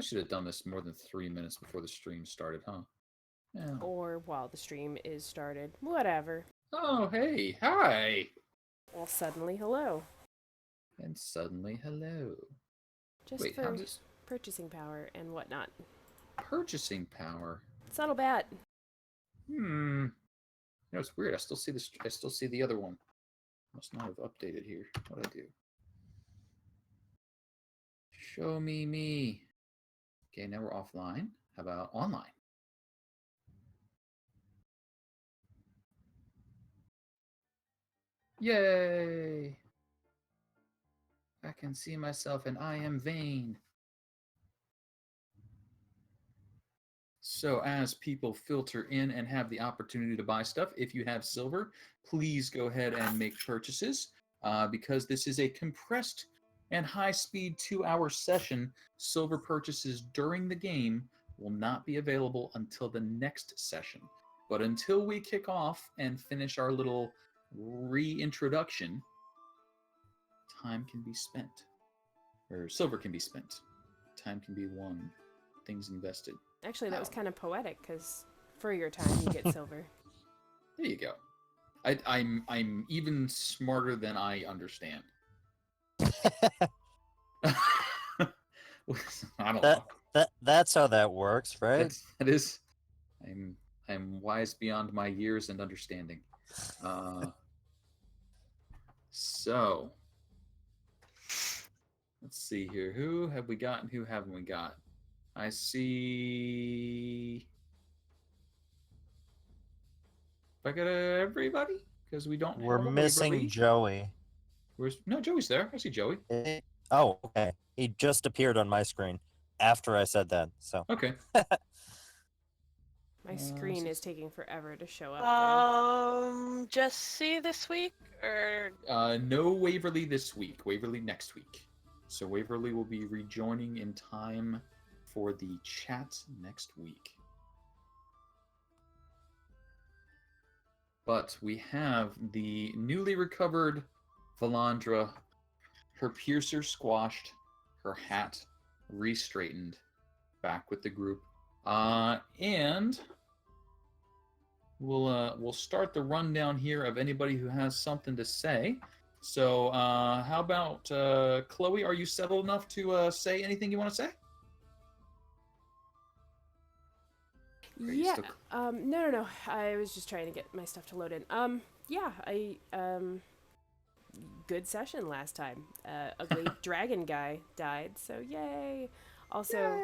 Probably should have done this more than 3 minutes before the stream started, huh? Yeah. Or while the stream is started. Whatever. Oh, hey, hi! Well, suddenly, hello. And suddenly, hello. Just Wait, for how does purchasing power and whatnot. purchasing power? Subtle bat. You know, it's weird. I still see this. I still see the other one. Must not have updated here. What'd I do? Show me. Okay, now we're offline. How about online? Yay! I can see myself and I am vain. So as people filter in and have the opportunity to buy stuff, if you have silver, please go ahead and make purchases. Because this is a compressed and high-speed 2-hour session, silver purchases during the game will not be available until the next session. But until we kick off and finish our little reintroduction, time can be spent. Or silver can be spent. Time can be won. Things invested. Actually, that was kind of poetic, because for your time, you get silver. There you go. I'm even smarter than I understand. I don't know. That's how that works, right? That is. I'm wise beyond my years and understanding. So let's see here. Who have we got and who haven't we got? I see. If I got everybody, because we don't. We're have missing Waverly. Joey. No, Joey's there. I see Joey. Oh, okay. He just appeared on my screen after I said that. So okay. My screen is taking forever to show up. Jesse this week or no Waverly this week. Waverly next week. So Waverly will be rejoining in time for the chat next week. But we have the newly recovered Valandra, her piercer squashed, her hat re-straightened, back with the group. And we'll start the rundown here of anybody who has something to say. So how about Chloe? Are you settled enough to say anything you want to say? Yeah. No. I was just trying to get my stuff to load in. Yeah. Good session last time. Ugly dragon guy died, so yay. Also,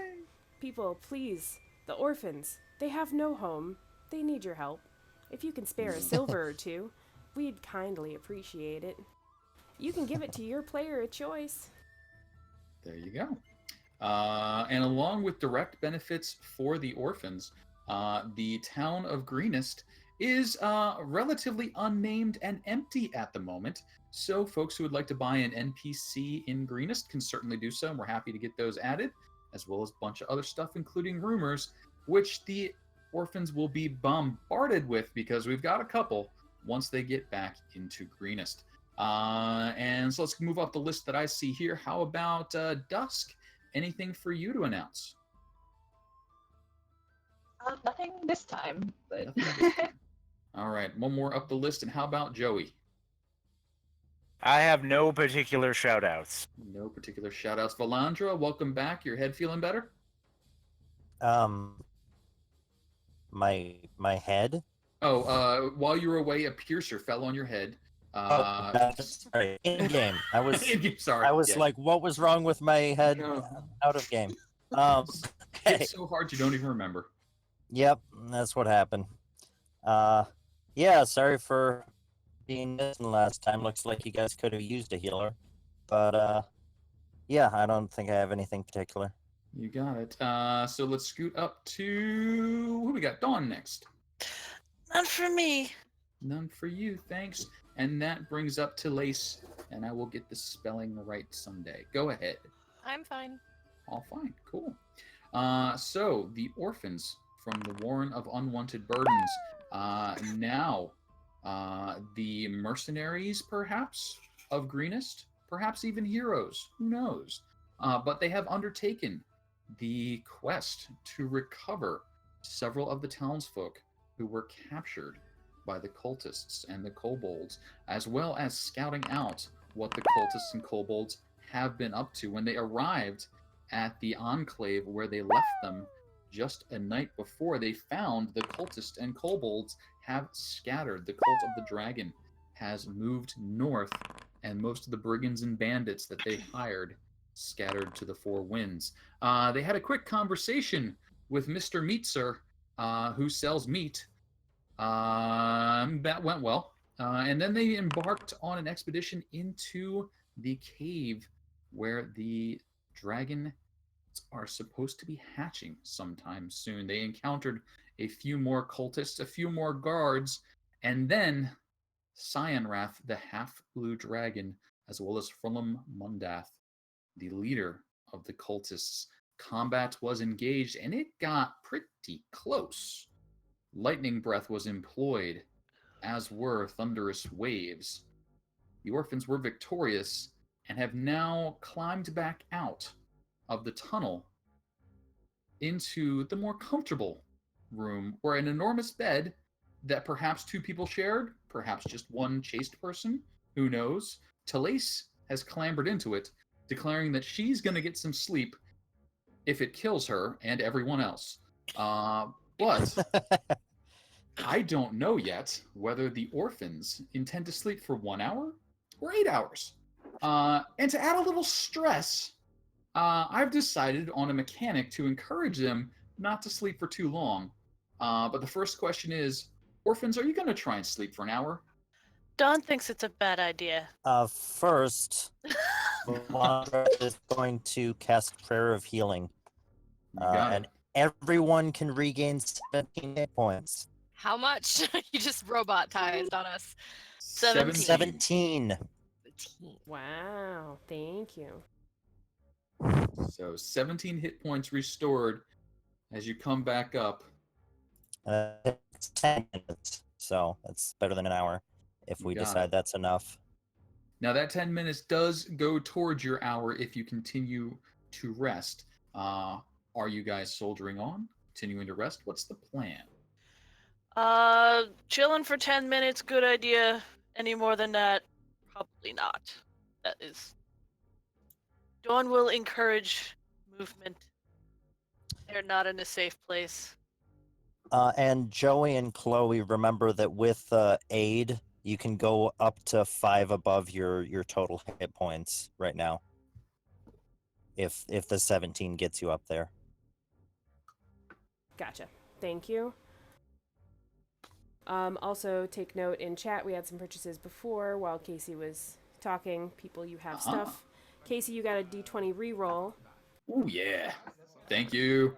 people, please, the orphans, they have no home. They need your help. If you can spare a silver or two, we'd kindly appreciate it. You can give it to your player of choice. There you go. And along with direct benefits for the orphans, the town of Greenest is relatively unnamed and empty at the moment. So folks who would like to buy an NPC in Greenest can certainly do so, and we're happy to get those added, as well as a bunch of other stuff, including rumors, which the orphans will be bombarded with because we've got a couple once they get back into Greenest. And so let's move up the list that I see here. How about Dusk? Anything for you to announce? Nothing this time, but Nothing this time. All right, one more up the list. And how about Joey? I have no particular shout-outs. No particular shout-outs. Valandra, welcome back. Your head feeling better? My head? Oh, while you were away, a piercer fell on your head. That's right. In game. I was sorry. I was like, what was wrong with my head out of game? Okay. It's so hard you don't even remember. Yep, that's what happened. Yeah, sorry for being missing last time. Looks like you guys could have used a healer. But yeah, I don't think I have anything particular. You got it. So let's scoot up to who we got? Dawn next. None for me. None for you, thanks. And that brings up to Lace, and I will get the spelling right someday. Go ahead. I'm fine. All fine, cool. So the orphans from the Warren of Unwanted Burdens. Now, the mercenaries, perhaps, of Greenest, perhaps even heroes. Who knows? But they have undertaken the quest to recover several of the townsfolk who were captured by the cultists and the kobolds, as well as scouting out what the cultists and kobolds have been up to. When they arrived at the enclave where they left them just a night before, they found the cultists and kobolds have scattered. The cult of the dragon has moved north, and most of the brigands and bandits that they hired scattered to the four winds. They had a quick conversation with Mr. Meatser, who sells meat. That went well. And then they embarked on an expedition into the cave where the dragon are supposed to be hatching sometime soon. They encountered a few more cultists, a few more guards, and then Cyanwrath, the half-blue dragon, as well as Fulham Mundath, the leader of the cultists. Combat was engaged, and it got pretty close. Lightning breath was employed, as were thunderous waves. The orphans were victorious and have now climbed back out of the tunnel into the more comfortable room, where an enormous bed that perhaps two people shared, perhaps just one chased person, who knows, Talais has clambered into it, declaring that she's going to get some sleep if it kills her and everyone else. But I don't know yet whether the orphans intend to sleep for 1 hour or 8 hours. And to add a little stress, I've decided on a mechanic to encourage them not to sleep for too long. But the first question is, orphans, are you going to try and sleep for an hour? Dawn thinks it's a bad idea. First, Wandra is going to cast Prayer of Healing. You got And it. everyone can regain 17 hit points. How much? You just robot-tized on us. 17. 17. Wow, thank you. So 17 hit points restored as you come back up. It's 10 minutes, so that's better than an hour if we Got decide it. that's enough. Now that 10 minutes does go towards your hour if you continue to rest. Are you guys soldiering on, continuing to rest? What's the plan? Chilling for 10 minutes, good idea. Any more than that, probably not. That is. Dawn will encourage movement. They're not in a safe place. And Joey and Chloe, remember that with aid, you can go up to 5 above your total hit points right now. If the 17 gets you up there. Gotcha. Thank you. Also, take note in chat, we had some purchases before while Casey was talking. People, you have stuff. Casey, you got a D20 reroll. Oh, yeah. Thank you.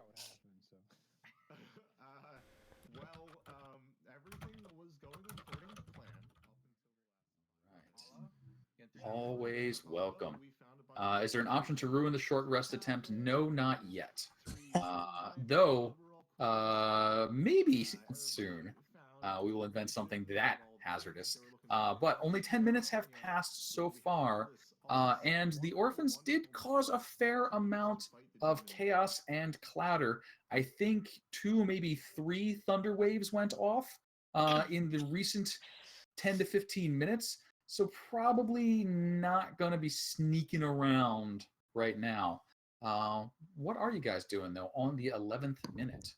Everything was going according to plan Right. Always welcome. Is there an option to ruin the short rest attempt? No, not yet. Though, maybe soon we will invent something that hazardous. But only 10 minutes have passed so far, and the orphans did cause a fair amount of chaos and clatter. I think 2, maybe 3 thunder waves went off in the recent 10 to 15 minutes. So probably not going to be sneaking around right now. What are you guys doing, though, on the 11th minute?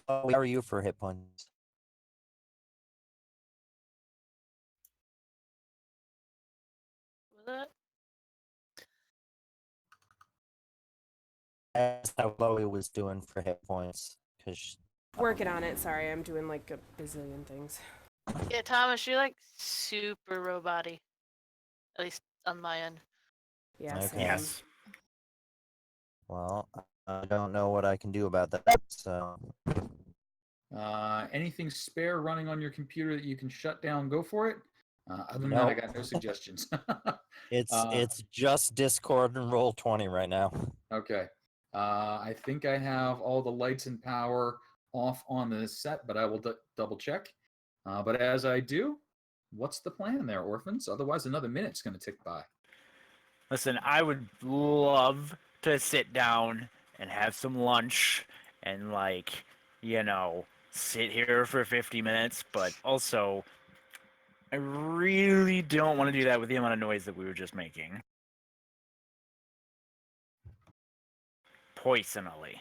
Where are you for hit points? Was that? That's how Chloe was doing for hit points. Because Working on it. Sorry, I'm doing like a bazillion things. Yeah, Thomas, you're like super robot-y. At least on my end. Yes, Okay. Yes. well, I don't know what I can do about that. So Anything spare running on your computer that you can shut down, go for it. Other than that, I got no suggestions. it's just Discord and Roll20 right now. Okay. I think I have all the lights and power off on the set, but I will double check. But as I do, what's the plan there, orphans? Otherwise, another minute's going to tick by. Listen, I would love to sit down and have some lunch and, like, you know, sit here for 50 minutes, but also I really don't want to do that with the amount of noise that we were just making. Poisonally.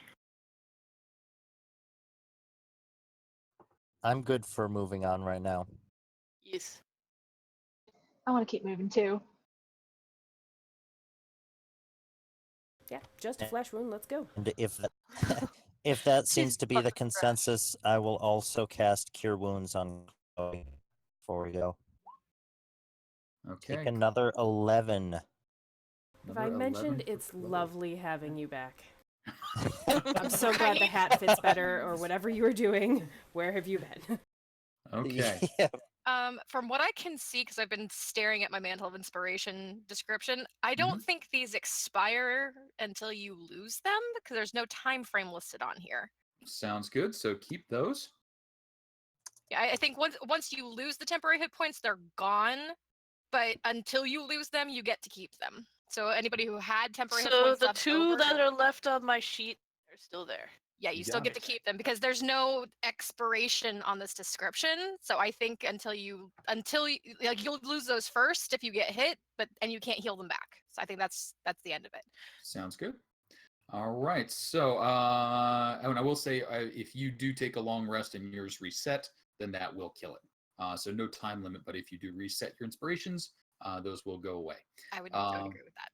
I'm good for moving on right now. Yes. I want to keep moving too. Yeah, just a flesh wound. Let's go. And if that seems She's to be the fucking trash. consensus, I will also cast Cure Wounds on Chloe before we go. Take Okay. another 11. Have Another I 11 mentioned for it's Chloe. lovely having you back? I'm so glad the hat fits better, or whatever you were doing. Where have you been? Okay. Yeah. From what I can see, because I've been staring at my Mantle of Inspiration description, I don't think these expire until you lose them, because there's no time frame listed on here. Sounds good. So keep those. Yeah, I think once you lose the temporary hit points, they're gone. But until you lose them, you get to keep them. So anybody who had temporary hit So points the left two over, that are left on my sheet are still there. yeah, you still Got get to it. keep them because there's no expiration on this description. So I think until you like you'll lose those first if you get hit, and you can't heal them back. So I think that's the end of it. Sounds good. All right. So, and I will say, if you do take a long rest and yours reset, then that will kill it. So no time limit, but if you do reset your inspirations, those will go away. I would Um, agree with that.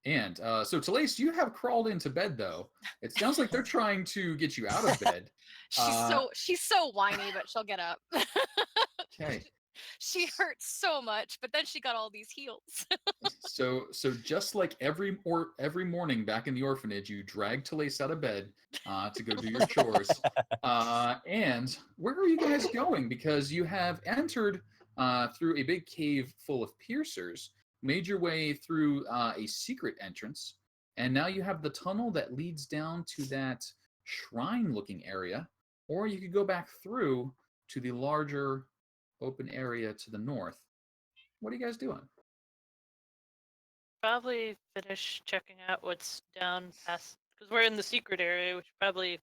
And so, Talace, you have crawled into bed, though. It sounds like they're trying to get you out of bed. She's so whiny, but she'll get up. Okay. She hurts so much, but then she got all these heals. So just like every morning back in the orphanage, you drag Talace out of bed to go do your chores. And where are you guys going? Because you have entered through a big cave full of piercers, made your way through a secret entrance, and now you have the tunnel that leads down to that shrine-looking area, or you could go back through to the larger open area to the north. What are you guys doing? Probably finish checking out what's down past, because we're in the secret area, which probably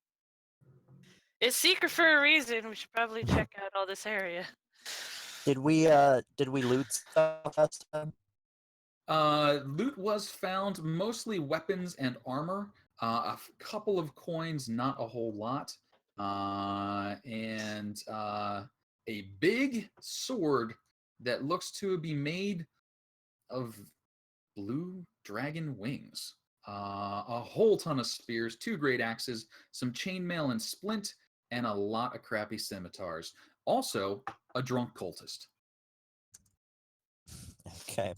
is secret for a reason. We should probably check out all this area. Did we loot stuff last time? Loot was found, mostly weapons and armor. A couple of coins, not a whole lot. And a big sword that looks to be made of blue dragon wings. A whole ton of spears, 2 great axes, some chainmail and splint, and a lot of crappy scimitars. Also, a drunk cultist. Okay.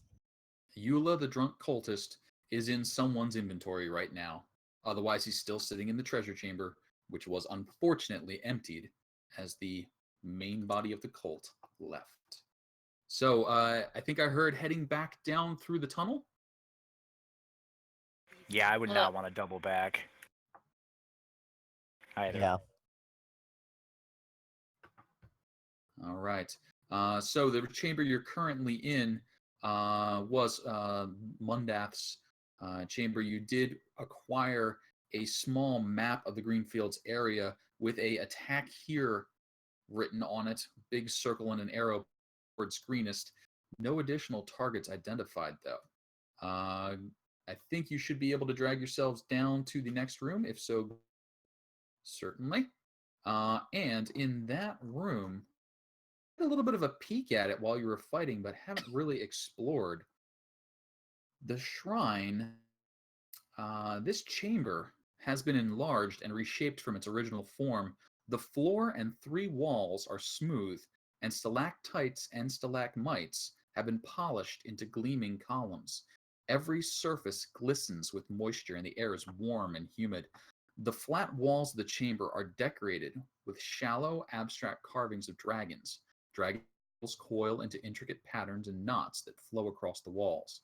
Eula, the drunk cultist, is in someone's inventory right now. Otherwise, he's still sitting in the treasure chamber, which was unfortunately emptied as the main body of the cult left. So I think I heard heading back down through the tunnel. Yeah, I would not want to double back. Either. Yeah. All right. So the chamber you're currently in was Mundath's chamber. You did acquire a small map of the Greenfields area with a attack here written on it, big circle and an arrow towards Greenest. No additional targets identified, though. I think you should be able to drag yourselves down to the next room. If so, certainly. And in that room, a little bit of a peek at it while you were fighting, but haven't really explored. The shrine, this chamber has been enlarged and reshaped from its original form. The floor and 3 walls are smooth, and stalactites and stalagmites have been polished into gleaming columns. Every surface glistens with moisture, and the air is warm and humid. The flat walls of the chamber are decorated with shallow, abstract carvings of dragons. Dragons coil into intricate patterns and knots that flow across the walls.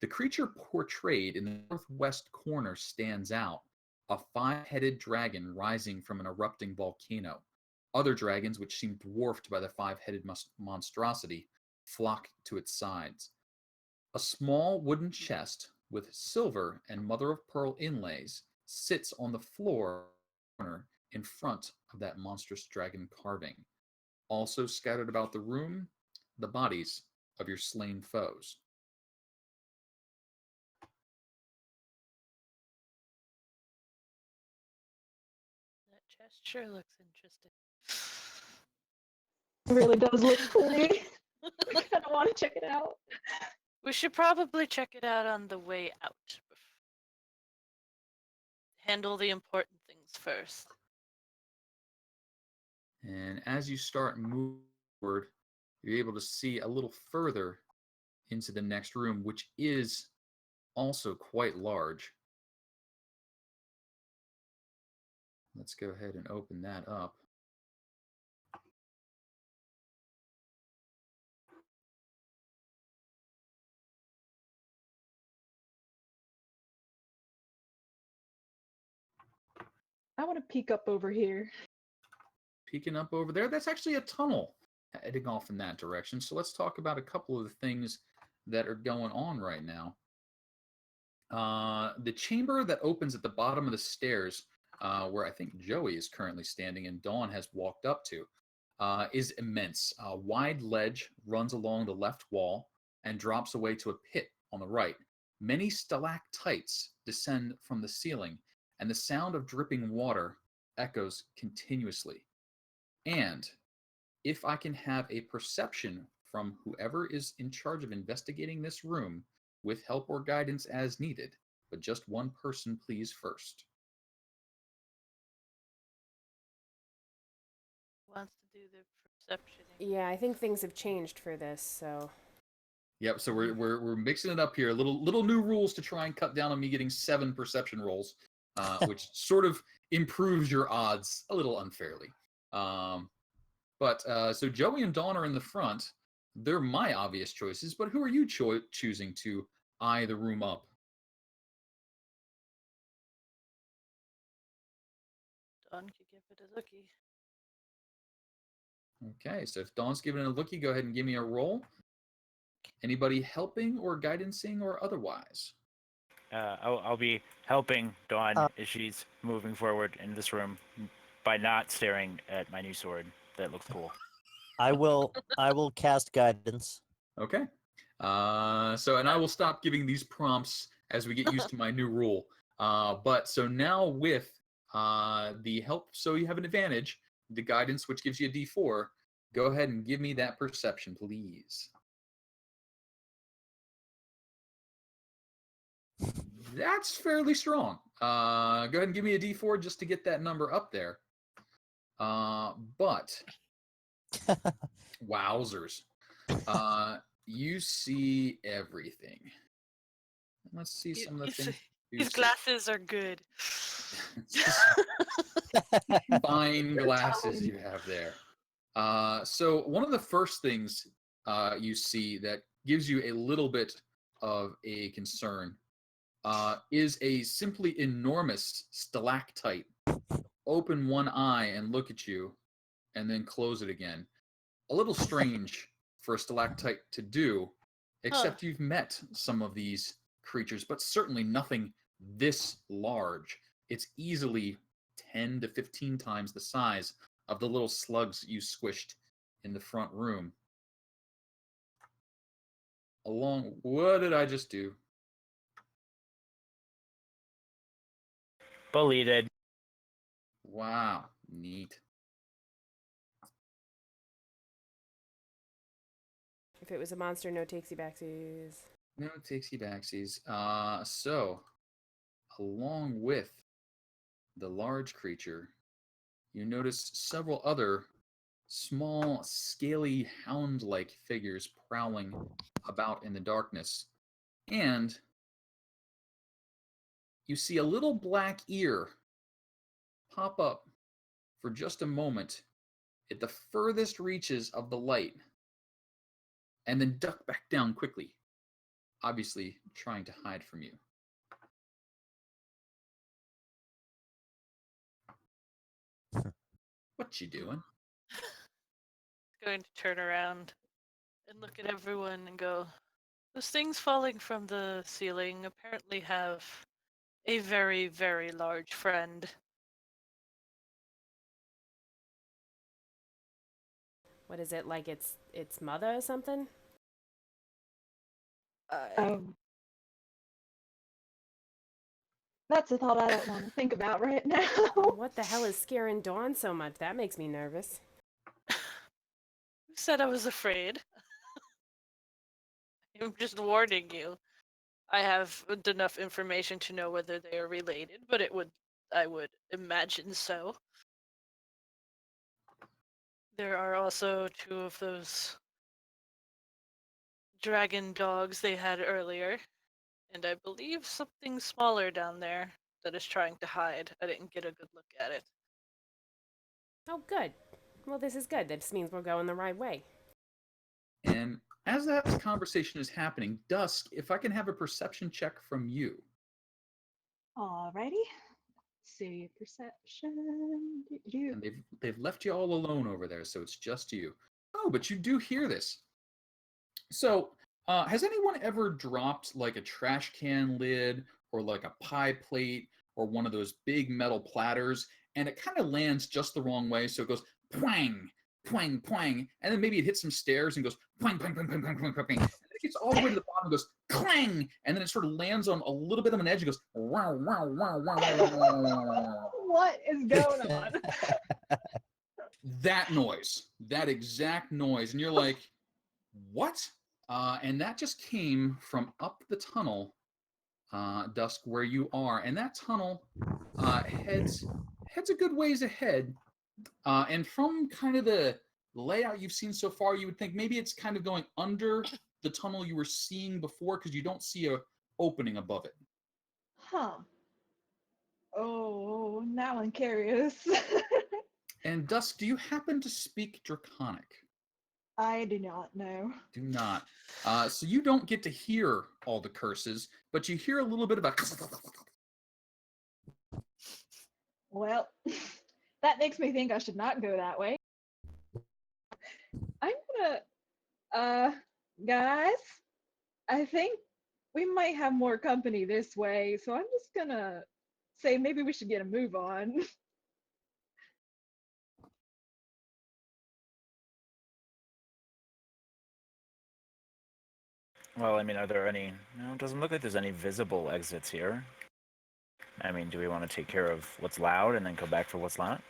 The creature portrayed in the northwest corner stands out, a 5-headed dragon rising from an erupting volcano. Other dragons, which seem dwarfed by the 5-headed monstrosity, flock to its sides. A small wooden chest with silver and mother of pearl inlays sits on the floor in front of that monstrous dragon carving. Also scattered about the room, the bodies of your slain foes. That chest sure looks interesting. It really does look pretty. I kind of want to check it out. We should probably check it out on the way out. Handle the important things first. And as you start moving forward, you're able to see a little further into the next room, which is also quite large. Let's go ahead and open that up. I want to peek up over here. Peeking up over there, that's actually a tunnel heading off in that direction. So let's talk about a couple of the things that are going on right now. The chamber that opens at the bottom of the stairs, where I think Joey is currently standing and Dawn has walked up to, is immense. A wide ledge runs along the left wall and drops away to a pit on the right. Many stalactites descend from the ceiling, and the sound of dripping water echoes continuously. And if I can have a perception from whoever is in charge of investigating this room, with help or guidance as needed, but just one person, please, first. Wants to do the perception. Yeah, I think things have changed for this, so. Yep. So we're mixing it up here. Little new rules to try and cut down on me getting 7 perception rolls, which sort of improves your odds a little unfairly. But so Joey and Dawn are in the front. They're my obvious choices, but who are you choosing to eye the room up? Dawn could give it a lookie. Okay, so if Dawn's giving it a lookie, go ahead and give me a roll. Anybody helping or guidancing or otherwise? I'll be helping Dawn as she's moving forward in this room by not staring at my new sword. That looks cool. I will cast guidance. Okay. And I will stop giving these prompts as we get used to my new rule. But so now with the help, so you have an advantage, the guidance, which gives you a D4, go ahead and give me that perception, please. That's fairly strong. Go ahead and give me a D4 just to get that number up there. But wowzers. You see everything. Let's see some of the things. His glasses are good. Fine glasses you have there. So one of the first things you see that gives you a little bit of a concern is a simply enormous stalactite. Open one eye and look at you, and then close it again. A little strange for a stalactite to do, except you've met some of these creatures, but certainly nothing this large. It's easily 10 to 15 times the size of the little slugs you squished in the front room. What did I just do? Bullied. Wow, neat. If it was a monster, no takesy backsies. No takesy backsies. So, along with the large creature, you notice several other small, scaly, hound-like figures prowling about in the darkness. And you see a little black ear pop up for just a moment at the furthest reaches of the light, and then duck back down quickly, obviously trying to hide from you. What you doing? Going to turn around and look at everyone and go, Those things falling from the ceiling apparently have a very, very large friend. What is it, like its mother or something? Um, that's a thought I don't want to think about right now. What the hell is scaring Dawn so much? That makes me nervous. Who said I was afraid? I'm just warning you. I have enough information to know whether they are related, but I would imagine so. There are also two of those dragon dogs they had earlier, and I believe something smaller down there that is trying to hide. I didn't get a good look at it. Oh, good. Well, this is good. This means we're going the right way. And as that conversation is happening, Dusk, if I can have a perception check from you. Alrighty. Let's see, perception. And they've left you all alone over there, so it's just you. Oh, but you do hear this. So, has anyone ever dropped like a trash can lid or like a pie plate or one of those big metal platters, and it kind of lands just the wrong way, so it goes twang, twang, twang, and then maybe it hits some stairs and goes twang, twang, twang, twang, twang, twang, twang, and then it gets all the way to the bottom and goes clang, and then it sort of lands on a little bit of an edge and goes wow, wow, wow, wow, wow, wow, wow. What is going on? That noise, that exact noise, and you're like, what? And that just came from up the tunnel, Dusk, where you are, and that tunnel heads a good ways ahead. And from kind of the layout you've seen so far, you would think maybe it's kind of going under the tunnel you were seeing before, because you don't see a opening above it. Huh. Oh, now I'm curious. And Dusk, do you happen to speak Draconic? I do not know. Do not. So you don't get to hear all the curses, but you hear a little bit of a. Well, that makes me think I should not go that way. I'm guys, I think we might have more company this way, so I'm just gonna say maybe we should get a move on. Well, I mean, are there any? No, it doesn't look like there's any visible exits here. I mean, do we want to take care of what's loud and then go back for what's not?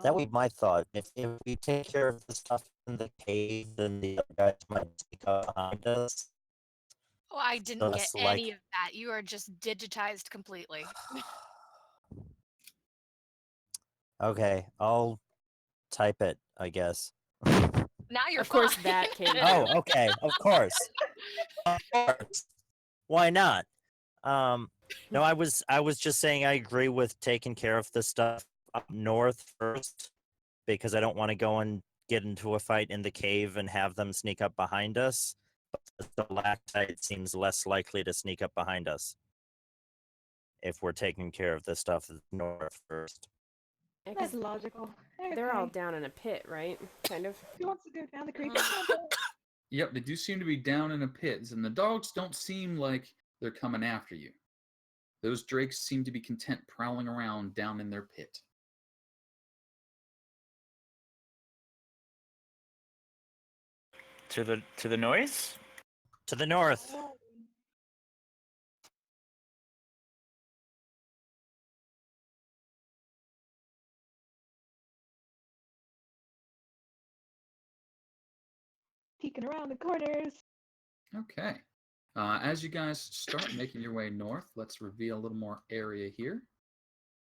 That would be my thought. If we take care of the stuff in the cave, then the other guys might sneak up behind us. Oh, I didn't get it's any like- of that. You are just digitized completely. Okay, I'll type it, I guess. Now you're Of course, fine. that came. Oh, okay, of course. Of course. Why not? No, I was just saying I agree with taking care of the stuff up north first, because I don't want to go and get into a fight in the cave and have them sneak up behind us. But the stalactite seems less likely to sneak up behind us if we're taking care of the stuff north first. Yeah, 'cause That's logical. they're all Okay. down in a pit, right? Kind of. Who wants to go down the creek? Yep, they do seem to be down in a pit, and the dogs don't seem like they're coming after you. Those drakes seem to be content prowling around down in their pit. To the noise? To the north. Peeking around the corners. Okay. As you guys start making your way north, let's reveal a little more area here.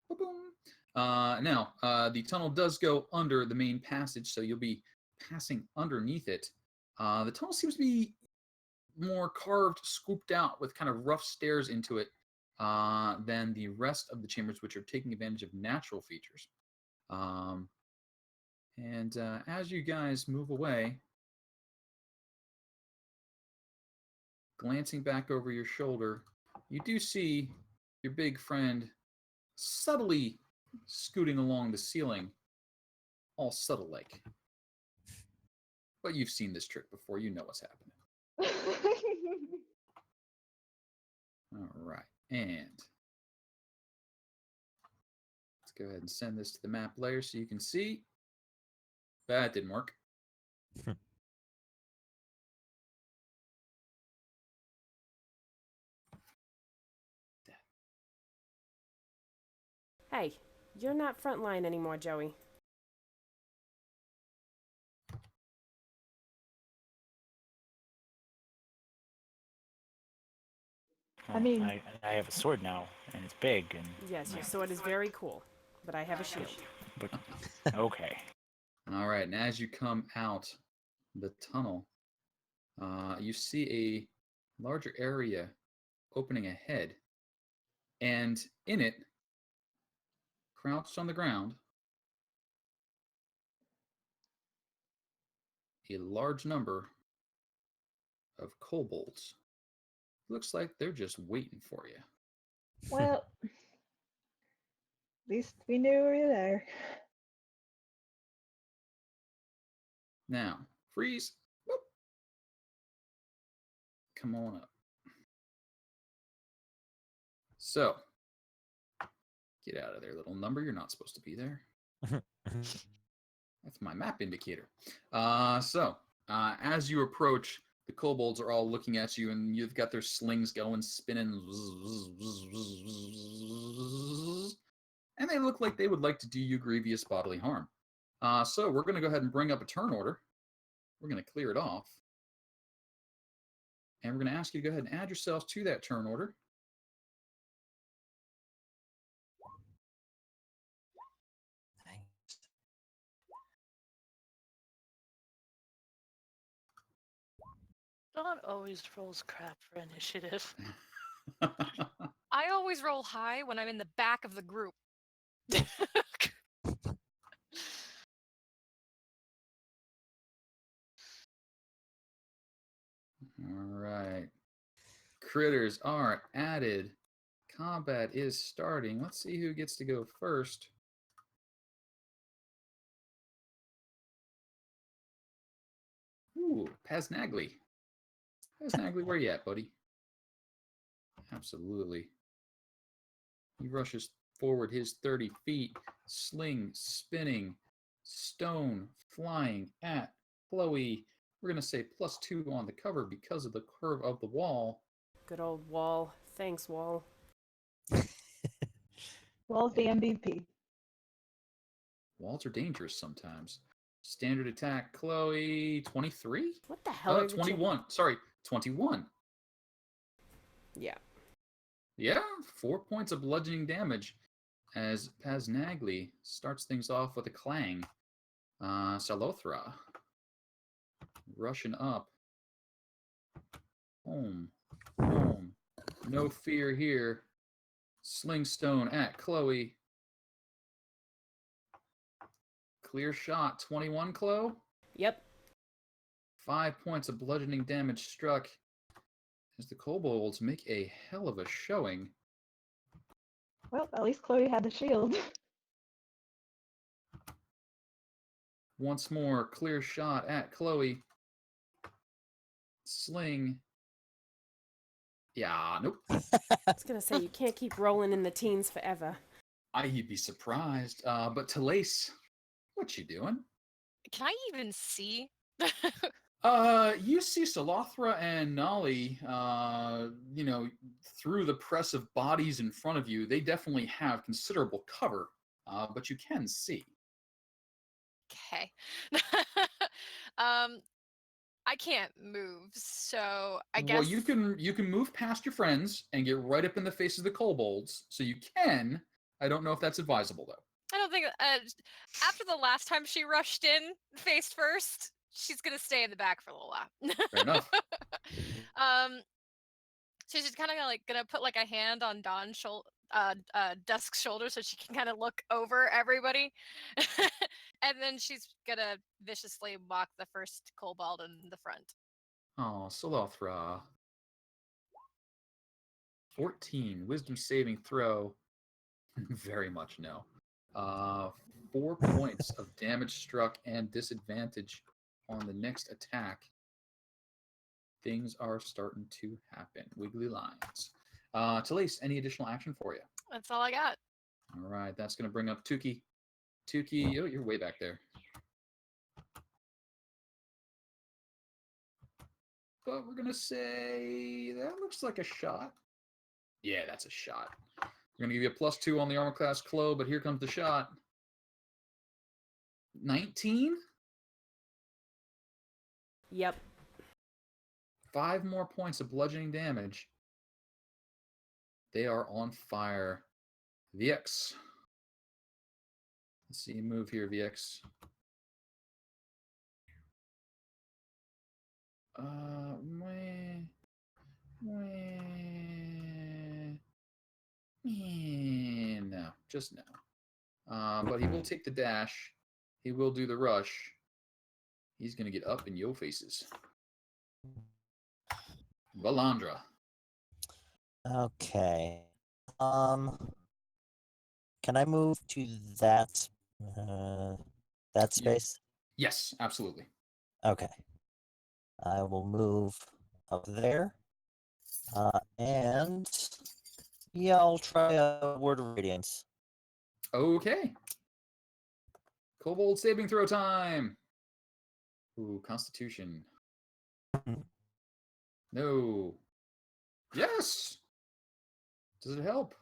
Ba-boom. Now, the tunnel does go under the main passage, so you'll be passing underneath it. The tunnel seems to be more carved, scooped out with kind of rough stairs into it than the rest of the chambers, which are taking advantage of natural features. And as you guys move away, glancing back over your shoulder, you do see your big friend subtly scooting along the ceiling, all subtle like. but you've seen this trick before. You know what's happening. All right, and let's go ahead and send this to the map layer so you can see. That didn't work. Hey, you're not frontline anymore, Joey. I mean- I have a sword now, and it's big, and Yes, your sword is very cool, but I have a shield. but okay. All right, and as you come out the tunnel, you see a larger area opening ahead, and in it, crouched on the ground, a large number of kobolds. Looks like they're just waiting for you. Well, at least we knew we were there. Now, freeze. Whoop. Come on up. So, get out of there, little number. You're not supposed to be there. That's my map indicator. As you approach, the kobolds are all looking at you, and you've got their slings going, spinning. And they look like they would like to do you grievous bodily harm. So we're going to go ahead and bring up a turn order. We're going to clear it off. And we're going to ask you to go ahead and add yourselves to that turn order. Dawn always rolls crap for initiative. I always roll high when I'm in the back of the group. All right. Critters are added. Combat is starting. Let's see who gets to go first. Ooh, Paznagli. Paznagli, where you at, buddy? Absolutely. He rushes forward his 30 feet, sling spinning, stone flying at Chloe. We're going to say +2 on the cover because of the curve of the wall. Good old Wall. Thanks, Wall. Wall's the MVP. Walls are dangerous sometimes. Standard attack, Chloe, 23? What the hell are you 21. Sorry, 21. Yeah. Yeah, 4 points of bludgeoning damage as Paznagli starts things off with a clang. Salothra, rushing up. Home. No fear here. Slingstone at Chloe. Clear shot, 21, Chloe. Yep. 5 points of bludgeoning damage struck as the kobolds make a hell of a showing. Well, at least Chloe had the shield. Once more, clear shot at Chloe. Sling. Yeah, nope. I was gonna say, you can't keep rolling in the teens forever. You'd be surprised. But Talace, what you doing? Can I even see? You see Salothra and Nolly, through the press of bodies in front of you. They definitely have considerable cover, but you can see. Okay. I can't move, so I guess. Well, you can move past your friends and get right up in the faces of the kobolds, so you can. I don't know if that's advisable, though. I don't think after the last time she rushed in face first, she's gonna stay in the back for a little while. Fair enough. So she's kind of like gonna put like a hand on Dawn's Dusk's shoulder so she can kind of look over everybody, and then she's gonna viciously mock the first kobold in the front. Oh, Salothra. 14 wisdom saving throw. Very much no. 4 points of damage struck and disadvantage on the next attack, things are starting to happen. Wiggly lines. Talise, any additional action for you? That's all I got. All right, that's going to bring up Tuki. Tuki, oh, you're way back there. But we're going to say that looks like a shot. Yeah, that's a shot. We're going to give you a +2 on the armor class Clo, but here comes the shot. 19? Yep. 5 more points of bludgeoning damage. They are on fire. VX. Let's see you move here, VX. No, just no. But he will take the dash. He will do the rush. He's going to get up in your faces. Valandra. Okay. Can I move to that space? Yes, absolutely. Okay. I will move up there. And yeah, I'll try a word of radiance. Okay. Kobold saving throw time. Ooh, Constitution. No. Yes. Does it help?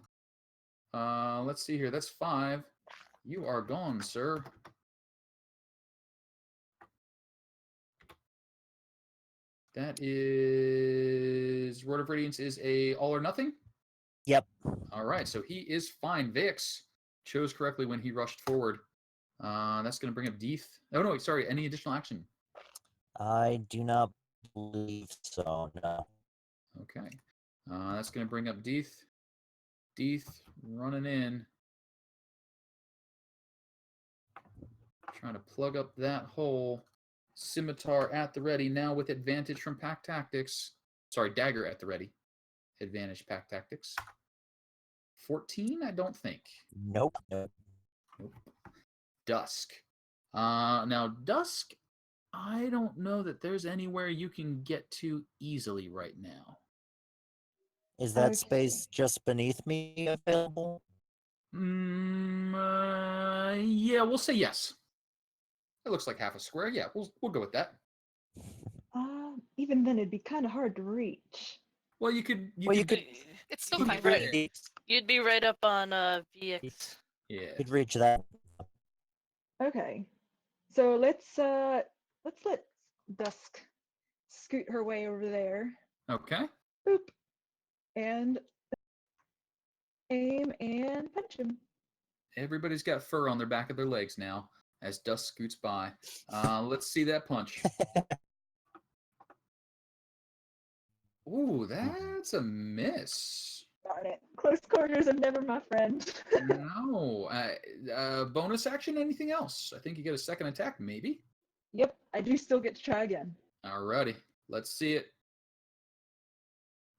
Let's see here. That's 5. You are gone, sir. That is Word of Radiance is a all or nothing? Yep. All right, so he is fine. Vix chose correctly when he rushed forward. That's going to bring up Deeth. Oh, no, sorry. Any additional action? I do not believe so, no. Okay. That's going to bring up Deeth. Deeth running in. Trying to plug up that hole. Scimitar at the ready, now with advantage from Pack Tactics. Sorry, dagger at the ready. Advantage Pack Tactics. 14, I don't think. Nope. Dusk. Now, Dusk, I don't know that there's anywhere you can get to easily right now. Is that Okay. space just beneath me available? Yeah, we'll say yes. It looks like half a square. Yeah, we'll go with that. Even then, it'd be kind of hard to reach. Well, you could. It's still You fine. could Right? reach- You'd be right up on VX. Yeah. Could reach that. Okay, so let's let Dusk scoot her way over there. Okay. Boop, and aim and punch him. Everybody's got fur on their back of their legs now as Dusk scoots by. Let's see that punch. Ooh, that's a miss. Darn it! Close quarters are never my friend. No. Bonus action, anything else? I think you get a second attack, maybe? Yep, I do still get to try again. Alrighty. Let's see it.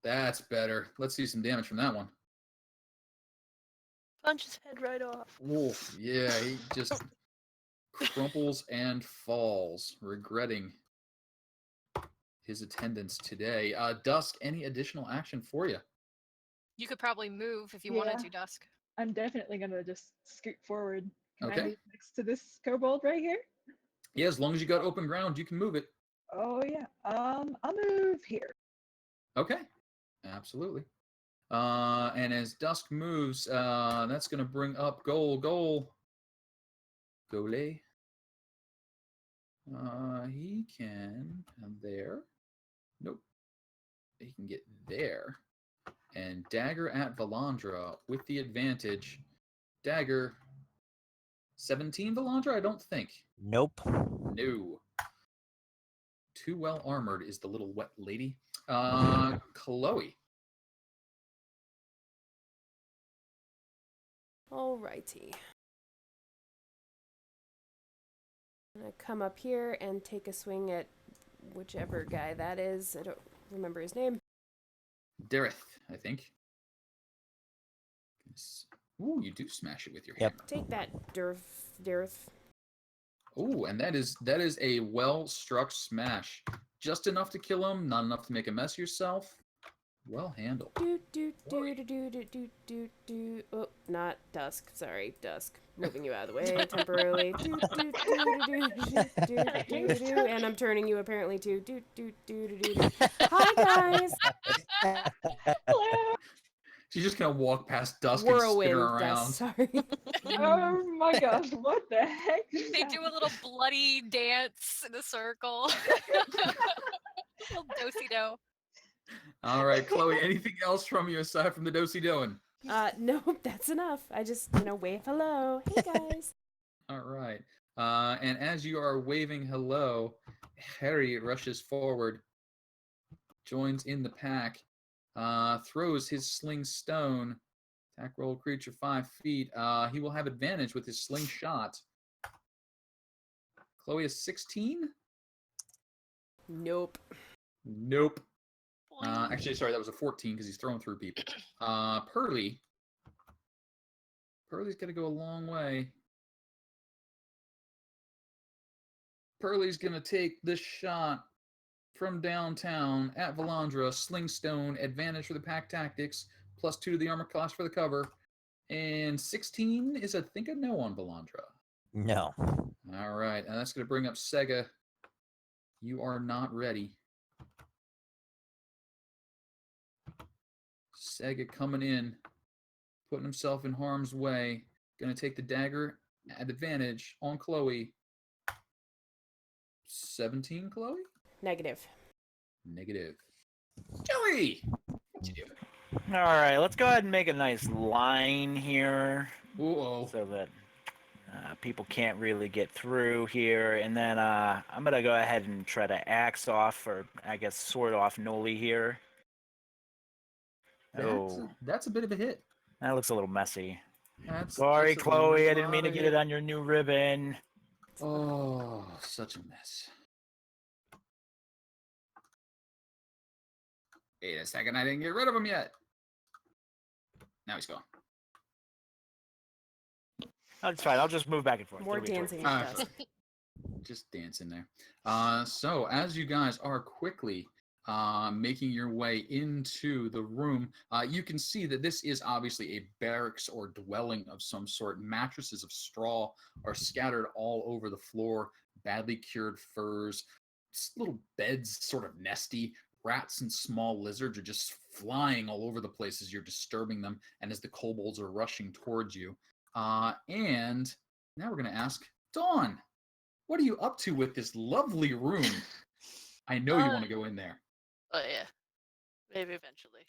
That's better. Let's see some damage from that one. Punch his head right off. Wolf, yeah, he just crumples and falls, regretting his attendance today. Dusk, any additional action for you? You could probably move if you wanted Yeah. to, Dusk. I'm definitely gonna just scoot forward. Can Okay. I move next to this kobold right here? Yeah, as long as you got open ground, you can move it. Oh yeah. I'll move here. Okay, absolutely. And as Dusk moves, that's going to bring up Gole. Gole. He can there. Nope. He can get there. And dagger at Valandra with the advantage. Dagger. 17 Valandra? I don't think. Nope. No. Too well armored is the little wet lady. Chloe. Alrighty. I'm gonna come up here and take a swing at whichever guy that is. I don't remember his name. Dareth, I think. Ooh, you do smash it with your Yep. hammer. Take that, Dirth. Ooh, and that is a well struck smash. Just enough to kill him, not enough to make a mess of yourself. Well handled. Oh, not dusk. Sorry, dusk. Moving you out of the way temporarily. And I'm turning you apparently to Hi guys. Hello. She's just gonna walk past Dusk and spin her Whirlwind around. dust. Sorry. Oh my gosh, what the heck? just They do a happened? little bloody dance in a circle. Little do-si-do. All right, Chloe. Anything else from you aside from the do-si doing? No, that's enough. I just wave hello. Hey guys. All right. And as you are waving hello, Harry rushes forward, joins in the pack, throws his sling stone. Attack roll creature 5 feet. He will have advantage with his slingshot. Chloe is 16? Nope. Nope. Actually, sorry, that was a 14 because he's throwing through people. Pearly's going to go a long way. Pearly's going to take this shot from downtown at Valandra. Slingstone, advantage for the pack tactics, +2 to the armor class for the cover. And 16 is, I think, a no on Valandra. No. All right, and that's going to bring up Sega. You are not ready. Sega coming in, putting himself in harm's way. Going to take the dagger at advantage on Chloe. 17, Chloe? Negative. Negative. Joey! What you doing? All right, let's go ahead and make a nice line here Uh-oh. so that people can't really get through here. And then I'm going to go ahead and try to axe off, or I guess sword off Noli here. That's a bit of a hit. That looks a little messy. That's Sorry, a Chloe, I didn't mean lot to of get hit. it on your new ribbon. Oh, such a mess. Wait a second, I didn't get rid of him yet. Now he's gone. That's fine, I'll just move back and forth. More It'll be dancing perfect. at dusk. Just dancing there. So as you guys are quickly making your way into the room, you can see that this is obviously a barracks or dwelling of some sort. Mattresses of straw are scattered all over the floor, badly cured furs, little beds sort of nesty. Rats and small lizards are just flying all over the place as you're disturbing them and as the kobolds are rushing towards you. And now we're going to ask Dawn, what are you up to with this lovely room? I know you want to go in there. Oh yeah, maybe eventually.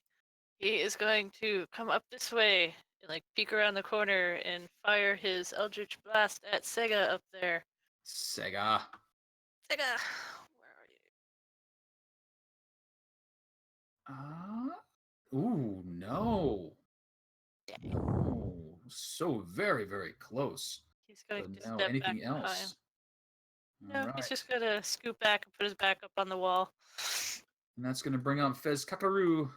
He is going to come up this way and like peek around the corner and fire his Eldritch Blast at Sega up there. Sega. Sega, where are you? Ooh, no. Dang. No. So very, very close. He's going But to no, step anything back behind. else? No, All he's right. just gonna scoot back and put his back up on the wall. And that's going to bring up Fez Kakaru.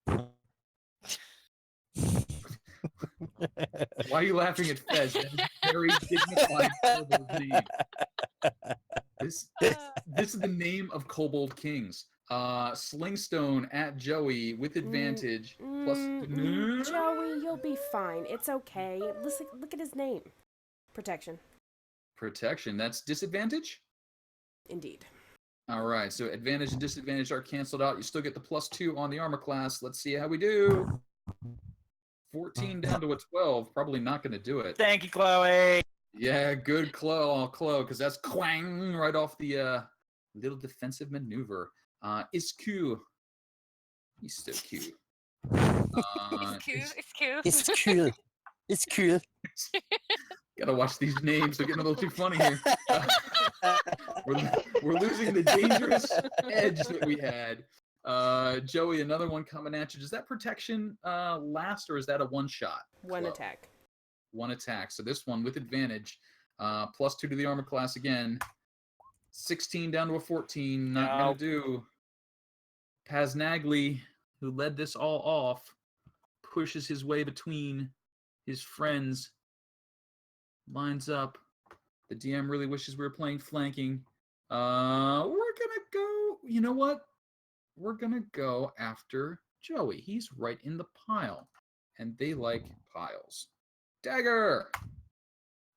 Why are you laughing at Fez? That is a very dignified kobold name. This is the name of Kobold Kings. Slingstone at Joey with advantage. Joey, you'll be fine. It's okay. Listen, look at his name. Protection. Protection. That's disadvantage? Indeed. All right, so advantage and disadvantage are canceled out. You still get the +2 on the armor class. Let's see how we do. 14 down to a 12. Probably not going to do it. Thank you, Chloe. Yeah, good Chloe, because that's quang right off the little defensive maneuver. Isku. He's so cute. It's cute. It's cute. It's cool. It's cool. Gotta watch these names. They're getting a little too funny here. We're losing the dangerous edge that we had. Joey, another one coming at you. Does that protection last, or is that a one-shot? One attack. One attack. So this one with advantage. +2 to the armor class again. 16 down to a 14. Not going to do. Paznagli, who led this all off, pushes his way between his friends. Lines up. The DM really wishes we were playing flanking. We're gonna go. You know what? We're gonna go after Joey. He's right in the pile, and they like piles. Dagger.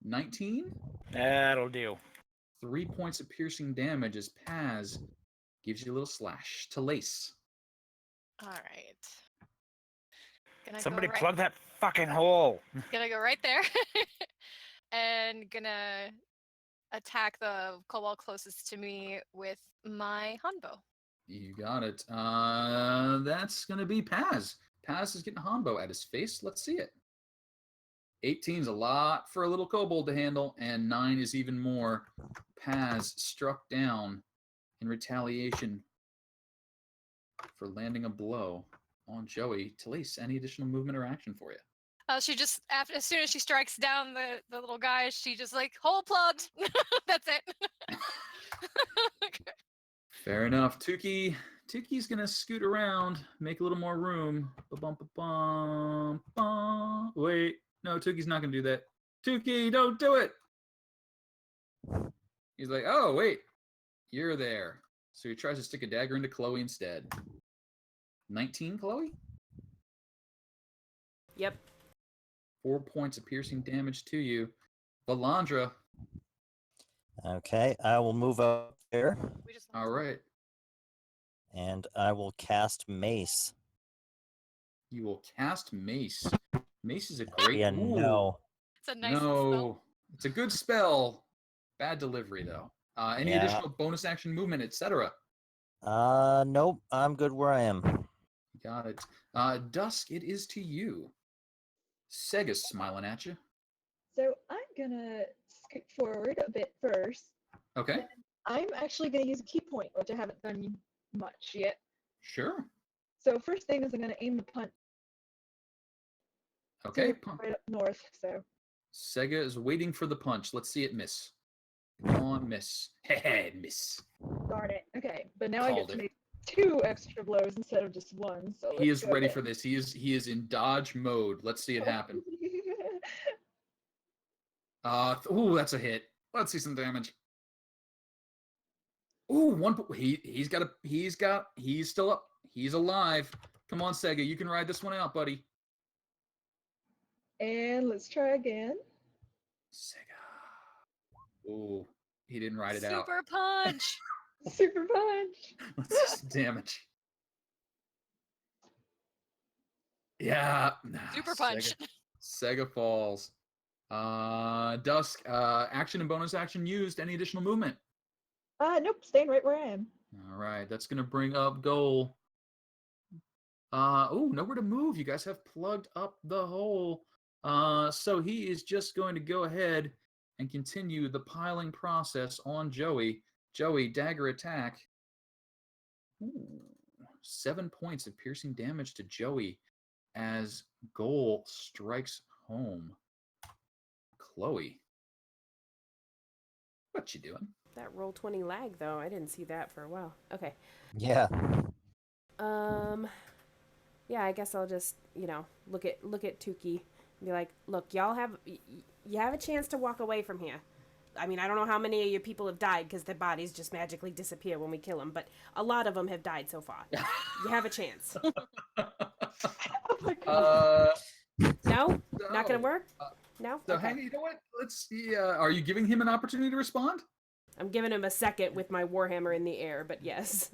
19. That'll do. 3 points of piercing damage as Paz gives you a little slash to Lace. All right. Gonna Somebody go right, plug that fucking hole. gonna go right there, and gonna attack the kobold closest to me with my hanbo. You got it. That's gonna be Paz. Paz is getting a Hanbo at his face. Let's see it. 18's a lot for a little kobold to handle, and 9 is even more. Paz struck down in retaliation for landing a blow on Joey. Talise, any additional movement or action for you? She just as soon as she strikes down the little guy, she just like hole plugged. That's it. Fair enough. Tuki's gonna scoot around, make a little more room. Ba-bum-ba-bum-bum. Wait, no, Tuki's not gonna do that. Tuki, don't do it. He's like, oh wait, you're there. So he tries to stick a dagger into Chloe instead. 19, Chloe? Yep. 4 points of piercing damage to you. Valandra. Okay, I will move up there We just All right. and I will cast Mace. You will cast Mace. Mace is a great. Yeah, Ooh, no. It's a nice little spell. no, it's a good spell. Bad delivery though. Any Yeah. additional bonus action movement, etc. Nope, I'm good where I am. Got it. Dusk, it is to you. Sega's smiling at you. So I'm gonna scoot forward a bit first. Okay, I'm actually gonna use a key point, which I haven't done much yet. sure. So first thing is I'm gonna aim the punch Okay, right up north. So Sega is waiting for the punch. Let's see it miss. Come on, miss. Hey, miss. darn it. Okay, but now I get Called to it. make 2 extra blows instead of just 1. So He let's is go ready ahead. for this. He is in dodge mode. Let's see it happen. Ooh, that's a hit. Let's see some damage. Ooh, he's still up. He's alive. Come on, Sega. You can ride this one out, buddy. And let's try again. Sega. Ooh, he didn't ride it out. Super punch. Super punch. Let's see some damage. Yeah. Super punch. Sega falls. Dusk. Action and bonus action used. Any additional movement? Nope, staying right where I am. All right, that's gonna bring up goal. Nowhere to move. You guys have plugged up the hole. So he is just going to go ahead and continue the piling process on Joey. Joey, dagger attack. Ooh, 7 points of piercing damage to Joey as goal strikes home. Chloe, what you doing? That roll 20 lag though. I didn't see that for a while. Okay. Yeah. Yeah, I guess I'll just, look at Tuki and be like, "Look, y'all have you have a chance to walk away from here. I mean, I don't know how many of your people have died because their bodies just magically disappear when we kill them, but a lot of them have died so far. You have a chance." Oh my god. No? Not gonna So, work? No? So Okay. hang on, you know what? Let's see. Are you giving him an opportunity to respond? I'm giving him a second with my warhammer in the air, but yes.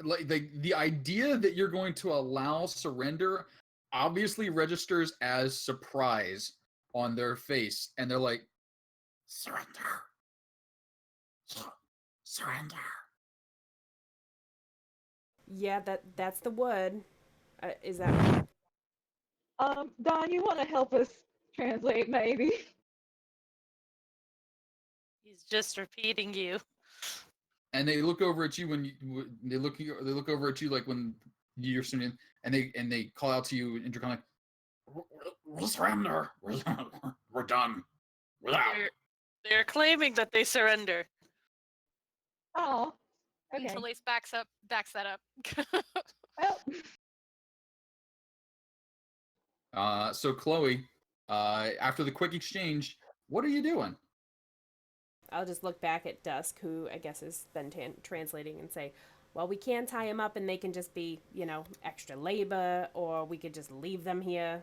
Like the idea that you're going to allow surrender obviously registers as surprise on their face, and they're like, surrender. Surrender. Yeah, that's the word. Is that Don, you want to help us translate, maybe? He's just repeating you. And they look over at you they look over at you like when you're sitting, and they call out to you, and you're kind of like, we'll surrender. We're done. We're out. They're claiming that they surrender. Oh, okay. Until Ace backs that up. Well, So Chloe, after the quick exchange, what are you doing? I'll just look back at Dusk, who I guess has been translating, and say, well, we can tie them up and they can just be, extra labor, or we could just leave them here.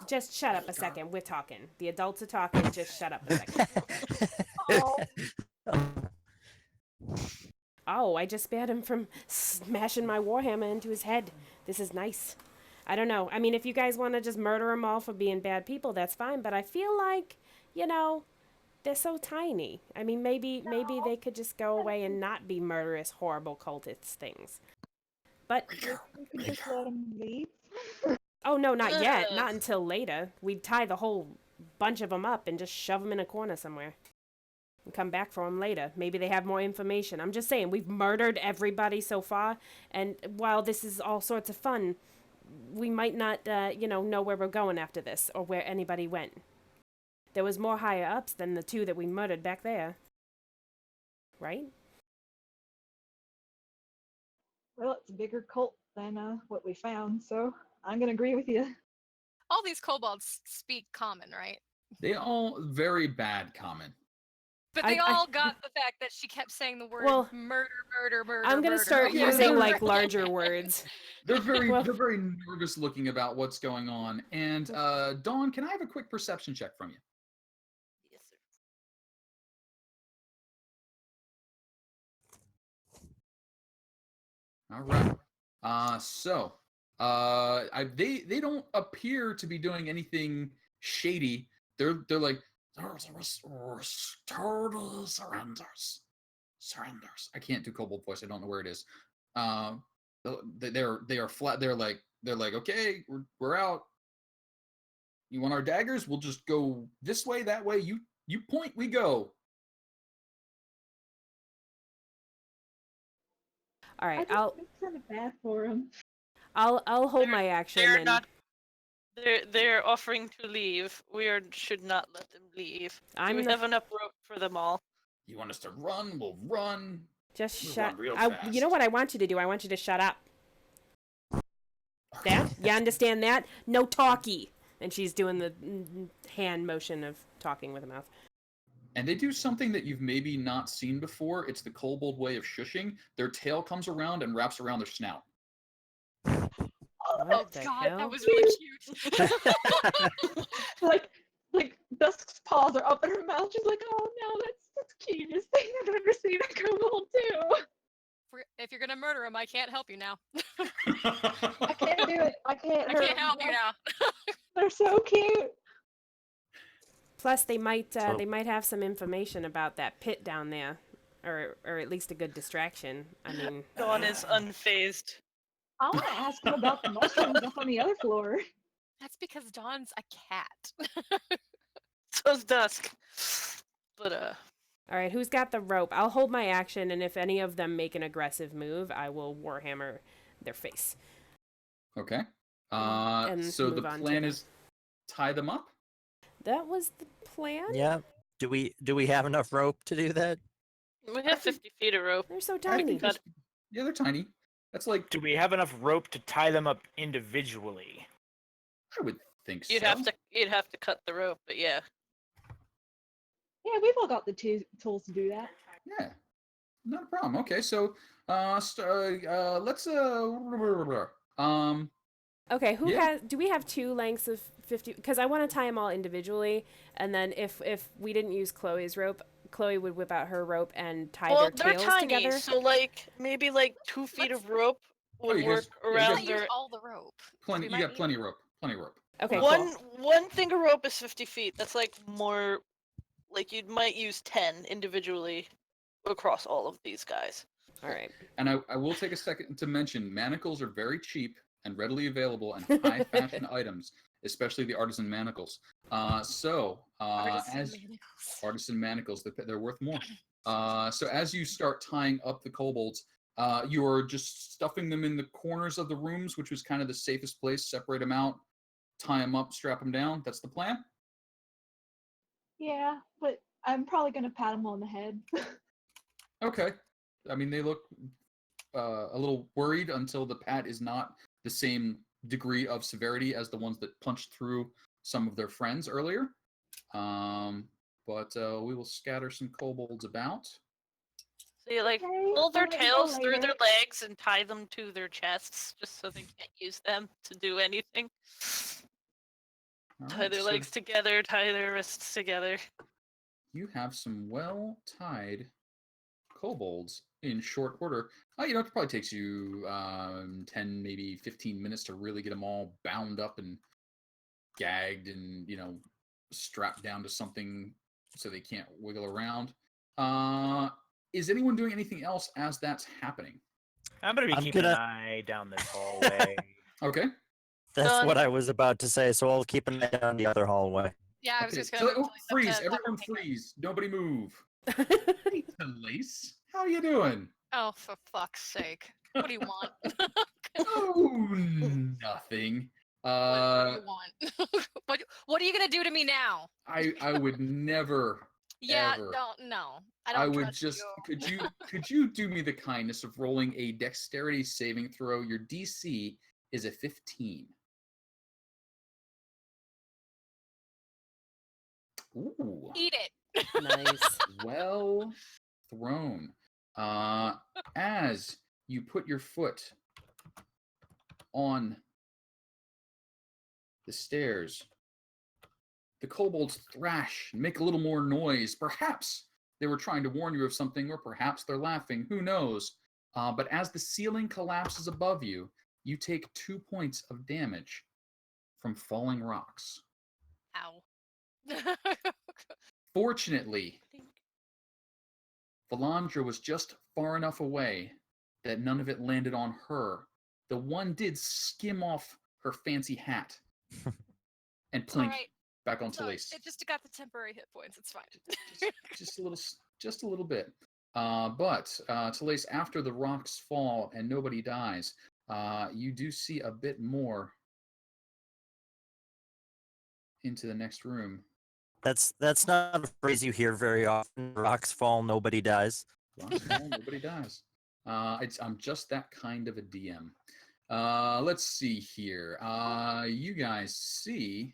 Just shut up a second. We're talking. The adults are talking. Just shut up a second. Oh, I just spared him from smashing my warhammer into his head. This is nice. I don't know. I mean, if you guys want to just murder them all for being bad people, that's fine. But I feel like, they're so tiny. I mean, maybe they could just go away and not be murderous, horrible cultist things. But We can just let them leave. oh no, not yet. Not until later. We'd tie the whole bunch of them up and just shove them in a corner somewhere. And come back for them later. Maybe they have more information. I'm just saying, we've murdered everybody so far, and while this is all sorts of fun, we might not, know where we're going after this, or where anybody went. There was more higher ups than the two that we murdered back there. Right? Well, it's a bigger cult than what we found, so I'm gonna agree with you. All these kobolds speak common, right? They all very bad common. But they all got the fact that she kept saying the word murder. I'm gonna start Yeah, using they're- like larger words. They're very nervous looking about what's going on. And Dawn, can I have a quick perception check from you? Yes, sir. All right. They don't appear to be doing anything shady. They're like surrenders. I can't do kobold voice. I don't know where it is. They are flat. They're like okay, we're out. You want our daggers? We'll just go this way, that way. You point, we go. All right, I think it's kind of bad for them. I'll hold my action. They're and not. They're offering to leave. Should not let them leave. Do we have enough rope for them all? You want us to run? We'll run. Just We'll shut. run real You fast. know what I want you to do? I want you to shut up. That? You understand that? No talkie. And she's doing the hand motion of talking with her mouth. And they do something that you've maybe not seen before. It's the kobold way of shushing. Their tail comes around and wraps around their snout. What the God, hell? that was really cute. like Dusk's paws are up in her mouth. She's like, oh no, that's the cutest thing I've ever seen a kobold do. If you're gonna murder him, I can't help you now. I can't do it. I can't. I can't help you now. They're so cute. Plus, they might have some information about that pit down there, or at least a good distraction. I mean, Dawn is unfazed. I want to ask him about the mushrooms up on the other floor. That's because Dawn's a cat. So's Dusk. But all right, who's got the rope? I'll hold my action, and if any of them make an aggressive move, I will warhammer their face. Okay. And So the move on plan to- is tie them up? That was the plan? Yeah. Do we have enough rope to do that? we have 50 feet of rope. They're so I tiny. think that's- yeah, they're tiny. That's like, Do we have enough rope to tie them up individually? I would think so. You'd have to cut the rope, but yeah. Yeah, we've all got the tools to do that. Yeah, not a problem. Okay, so let's Okay, who Yeah. has? Do we have two lengths of 50? Because I want to tie them all individually, and then if we didn't use Chloe's rope, Chloe would whip out her rope and tie Well, their they're tails tiny, together. so maybe 2 feet of rope would you work guys- yeah, you around guys- Use their. all the rope. plenty. We You might got need- plenty of rope. Plenty of rope. Okay, One thing of rope is 50 feet. That's more. You might use 10 individually across all of these guys. cool. All right. And I will take a second to mention manacles are very cheap and readily available and high fashion items, especially the artisan manacles. Artisan manacles, they're worth more. So as you start tying up the kobolds, you are just stuffing them in the corners of the rooms, which was kind of the safest place. Separate them out, tie them up, strap them down. That's the plan. Yeah, but I'm probably gonna pat him on the head. Okay. I mean, they look a little worried until the pat is not the same degree of severity as the ones that punched through some of their friends earlier. But we will scatter some kobolds about. So you like Okay, pull their I'll let you know tails through their later. legs and tie them to their chests just so they can't use them to do anything. All Tie right, their so legs together, tie their wrists together. you have some well-tied kobolds in short order. It probably takes you 10, maybe 15 minutes to really get them all bound up and gagged and, strapped down to something so they can't wiggle around. Is anyone doing anything else as that's happening? I'm gonna be I'm keeping gonna- an eye down this hallway. Okay. That's Done. what I was about to say, so I'll keep an eye on the other hallway. Yeah, I was Okay. just gonna So, move freeze! up to Everyone Dr. Tinker. freeze! Nobody move. Hey, Lace, how you doing? Oh, for fuck's sake. What do you want? Oh, nothing. What do you want? What are you gonna do to me now? I would never. Yeah, ever. no. I don't would trust just you. could you do me the kindness of rolling a dexterity saving throw? Your DC is a 15. Ooh, Eat it. Nice. well thrown. As you put your foot on the stairs, the kobolds thrash and make a little more noise. Perhaps they were trying to warn you of something, or perhaps they're laughing. Who knows? But as the ceiling collapses above you, you take 2 points of damage from falling rocks. Ow. Fortunately, Valandra was just far enough away that none of it landed on her. The one did skim off her fancy hat and plink Alright. back onto Sorry, Lace. it just got the temporary hit points. It's fine. just a little bit. But Talace, after the rocks fall and nobody dies, you do see a bit more into the next room. That's not a phrase you hear very often. Rocks fall, nobody dies. Rocks fall, nobody dies. I'm just that kind of a DM. Let's see here. You guys see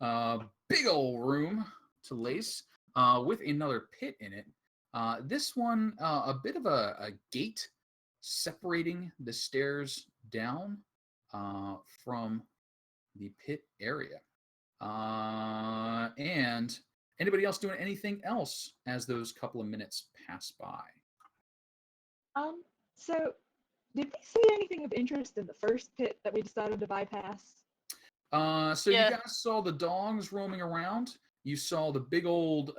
a big old room to Lace with another pit in it. This one, a bit of a gate separating the stairs down from the pit area. And anybody else doing anything else as those couple of minutes pass by? So did we see anything of interest in the first pit that we decided to bypass? So Yeah. you guys saw the dogs roaming around. You saw the big old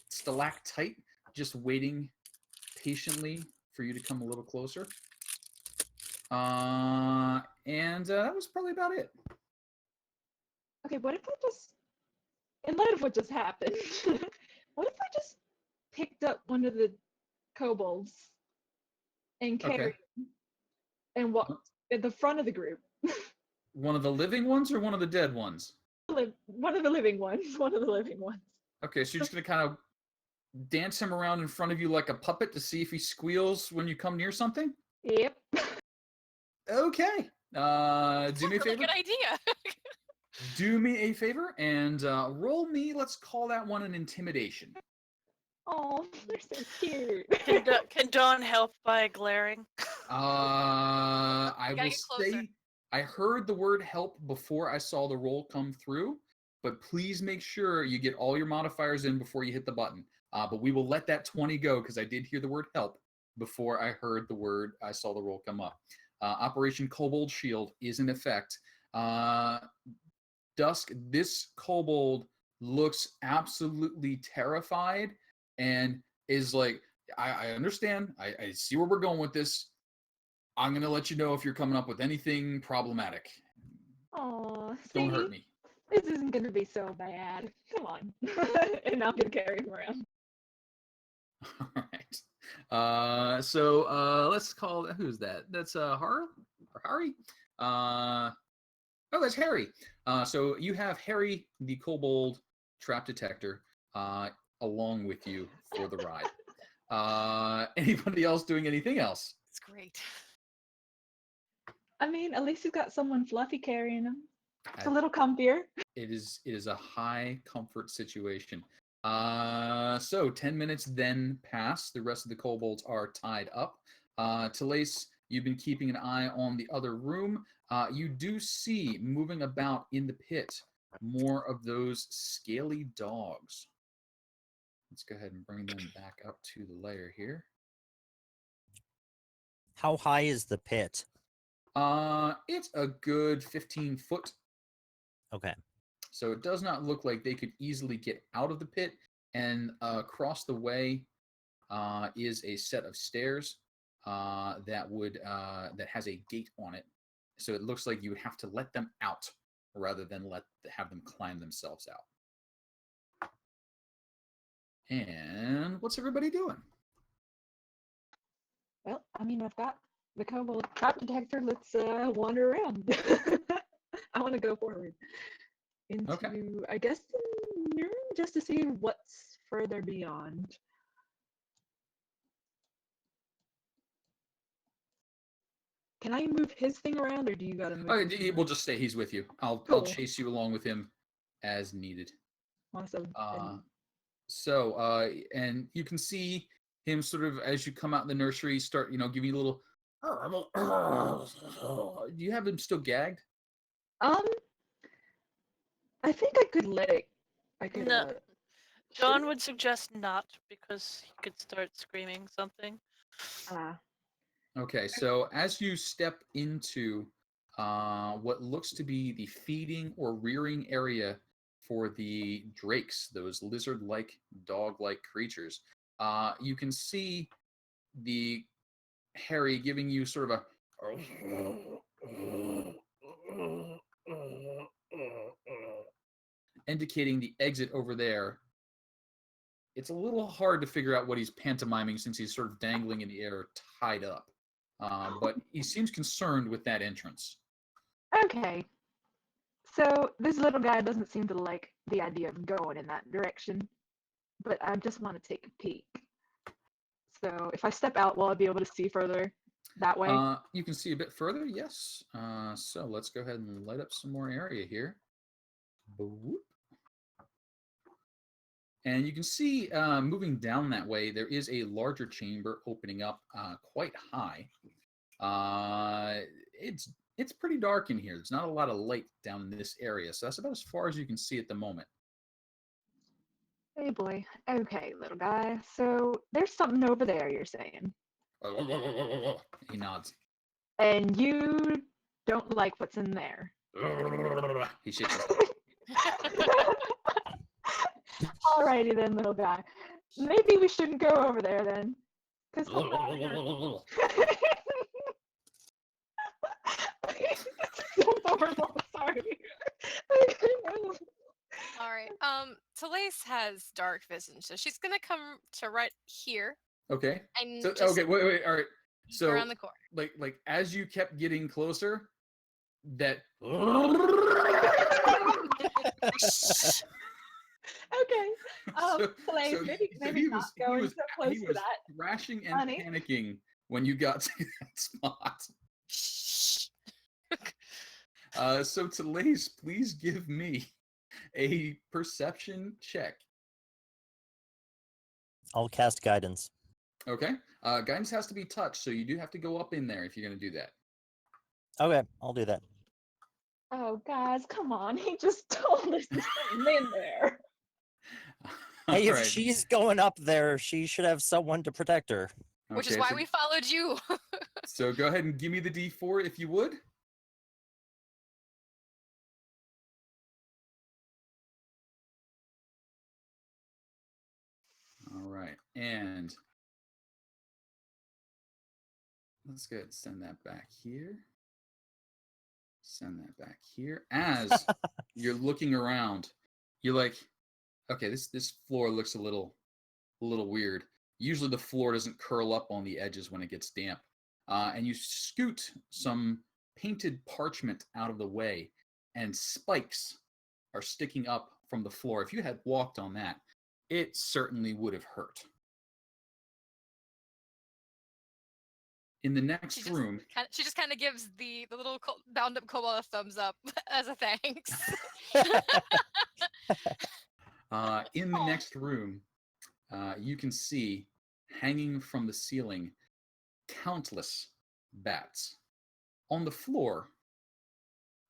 stalactite just waiting patiently for you to come a little closer. And that was probably about it. Okay, what if I just, in light of what just happened, what if I just picked up one of the kobolds and carried him and walked at the front of the group? One of the living ones or one of the dead ones? One of the living ones. One of the living ones. Okay, so you're just going to kind of dance him around in front of you like a puppet to see if he squeals when you come near something? Yep. Okay. Do me a Really favor. good idea. Do me a favor and roll me, let's call that one an intimidation. Oh, they're so cute. Can Dawn help by glaring? I gotta will get closer. say I heard the word help before I saw the roll come through, but please make sure you get all your modifiers in before you hit the button. But we will let that 20 go because I did hear the word help before I heard the word, I saw the roll come up. Operation Kobold Shield is in effect. Dusk, this kobold looks absolutely terrified and is like, I understand. I see where we're going with this. I'm going to let you know if you're coming up with anything problematic. Aw, Don't see? hurt me. This isn't gonna be so bad. Come on. And I'm gonna carry him around. All right. So let's call, who's that? That's Harry? Oh, that's Harry. So you have Harry, the kobold trap detector, along with you for the ride. Anybody else doing anything else? It's great. I mean, at least he's got someone fluffy carrying him. It's a little comfier. It is a high comfort situation. So 10 minutes then pass. The rest of the kobolds are tied up. Talace, you've been keeping an eye on the other room. You do see moving about in the pit more of those scaly dogs. Let's go ahead and bring them back up to the layer here. How high is the pit? It's a good 15 foot. Okay. So it does not look like they could easily get out of the pit. And across the way is a set of stairs that has a gate on it. So it looks like you would have to let them out rather than have them climb themselves out. And what's everybody doing? Well, I mean, I've got the kobold trap detector. Let's wander around. I want to go forward into, I guess, the room just to see what's further beyond. Can I move his thing around, or do you gotta move? We'll just say he's with you. I'll chase you along with him as needed. Awesome. And you can see him sort of as you come out in the nursery start, giving you a little. Do you have him still gagged? I think I could let it. I could. No. John would suggest not, because he could start screaming something. Okay, so as you step into what looks to be the feeding or rearing area for the drakes, those lizard-like, dog-like creatures, you can see the Harry giving you sort of a indicating the exit over there. It's a little hard to figure out what he's pantomiming since he's sort of dangling in the air, tied up. But he seems concerned with that entrance. Okay. So this little guy doesn't seem to like the idea of going in that direction, but I just want to take a peek. So if I step out, will I be able to see further that way? You can see a bit further, yes. So let's go ahead and light up some more area here. Boop. And you can see moving down that way, there is a larger chamber opening up quite high. It's pretty dark in here. There's not a lot of light down in this area, so that's about as far as you can see at the moment. Hey boy. Okay, little guy. So there's something over there, you're saying? He nods. And you don't like what's in there? He shakes his head. Alrighty then, little guy. Maybe we shouldn't go over there then. That's horrible. Sorry. Alright. Talace has dark vision, so she's gonna come to right here. Okay. And So, just okay, wait. All right. So around the corner. Like as you kept getting closer, that Okay. Maybe not going so close to that. Thrashing and panicking when you got to that spot. So Talace, please give me a perception check. I'll cast guidance. Okay. Guidance has to be touched, so you do have to go up in there if you're going to do that. Okay, I'll do that. Oh, guys, come on. He just told us to stay in there. Hey, if she's going up there, she should have someone to protect her. Which is why we followed you. So go ahead and give me the D4 if you would. All right, and let's go ahead and send that back here. Send that back here. As you're looking around, you're like, okay, this floor looks a little weird. Usually the floor doesn't curl up on the edges when it gets damp. And you scoot some painted parchment out of the way, and spikes are sticking up from the floor. If you had walked on that, it certainly would have hurt. In the next She room, just kind of gives the little bound up kobold a thumbs up as a thanks. in the next room, you can see hanging from the ceiling countless bats. On the floor,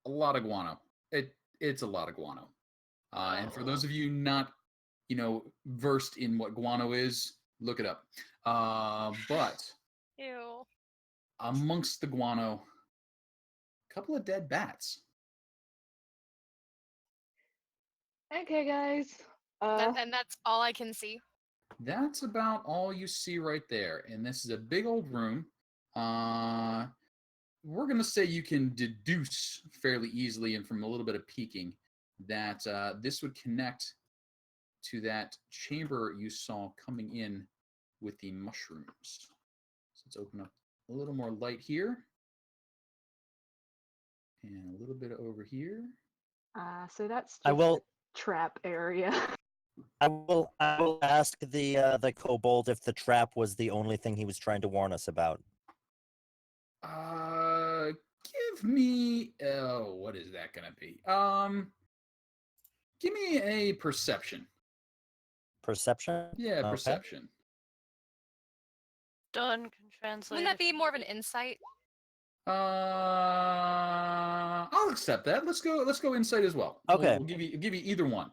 a lot of guano. It's a lot of guano. And for those of you not, versed in what guano is, look it up. But Ew. amongst the guano, a couple of dead bats. Okay, guys. And that's all I can see. That's about all you see right there. And this is a big old room. We're going to say you can deduce fairly easily and from a little bit of peeking that this would connect to that chamber you saw coming in with the mushrooms. So let's open up a little more light here. And a little bit over here. So that's just I will. the trap area. I will ask the kobold if the trap was the only thing he was trying to warn us about. Give me what is that gonna be? Give me a perception. Perception? Yeah, Okay. perception. Done. Can translate. Wouldn't that if be more of an needed. insight? I'll accept that. Let's go insight as well. Okay. We'll give you either one.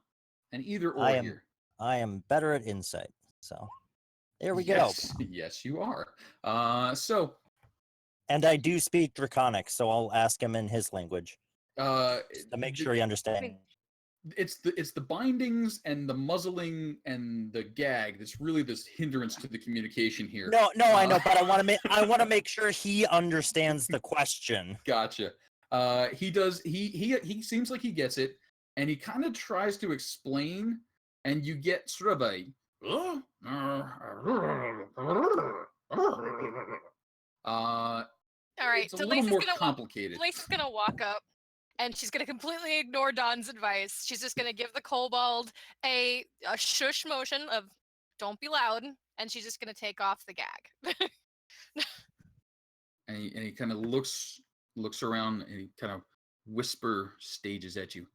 And either or I am here. I am better at insight. So there we Yes, go. yes, you are. So And I do speak Draconic, so I'll ask him in his language just to make sure he understands. it's the bindings and the muzzling and the gag that's really this hindrance to the communication here. No, I know, but I want to make sure he understands the question. Gotcha. He does. He seems like he gets it, and he kind of tries to explain, and you get sort of a. All right, It's a so little more complicated. Lisa's gonna walk up, and she's gonna completely ignore Don's advice. She's just gonna give the kobold a shush motion of "Don't be loud," and she's just gonna take off the gag. And he kind of looks around, and he kind of whisper stages at you.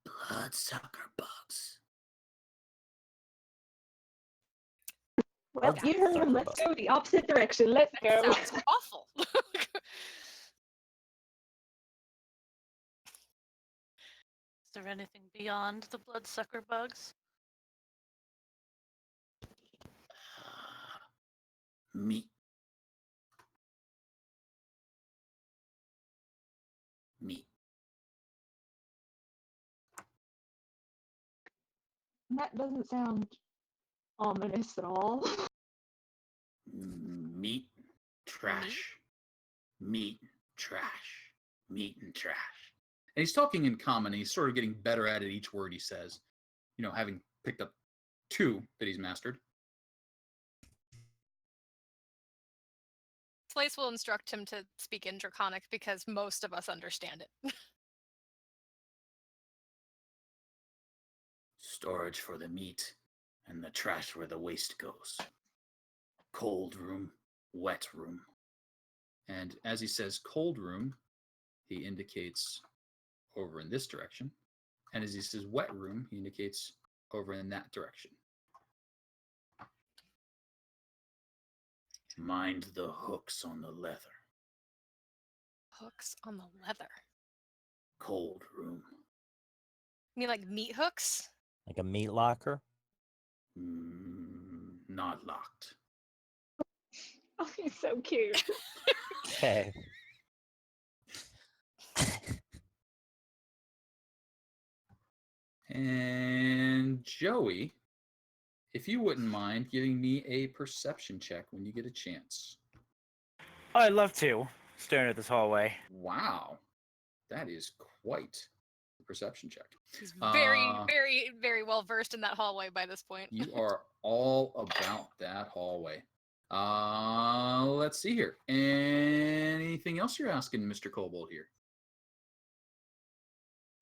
Bloodsucker bugs. Well, you heard him. Let's go the opposite direction. Let's That go. sounds awful. Is there anything beyond the bloodsucker bugs? Meat. Meat. That doesn't sound ominous at all. Meat, trash. Meat, trash. Meat and trash. And he's talking in common, and he's sort of getting better at it each word he says. Having picked up 2 that he's mastered. Slice will instruct him to speak in Draconic because most of us understand it. Storage for the meat, and the trash where the waste goes. Cold room, wet room. And as he says cold room, he indicates over in this direction. And as he says wet room, he indicates over in that direction. Mind the hooks on the leather. Hooks on the leather. Cold room. You mean like meat hooks? Like a meat locker? Not locked. Oh, he's so cute. Okay. And Joey, if you wouldn't mind giving me a perception check when you get a chance. Oh, I'd love to. Staring at this hallway. Wow. That is quite the perception check. He's very, very well versed in that hallway by this point. You are all about that hallway. Let's see here. Anything else you're asking, Mr. Kobold here?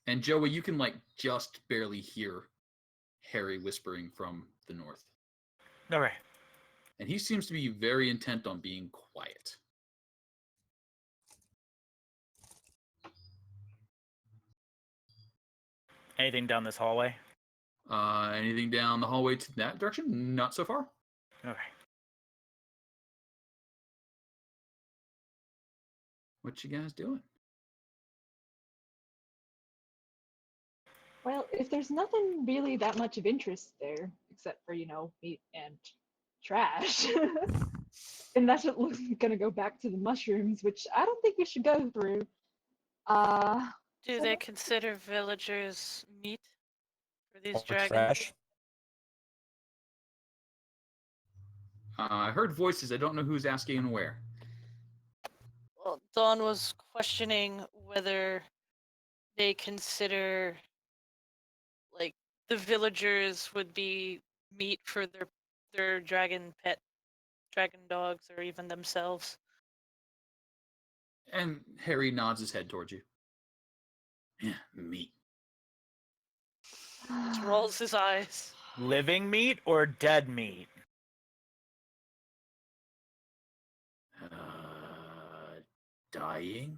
And Joey, you can just barely hear Harry whispering from the north. Okay. and he seems to be very intent on being quiet. Anything down this hallway? Anything down the hallway to that direction? Not so far. Okay. What you guys doing? Well, if there's nothing really that much of interest there, except for, meat and trash, and that's what looks gonna go back to the mushrooms, which I don't think we should go through. Do So they consider villagers meat for these Or dragons? trash. I heard voices. I don't know who's asking and where. Well, Dawn was questioning whether they consider, like, the villagers would be meat for their dragon dogs, or even themselves. And Harry nods his head towards you. Yeah, meat. Just rolls his eyes. Living meat or dead meat? Dying?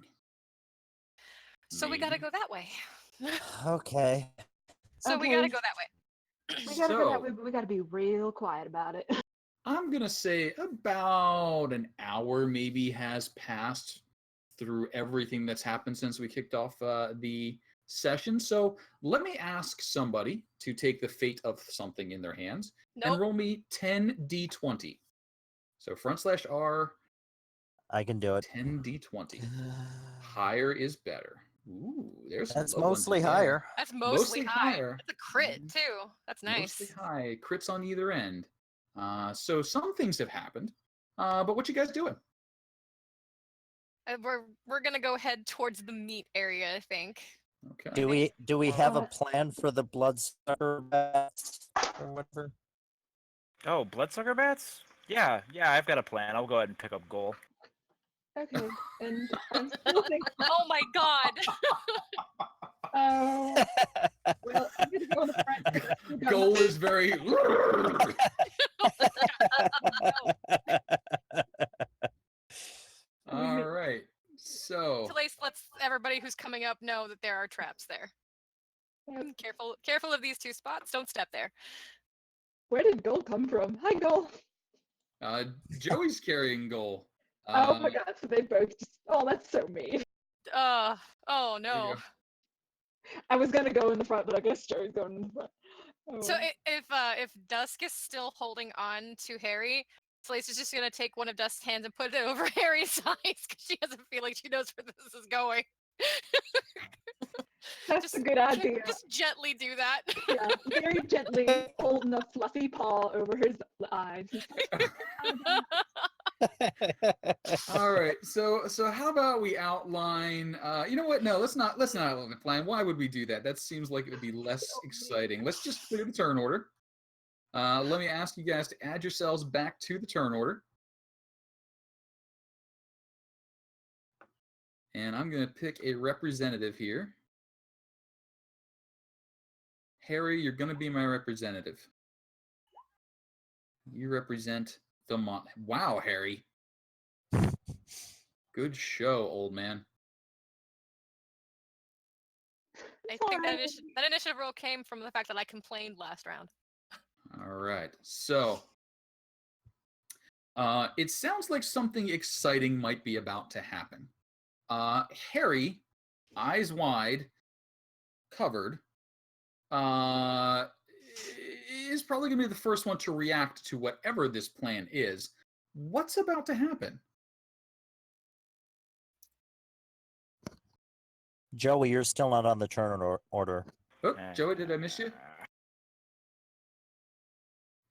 So we gotta Maybe. go that way. Okay. So we Okay. gotta go that way. we gotta go that So- way, but we gotta be real quiet about it. I'm going to say about an hour maybe has passed through everything that's happened since we kicked off the session. So let me ask somebody to take the fate of something in their hands and Nope. roll me 10d20. So /R I can do it. 10d20. Higher is better. Ooh, there's some That's low ones mostly in there. higher. That's mostly high. higher. That's a crit Mhm. too. That's nice. Mostly high. Crits on either end. So some things have happened. But what you guys doing? We're gonna go head towards the meat area, I think. Okay. Do we have a Uh, plan for the bloodsucker bats or whatever? Oh, bloodsucker bats? Yeah, I've got a plan. I'll go ahead and pick up Goal. Okay, and I'm still thinking, Oh my god! oh, well, I'm gonna go in the front. 'cause I still got Goal my- is very. All right. So Talace lets everybody who's coming up know that there are traps there. Yep. Careful of these two spots. Don't step there. Where did gold come from? Hi, gold. Joey's carrying Goal. Oh my god, so they both just, oh, that's so mean. Oh There you no. go. I was gonna go in the front, but I guess Joey's going in the front. Oh, So if Dusk is still holding on to Harry, Talace is just gonna take one of Dusk's hands and put it over Harry's eyes because she has a feeling she knows where this is going. that's a good idea. Just gently do that. Yeah, very gently holding a fluffy paw over his eyes. He's like, All right. So how about we outline? You know what? No, let's not outline the plan. Why would we do that? That seems like it would be less exciting. Let's just clear the turn order. Let me ask you guys to add yourselves back to the turn order. And I'm going to pick a representative here. Harry, you're going to be my representative. You represent the Wow, Harry. Good show, old man. I "It's think that, alright." that initiative roll came from the fact that I complained last round. All right. So it sounds like something exciting might be about to happen. Harry, eyes wide, covered, is probably going to be the first one to react to whatever this plan is. What's about to happen? Joey, you're still not on the turn order. Oh, Joey, did I miss you?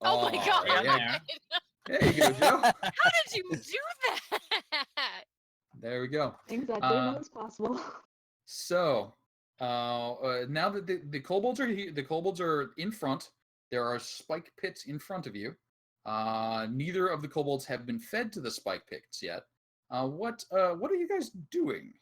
Oh my god! yeah, yeah. There you go, Joe. How did you do that? There we go. Things I didn't know was possible. So now that the kobolds are here, the kobolds are in front. There are spike pits in front of you. Neither of the kobolds have been fed to the spike pits yet. What are you guys doing?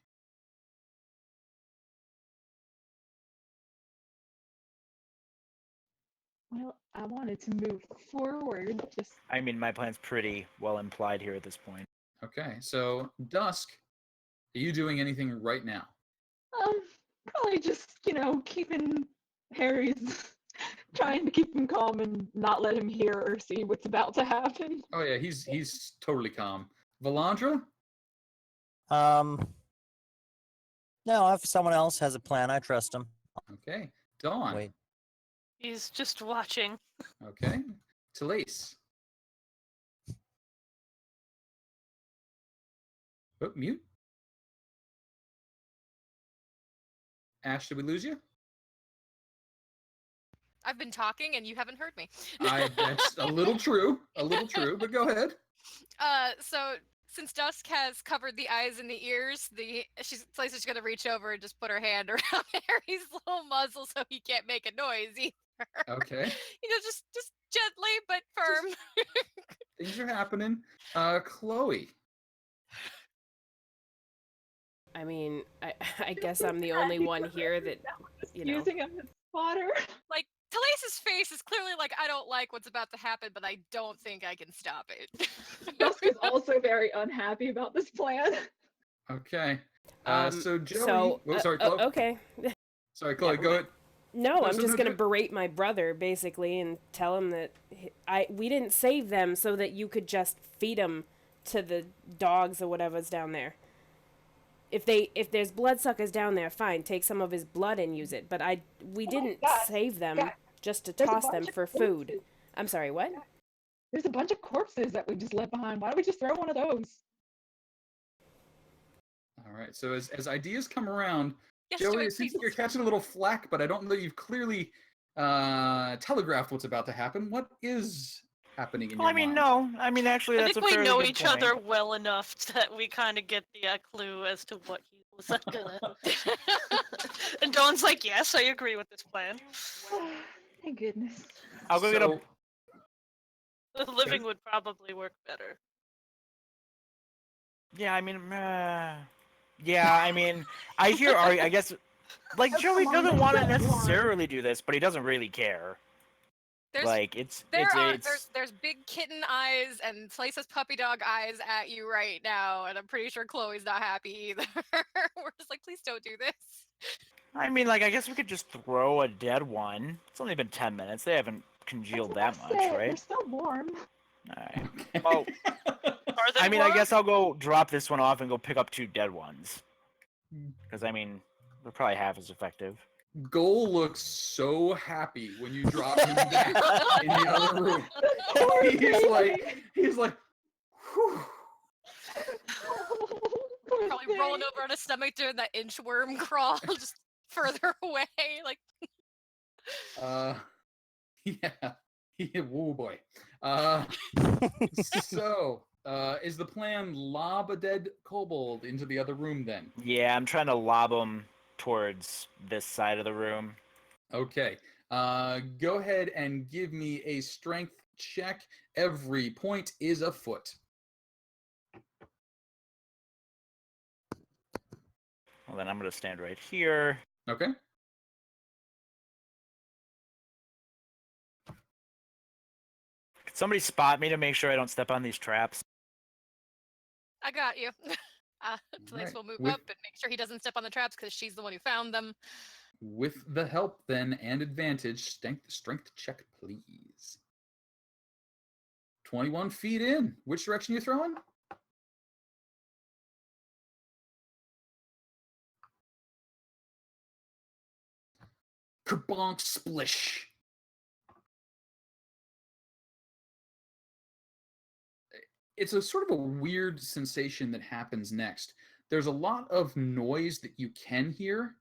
Well, I wanted to move forward. Just I mean, my plan's pretty well implied here at this point. Okay, so Dusk, are you doing anything right now? probably just keeping Harry's trying to keep him calm and not let him hear or see what's about to happen. Oh yeah, he's totally calm. Valandra? No, if someone else has a plan, I trust them. Okay. Dawn? Wait. He's just watching. Okay. Talise? Oh, mute. Ash, did we lose you? I've been talking and you haven't heard me. That's a little true, but go ahead. So since Dusk has covered the eyes and the ears, Slicer's gonna reach over and just put her hand around Harry's little muzzle so he can't make a noise either. Okay. Just gently but firm. Things are happening. Chloe. I mean, I guess I'm the only one here that, Using him as fodder. Like, Talace's face is clearly like, I don't like what's about to happen, but I don't think I can stop it. Dusk is also very unhappy about this plan. Okay. So Joey. So, sorry, Chloe. okay. Sorry, Chloe. Yeah, Go ahead. No, I'm so just no, gonna Jo- berate my brother basically and tell him that we didn't save them so that you could just feed them to the dogs or whatever's down there. If there's bloodsuckers down there, fine, take some of his blood and use it. But we didn't God. save them God. just to There's a toss them bunch of for food. I'm sorry, what? There's a bunch of corpses that we just left behind. Why don't we just throw one of those? All right. So as ideas come around, Yes, Joey, Joey, it seems please. like you're catching a little flack, but I don't know that you've clearly telegraphed what's about to happen. What is happening in Well, your I mean, mind? no. I mean, actually, I that's think a we fairly know good each point. other well enough that we kind of get the clue as to what he was gonna. And Dawn's like, yes, I agree with this plan. Thank goodness. I'll go get a. The living would probably work better. Yeah, I mean, yeah, I mean, I hear Ari. I guess, like Joey doesn't want to necessarily do this, but he doesn't really care. There's Like it's there's big kitten eyes and Slice's puppy dog eyes at you right now, and I'm pretty sure Chloe's not happy either. We're just like, please don't do this. I mean, like I guess we could just throw a dead one. It's only been 10 minutes. They haven't congealed that much, They're right? still warm. Alright. Well, Are they I mean, I warm? guess I'll go drop this one off and go pick up 2 dead ones. Because I mean, they're probably half as effective. Goal looks so happy when you drop him back in the other room. He's like, whew. Probably rolling over on his stomach doing that inchworm crawl, just further away. Like, Yeah. Whoa, boy. So, is the plan lob a dead kobold into the other room then? Yeah, I'm trying to lob them towards this side of the room. Okay. Go ahead and give me a strength check. Every point is a foot. Well, then I'm going to stand right here. Okay. Could somebody spot me to make sure I don't step on these traps? I got you. Talace Right. will move With- up and make sure he doesn't step on the traps because she's the one who found them. With the help, then, and advantage, strength check, please. 21 feet in. Which direction you throwing? Kerbonk splish. It's a sort of a weird sensation that happens next. There's a lot of noise that you can hear,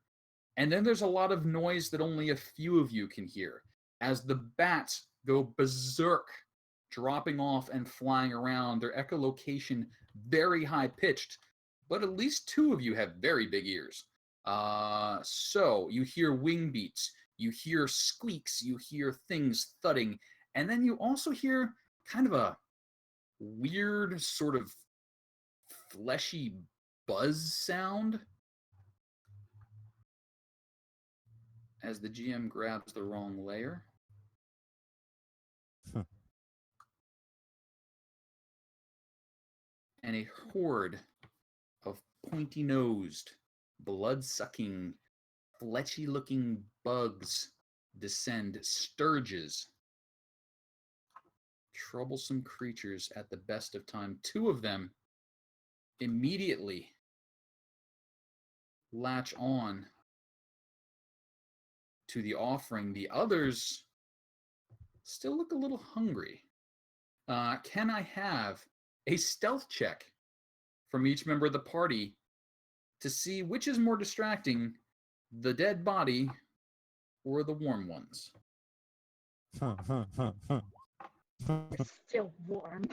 and then there's a lot of noise that only a few of you can hear as the bats go berserk, dropping off and flying around, their echolocation very high pitched, but at least 2 of you have very big ears. So you hear wing beats, you hear squeaks, you hear things thudding, and then you also hear kind of a weird sort of fleshy buzz sound as the GM grabs the wrong layer. And a horde of pointy-nosed, blood-sucking, fleshy-looking bugs descend, sturges. Troublesome creatures at the best of time. 2 of them immediately latch on to the offering. The others still look a little hungry. Can I have a stealth check from each member of the party to see which is more distracting, the dead body or the warm ones? It's still warm.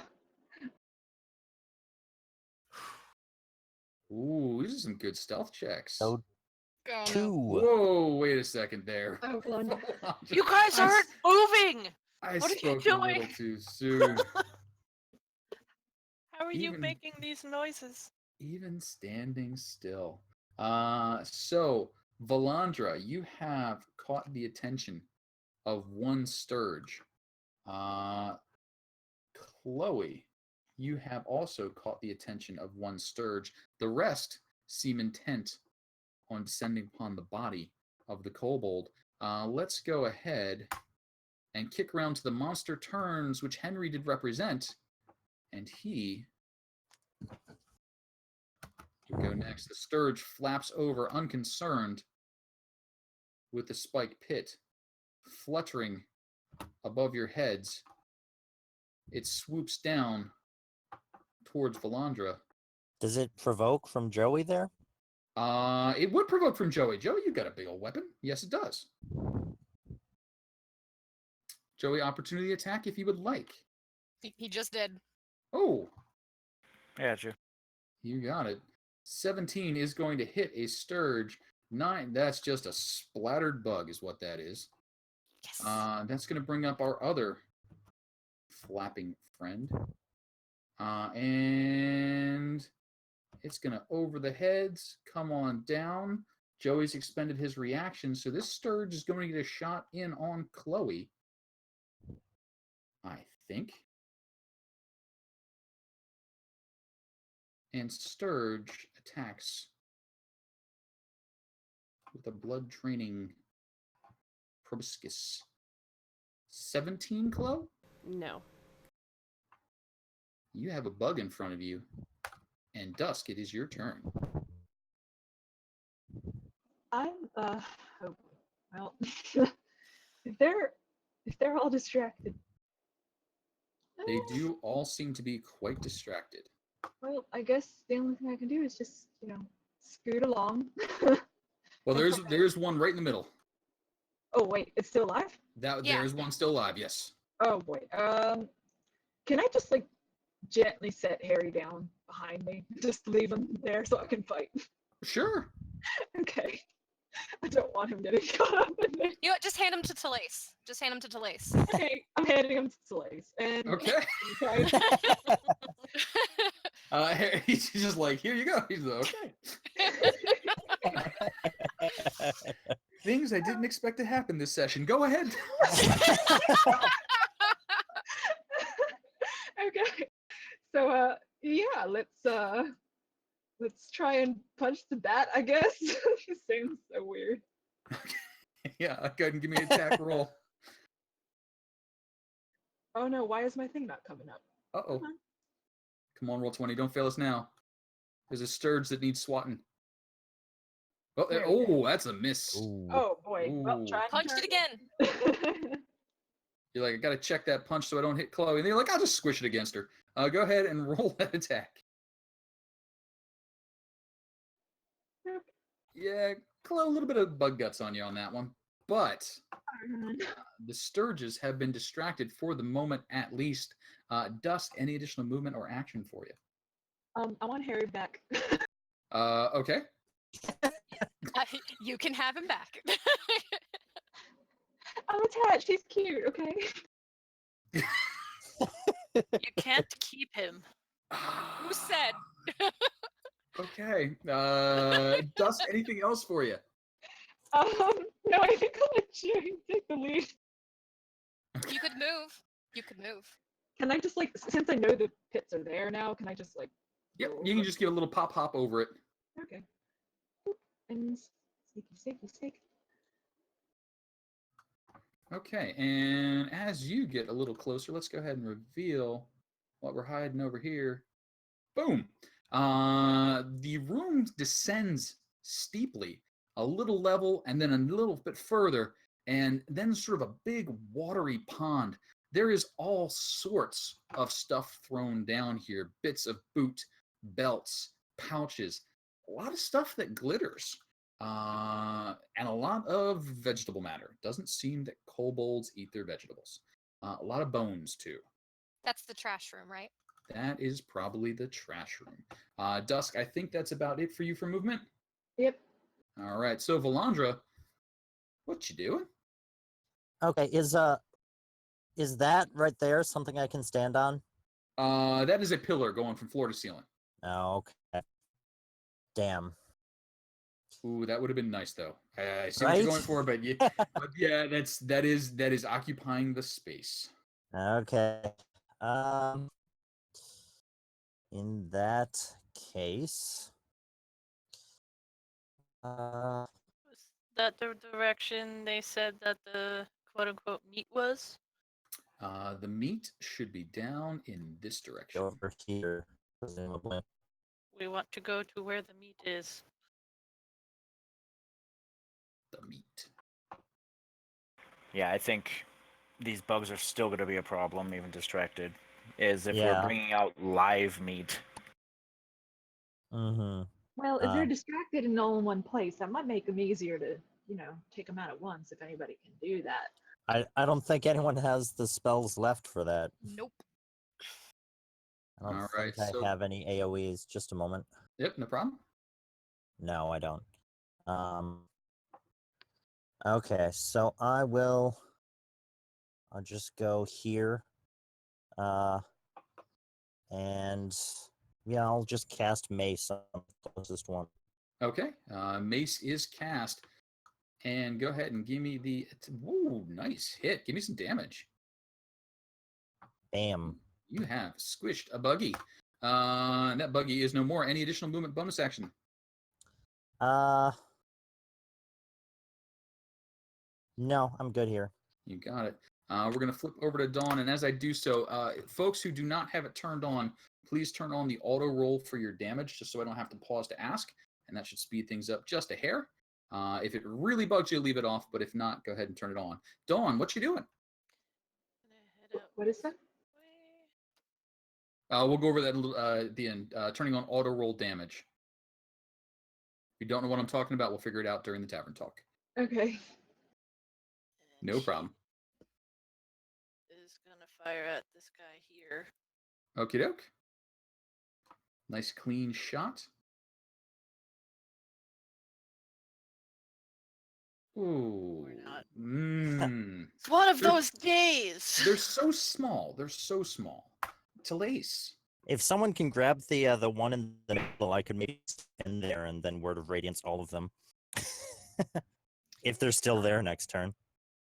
Ooh, these are some good stealth checks. So Oh, no. 2. Whoa, wait a second there. Oh, London. You guys aren't moving! I What are you spoke a little doing? too soon. How are you Even- making these noises? Even standing still. So, Valandra, you have caught the attention of one Sturge. Chloe, you have also caught the attention of one Sturge. The rest seem intent on descending upon the body of the kobold. Let's go ahead and kick around to the monster turns, which Henry did represent. And he will go next. The Sturge flaps over, unconcerned, with the spike pit fluttering above your heads. It swoops down towards Valandra. Does it provoke from Joey there? It would provoke from Joey. Joey, you got a big old weapon. Yes, it does. Joey, opportunity attack if you would like. He just did. Oh, I got you. you got it. 17 is going to hit a Sturge. 9, that's just a splattered bug is what that is. Yes. That's going to bring up our other flapping friend. And it's going to over the heads, come on down. Joey's expended his reaction, so this Sturge is going to get a shot in on Chloe, I think. And Sturge attacks with a blood draining proboscis. 17, Chloe? No. You have a bug in front of you. And Dusk, it is your turn. I'm oh, well, if they're all distracted. They do all seem to be quite distracted. Well, I guess the only thing I can do is just, scoot along. Well, there's one right in the middle. Oh wait, it's still alive? Yeah. There's one still alive, yes. Oh boy. Can I just gently set Harry down behind me? Just leave him there so I can fight. Sure. Okay. I don't want him getting caught up in there. You know what? Just hand him to Talace. Just hand him to Talace. Okay, I'm handing him to Slays. And Okay. okay. He's just like, here you go. He's like, okay. Things I didn't expect to happen this session. Go ahead. Okay. So yeah, let's try and punch the bat, I guess. It seems so weird. Yeah, go ahead and give me an attack roll. Oh no, why is my thing not coming up? Uh-oh. Come on, roll 20. Don't fail us now. There's a Sturge that needs swatting. Oh, There we oh, that's a miss. Ooh. Oh boy. Well, Ooh. try and Punched turn it again. You're like, I gotta check that punch so I don't hit Chloe. And they're like, I'll just squish it against her. Go ahead and roll that attack. Yep. Yeah, Chloe, a little bit of bug guts on you on that one. But the Sturges have been distracted for the moment at least. Dusk, any additional movement or action for you? I want Harry back. Okay. You can have him back. I'm attached. He's cute. Okay. You can't keep him. Who said? Okay. Dusk, anything else for you? No, I think I'll let Jerry take the lead. You could move. You could move. Can I just like, since I know the pits are there now, can I just like? Yep, go you over? can just give a little pop hop over it. Okay. Boop, and sneaky. Okay, and as you get a little closer, let's go ahead and reveal what we're hiding over here. Boom! The room descends steeply, a little level, and then a little bit further, and then sort of a big watery pond. There is all sorts of stuff thrown down here, bits of boot, belts, pouches, a lot of stuff that glitters, and a lot of vegetable matter. Doesn't seem that kobolds eat their vegetables. A lot of bones, too. That's the trash room, right? That is probably the trash room. Dusk, I think that's about it for you for movement. Yep. All right, so Valandra, what you doing? Okay, is that right there something I can stand on? That is a pillar going from floor to ceiling. Oh, okay. Damn. Ooh, that would have been nice though. I see what Right? you're going for, but yeah, that is occupying the space. Okay. In that case, Was that the direction they said that the quote-unquote meat was? The meat should be down in this direction. over here, presumably. We want to go to where the meat is. The meat. Yeah, I think these bugs are still going to be a problem, even distracted. Is if we're Yeah. bringing out live meat. Mm-hmm. Well, if they're distracted and all in one place, that might make them easier to, take them out at once if anybody can do that. I don't think anyone has the spells left for that. Nope. I don't All think right, I have any AoEs. Just a moment. Yep, no problem. No, I don't. Okay, so I'll just go here. And yeah, I'll just cast Mace on the closest one. Okay, mace is cast, and go ahead and give me the. Woo, nice hit. Give me some damage. Bam. You have squished a buggy. And that buggy is no more. Any additional movement bonus action? No, I'm good here. You got it. We're going to flip over to Dawn, and as I do so, folks who do not have it turned on, please turn on the auto roll for your damage, just so I don't have to pause to ask, and that should speed things up just a hair. If it really bugs you, leave it off, but if not, go ahead and turn it on. Dawn, what you doing? What is that? We'll go over that at the end. Turning on auto roll damage. If you don't know what I'm talking about, we'll figure it out during the tavern talk. Okay. No problem. Is gonna fire at this guy here. Okie doke. Nice clean shot. Ooh. not. It's one of They're- those days. They're so small. They're so small. Talace. If someone can grab the one in the middle, I could maybe stand there and then Word of Radiance all of them. If they're still there next turn.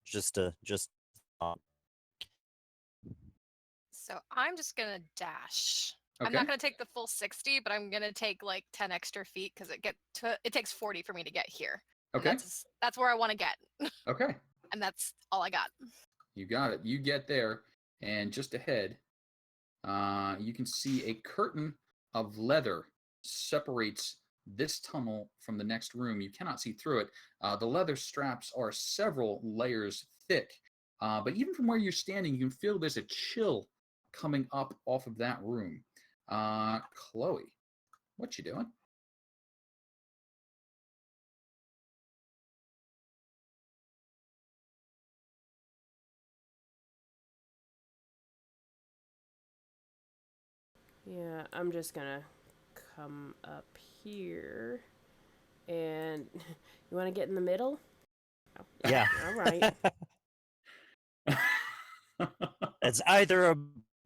So I'm just gonna dash. I'm Okay. not gonna take the full 60, but I'm gonna take like 10 extra feet because it takes 40 for me to get here. And Okay. That's where I want to get, Okay. and that's all I got. You got it. You get there, and just ahead, you can see a curtain of leather separates this tunnel from the next room. You cannot see through it. The leather straps are several layers thick, but even from where you're standing, you can feel there's a chill coming up off of that room. Chloe, what you doing? Yeah, I'm just gonna come up here. And you want to get in the middle? Yeah. All right. It's either a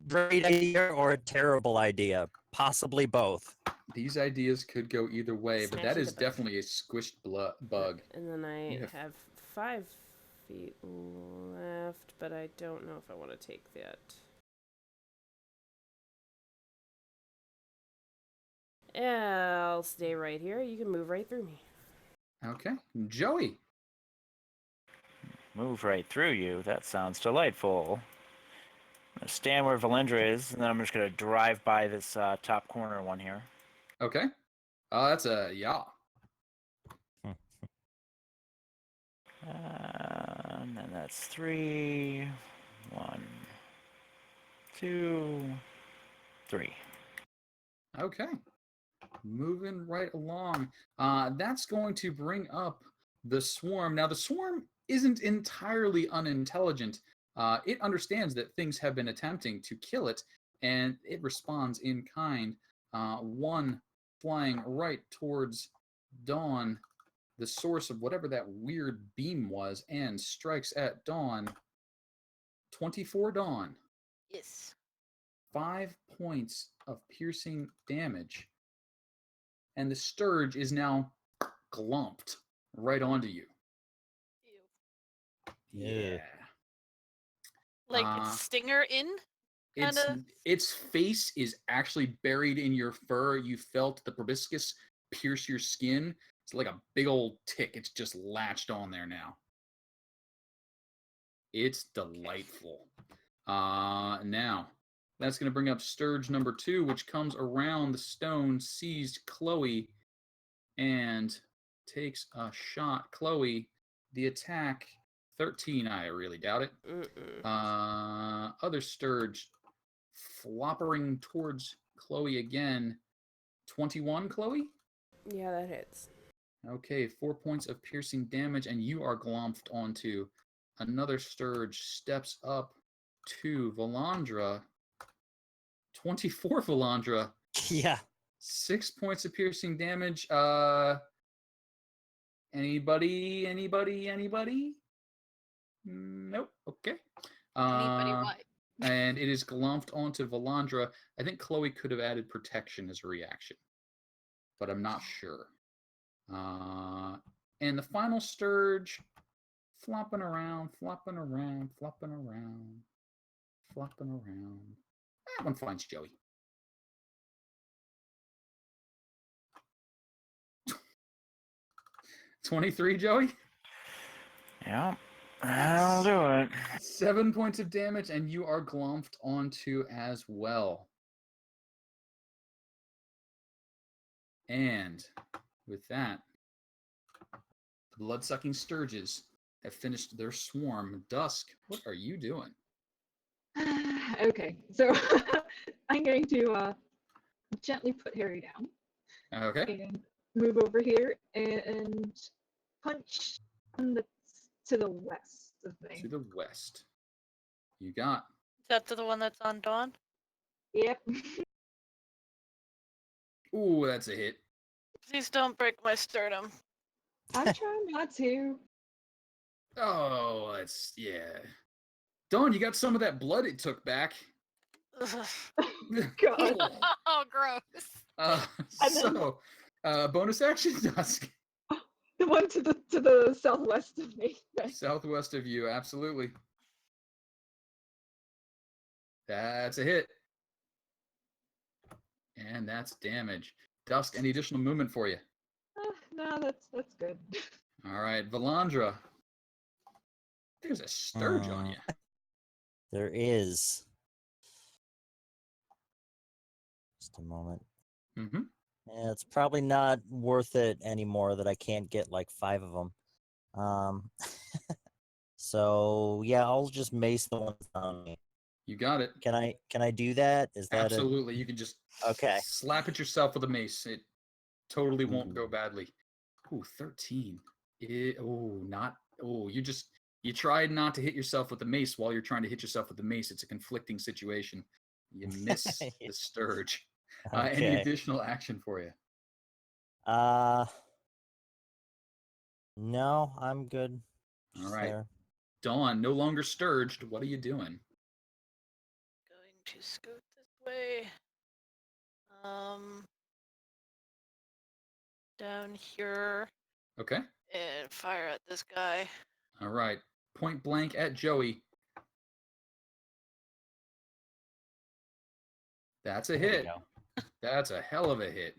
great idea or a terrible idea. Possibly both. These ideas could go either way, but Smash that into is both. definitely a squished bug. And then I You have 5 feet left, but I don't know if I want to take that. I'll stay right here. You can move right through me. Okay. Joey. Move right through you. That sounds delightful. I'm gonna stand where Valendra is, and then I'm just gonna drive by this top corner one here. Okay. That's a yeah. And then that's 3. 1, 2, 3. Okay. Moving right along. That's going to bring up the swarm. Now, the swarm isn't entirely unintelligent. It understands that things have been attempting to kill it, and it responds in kind. One flying right towards Dawn, the source of whatever that weird beam was, and strikes at Dawn. 24 Dawn. Yes. 5 points of piercing damage. And the Sturge is now glumped right onto you. Ew. Yeah. Like it's stinger in? Kinda. Its face is actually buried in your fur. You felt the proboscis pierce your skin. It's like a big old tick. It's just latched on there now. It's delightful. Now, that's going to bring up Sturge number 2, which comes around the stone, sees Chloe, and takes a shot. Chloe, the attack, 13. I really doubt it. Other Sturge, floppering towards Chloe again. 21, Chloe? Yeah, that hits. Okay, 4 points of piercing damage, and you are glomped onto. Another Sturge steps up to Valandra. 24, Valandra. Yeah. 6 points of piercing damage. Anybody? Nope. Okay. Anybody what? And it is glumped onto Valandra. I think Chloe could have added protection as a reaction, but I'm not sure. And the final Sturge, flopping around. That one finds Joey. 23, Joey? Yeah, that'll do it. 7 points of damage, and you are glumped onto as well. And with that, the blood-sucking Sturges have finished their swarm. Dusk, what are you doing? Okay, so I'm going to gently put Harry down Okay. and move over here and punch to the west of me. To the west. You got. Is that the one that's on Dawn? Yep. Ooh, that's a hit. Please don't break my sternum. I'm trying not to. Oh, that's, yeah. Dawn, you got some of that blood it took back. God. Oh, gross. So, bonus action, Dusk. The one to the southwest of me. Southwest of you, absolutely. That's a hit. And that's damage. Dusk, any additional movement for you? No, that's good. All right, Valandra. There's a Sturge on you. There is. Just a moment. Mm-hmm. Yeah, it's probably not worth it anymore that I can't get like 5 of them. So yeah, I'll just mace the ones on me. You got it. Can I do that? Is that Absolutely. You can just okay? slap at yourself with a mace. It totally won't go badly. Ooh, 13. You tried not to hit yourself with the mace while you're trying to hit yourself with the mace. It's a conflicting situation. You miss the Sturge. Okay. Any additional action for you? No, I'm good. All right. There. Dawn, no longer Sturged. What are you doing? Going to scoot this way. Down here. Okay. And fire at this guy. All right. point blank at Joey. That's a There we hit. go. That's a hell of a hit.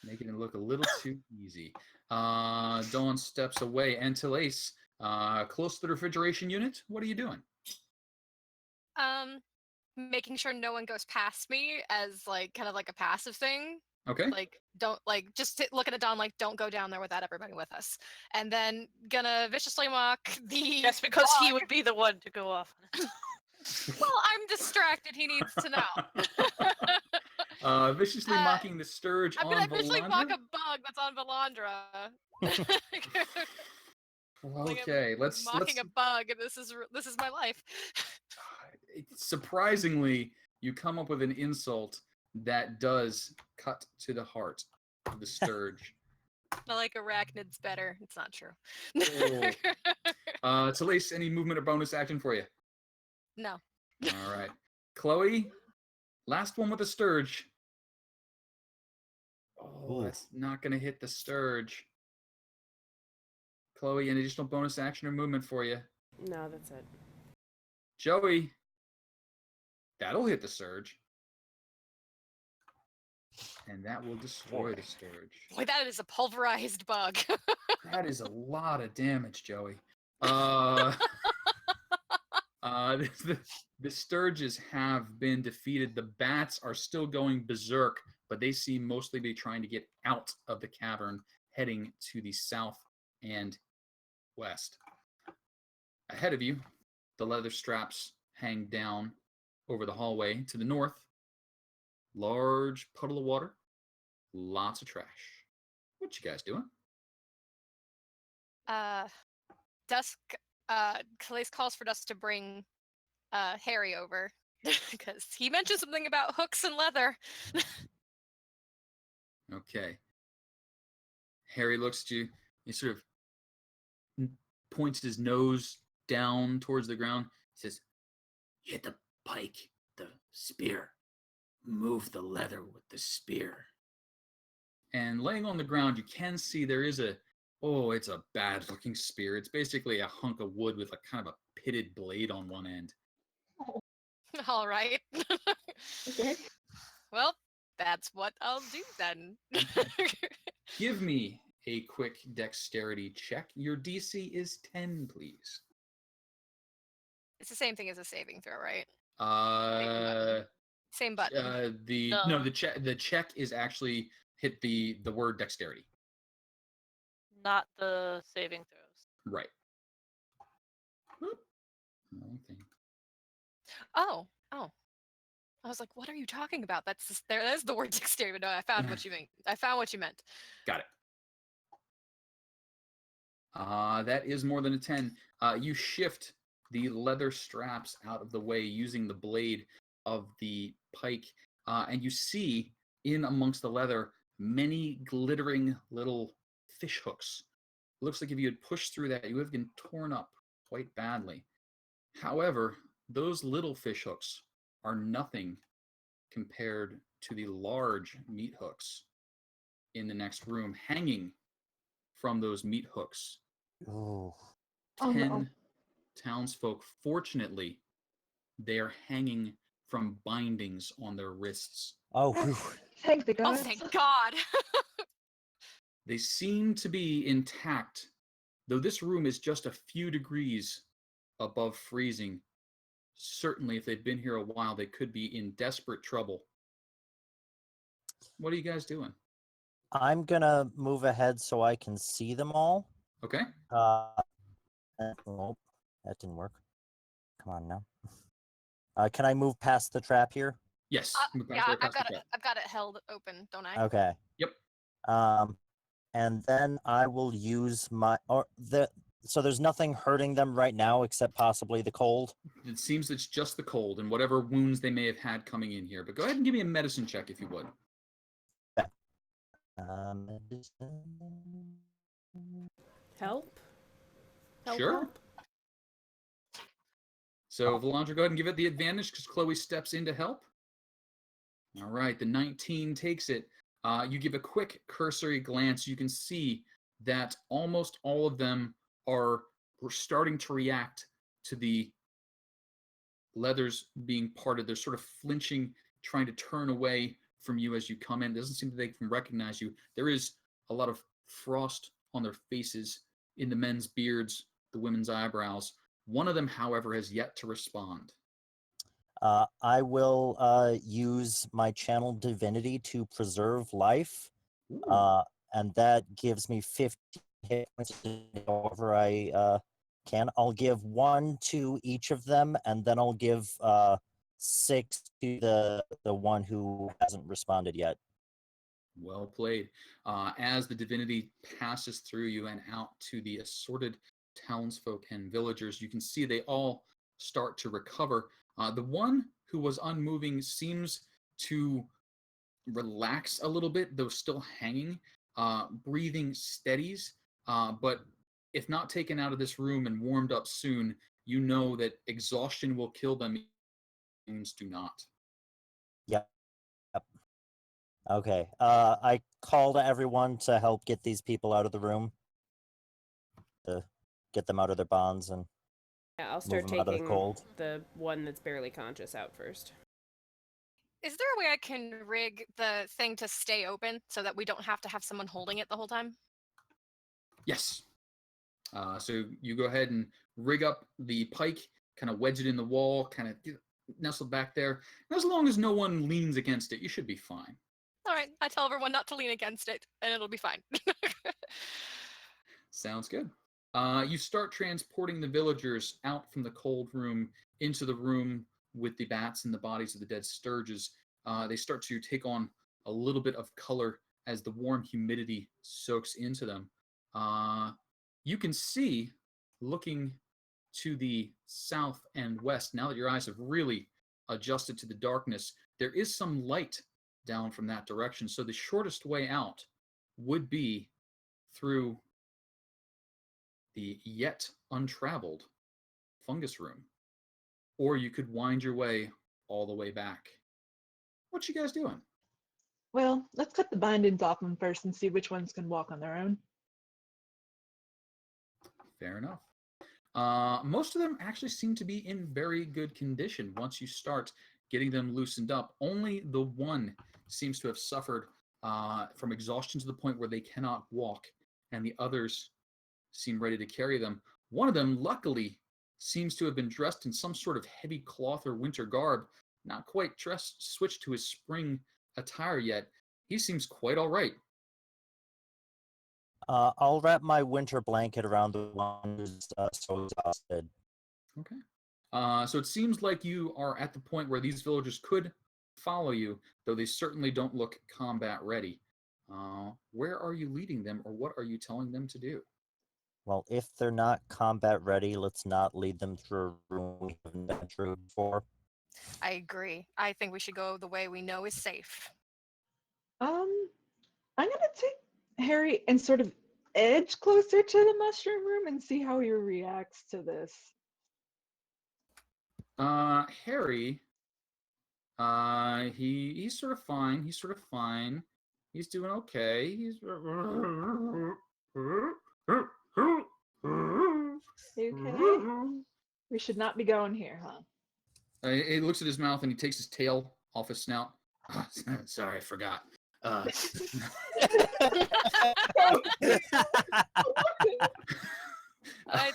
Making it look a little too easy. Dawn steps away. And Talace, close to the refrigeration unit, what are you doing? Making sure no one goes past me as like kind of like a passive thing. Okay. Like don't like just looking at Don like don't go down there without everybody with us. And then gonna viciously mock the That's because he dog. would be the one to go off. Well, I'm distracted. He needs to know. Viciously mocking the Sturge I'm on gonna viciously mock Valandra. a bug that's on Valandra. Okay, let's mocking a bug, and this is my life. Surprisingly, you come up with an insult that does cut to the heart of the Sturge. I like arachnids better. It's not true. Talace, any movement or bonus action for you? No. All right. Chloe, last one with the Sturge. Oh, Ooh. that's not going to hit the Sturge. Chloe, an additional bonus action or movement for you. No, that's it. Joey, that'll hit the Sturge. And that will destroy the Sturge. Boy, that is a pulverized bug. That is a lot of damage, Joey. The Sturges have been defeated. The bats are still going berserk, but they seem mostly to be trying to get out of the cavern, heading to the south and west. Ahead of you, the leather straps hang down over the hallway. To the north, large puddle of water, lots of trash. What you guys doing? Dusk, Calais calls for Dusk to bring Harry over because he mentioned something about hooks and leather. Okay. Harry looks at you. He sort of points his nose down towards the ground. He says, "Hit the pike, the spear. Move the leather with the spear." And laying on the ground, you can see there is it's a bad-looking spear. It's basically a hunk of wood with a kind of a pitted blade on one end. All right. Okay. Well, that's what I'll do then. Give me a quick dexterity check. Your DC is 10, please. It's the same thing as a saving throw, right? Same button. The check is actually hit the word dexterity. Not the saving throws. Right. Wrong thing. Oh. I was like, what are you talking about? That's the word dexterity. No, I found what you mean. I found what you meant. Got it. That is more than a 10. You shift the leather straps out of the way using the blade of the pike, and you see in amongst the leather many glittering little fish hooks. Looks like if you had pushed through that, you would have been torn up quite badly. However, those little fish hooks are nothing compared to the large meat hooks in the next room. Hanging from those meat hooks, Ooh. 10 townsfolk. Fortunately, they are hanging from bindings on their wrists. Oh, whew. Thank the Oh, gods. thank God. They seem to be intact, though this room is just a few degrees above freezing. Certainly, if they've been here a while, they could be in desperate trouble. What are you guys doing? I'm gonna move ahead so I can see them all. Okay. Nope, that didn't work. Come on now. Can I move past the trap here? Yes. Yeah, I've got it held open, don't I? Okay. Yep. And then I will use so there's nothing hurting them right now except possibly the cold. It seems it's just the cold and whatever wounds they may have had coming in here. But go ahead and give me a medicine check if you would. Help? Sure. Help? So, Valandra, go ahead and give it the advantage because Chloe steps in to help. All right, the 19 takes it. You give a quick cursory glance. You can see that almost all of them are starting to react to the leathers being parted. They're sort of flinching, trying to turn away from you as you come in. It doesn't seem that they can recognize you. There is a lot of frost on their faces, in the men's beards, the women's eyebrows. One of them, however, has yet to respond. I will use my channel divinity to preserve life, and that gives me 50 hit points however I can. I'll give 1 to each of them, and then I'll give 6 to the one who hasn't responded yet. Well played. As the divinity passes through you and out to the assorted townsfolk and villagers, you can see they all start to recover. The one who was unmoving seems to relax a little bit, though still hanging. Breathing steadies, but if not taken out of this room and warmed up soon, you know that exhaustion will kill them. Wounds do not. Yep. Okay. I call to everyone to help get these people out of the room, to get them out of their bonds and Yeah, I'll move start them out of the taking cold. the one that's barely conscious out first. Is there a way I can rig the thing to stay open so that we don't have to have someone holding it the whole time? Yes. So you go ahead and rig up the pike, kind of wedge it in the wall, kind of nestle back there. And as long as no one leans against it, you should be fine. All right, I tell everyone not to lean against it, and it'll be fine. Sounds good. You start transporting the villagers out from the cold room into the room with the bats and the bodies of the dead sturges. They start to take on a little bit of color as the warm humidity soaks into them. You can see, looking to the south and west, now that your eyes have really adjusted to the darkness, there is some light down from that direction. So the shortest way out would be through the yet untraveled fungus room, or you could wind your way all the way back. What you guys doing? Well, let's cut the bindings off them first and see which ones can walk on their own. Fair enough. Most of them actually seem to be in very good condition once you start getting them loosened up. Only the one seems to have suffered from exhaustion to the point where they cannot walk, and the others seem ready to carry them. One of them, luckily, seems to have been dressed in some sort of heavy cloth or winter garb, not quite switched to his spring attire yet. He seems quite all right. I'll wrap my winter blanket around the one who's so exhausted. Okay. So it seems like you are at the point where these villagers could follow you, though they certainly don't look combat ready. Where are you leading them, or what are you telling them to do? Well, if they're not combat ready, let's not lead them through a room we haven't been through before. I agree. I think we should go the way we know is safe. I'm gonna take Harry and sort of edge closer to the mushroom room and see how he reacts to this. Harry, he's sort of fine. He's sort of fine. He's doing okay. He's Okay. We should not be going here, huh? He looks at his mouth and he takes his tail off his snout. Sorry, I forgot. I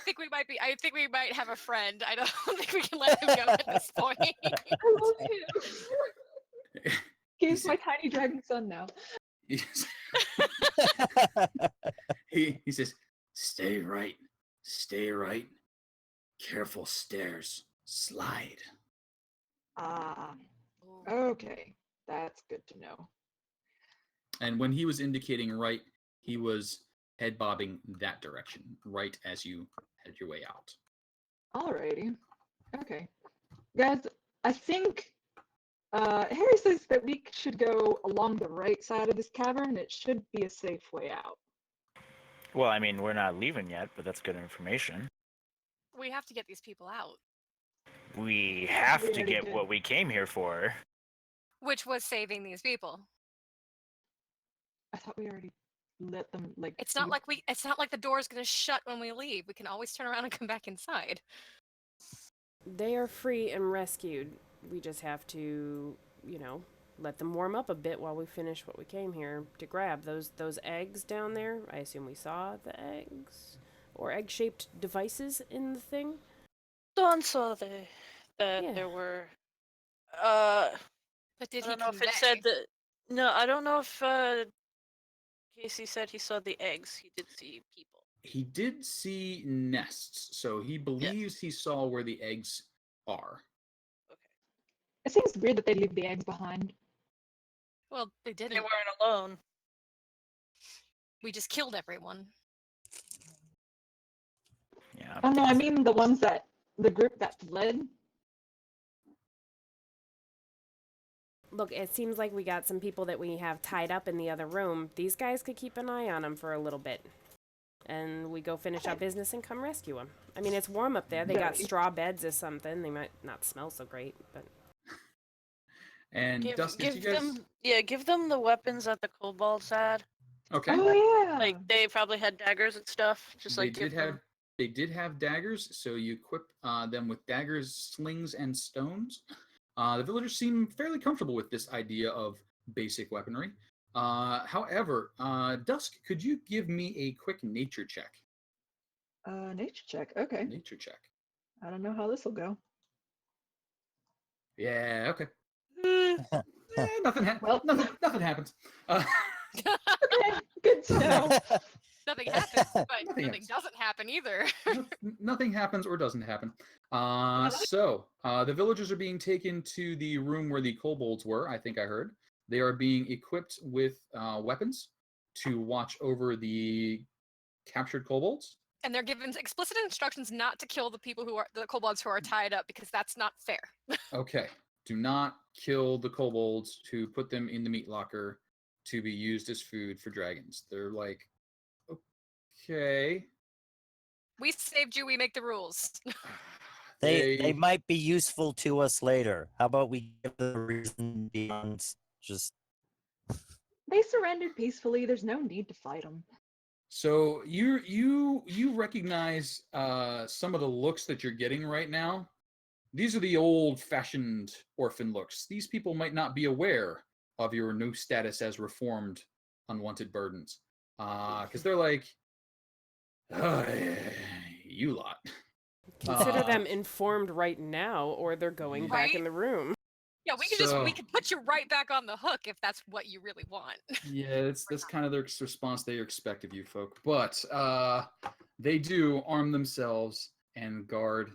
think we might be. I think we might have a friend. I don't think we can let him go at this point. I love him. He's my tiny dragon son now. He says, stay right, careful stairs, slide. Ah, okay. That's good to know. And when he was indicating right, he was head bobbing that direction, right as you head your way out. Alrighty. Okay. Guys, I think Harry says that we should go along the right side of this cavern. It should be a safe way out. Well, I mean, we're not leaving yet, but that's good information. We have to get these people out, We have We to already get did. what we came here for. which was saving these people. I thought we already let them like. It's not like the door's gonna shut when we leave. We can always turn around and come back inside. They are free and rescued. We just have to, let them warm up a bit while we finish what we came here to grab. Those eggs down there, I assume we saw the eggs or egg-shaped devices in the thing. Dawn saw that Yeah. there were. But did I he don't know if convey? it said that. No, I don't know if Casey said he saw the eggs. He did see people. He did see nests, so he believes he saw where the eggs are. Okay. It seems weird that they leave the eggs behind. Well, they They didn't. weren't alone. We just killed everyone. Yeah. Oh no, I mean the group that fled. Look, it seems like we got some people that we have tied up in the other room. These guys could keep an eye on them for a little bit. And we go finish our business and come rescue them. I mean, it's warm up there. They got straw beds or something. They might not smell so great, but... And Dustin, give them the weapons that the kobolds had. Okay. Oh yeah. Like they probably had daggers and stuff. Just like They did have daggers, so you equip them with daggers, slings, and stones. The villagers seem fairly comfortable with this idea of basic weaponry. However, Dusk, could you give me a quick nature check? Nature check. Okay. Nature check. I don't know how this will go. Yeah. Okay. Nothing happens. Okay, good to know. Nothing happens, but Nothing nothing happens. doesn't happen either. Nothing happens or doesn't happen. So the villagers are being taken to the room where the kobolds were. I think I heard they are being equipped with weapons to watch over the captured kobolds. And they're given explicit instructions not to kill the kobolds who are tied up because that's not fair. Okay. Do not kill the kobolds, to put them in the meat locker to be used as food for dragons. They're like, okay. We saved you, we make the rules. They might be useful to us later. How about we give them a reason beyond just... They surrendered peacefully. There's no need to fight them. So you recognize some of the looks that you're getting right now. These are the old-fashioned orphan looks. These people might not be aware of your new status as reformed Unwanted Burdens, because they're like, you lot. Consider them informed right now, or they're going back in the room. Yeah, we can put you right back on the hook if that's what you really want. Yeah, that's kind of their response they expect of you folk. But they do arm themselves and guard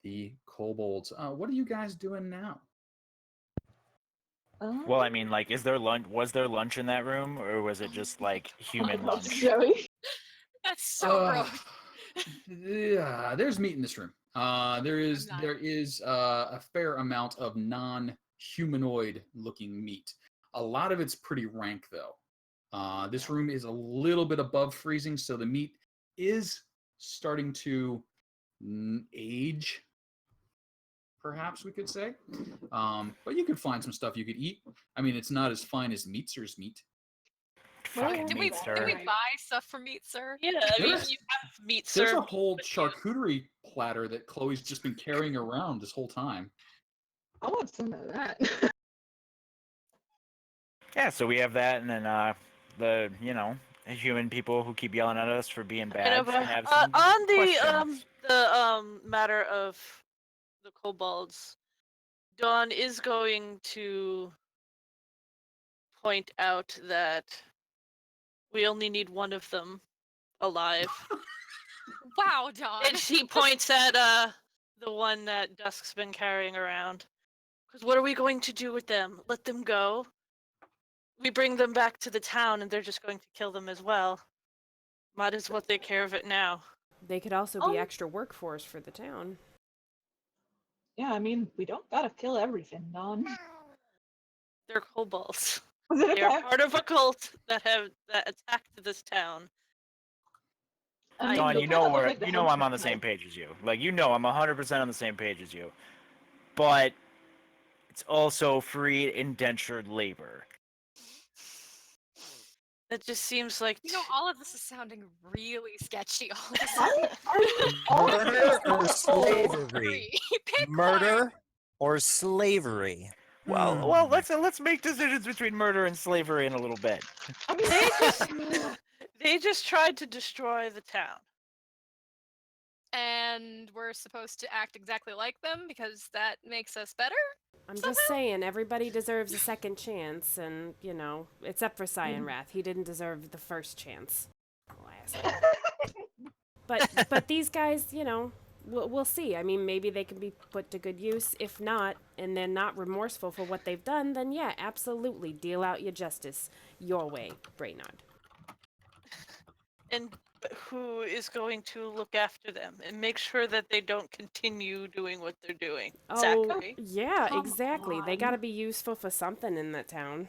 the kobolds. What are you guys doing now? Well, I mean, like, is there lunch? Was there lunch in that room, or was it just like human lunch? Joey. That's so gross. Yeah, there's meat in this room. There is a fair amount of non-humanoid looking meat. A lot of it's pretty rank though. This room is a little bit above freezing, so the meat is starting to age, perhaps we could say. But you could find some stuff you could eat. I mean, it's not as fine as Meatzer's meat. Fucking Did meat, sir. we buy stuff for meat, sir? Yeah, I mean, you have meat, sir. There's a whole charcuterie platter that Chloe's just been carrying around this whole time. I want some of that. Yeah, so we have that, and then the human people who keep yelling at us for being bad. Can have some on questions. the matter of the kobolds, Dawn is going to point out that we only need one of them alive. Wow, Dawn. And she points at the one that Dusk's been carrying around. Because what are we going to do with them? Let them go? We bring them back to the town and they're just going to kill them as well. Might as well take care of it now. They could also be extra workforce for the town. Yeah, I mean, we don't gotta kill everything, Don. They're kobolds. Was it a They're pack? part of a cult that attacked this town. Dawn, the you know pack was like the I'm on henchman the same type. page as you. Like, I'm 100% on the same page as you. But it's also free indentured labor. That just seems like You know, all of this is sounding really sketchy. All of a sudden. Murder or slavery? Three. Pick Murder or slavery? Well, let's make decisions between murder and slavery in a little bit. I mean, they just tried to destroy the town. and we're supposed to act exactly like them because that makes us better? I'm just saying, everybody deserves a second chance, and, you know, except for Cyanwrath. He didn't deserve the first chance. But these guys, you know, we'll see. I mean, maybe they can be put to good use. If not, and they're not remorseful for what they've done, then yeah, absolutely, deal out your justice your way, Brainard. And who is going to look after them and make sure that they don't continue doing what they're doing? Oh, Zachary. yeah, Come exactly. They on. gotta be useful for something in that town.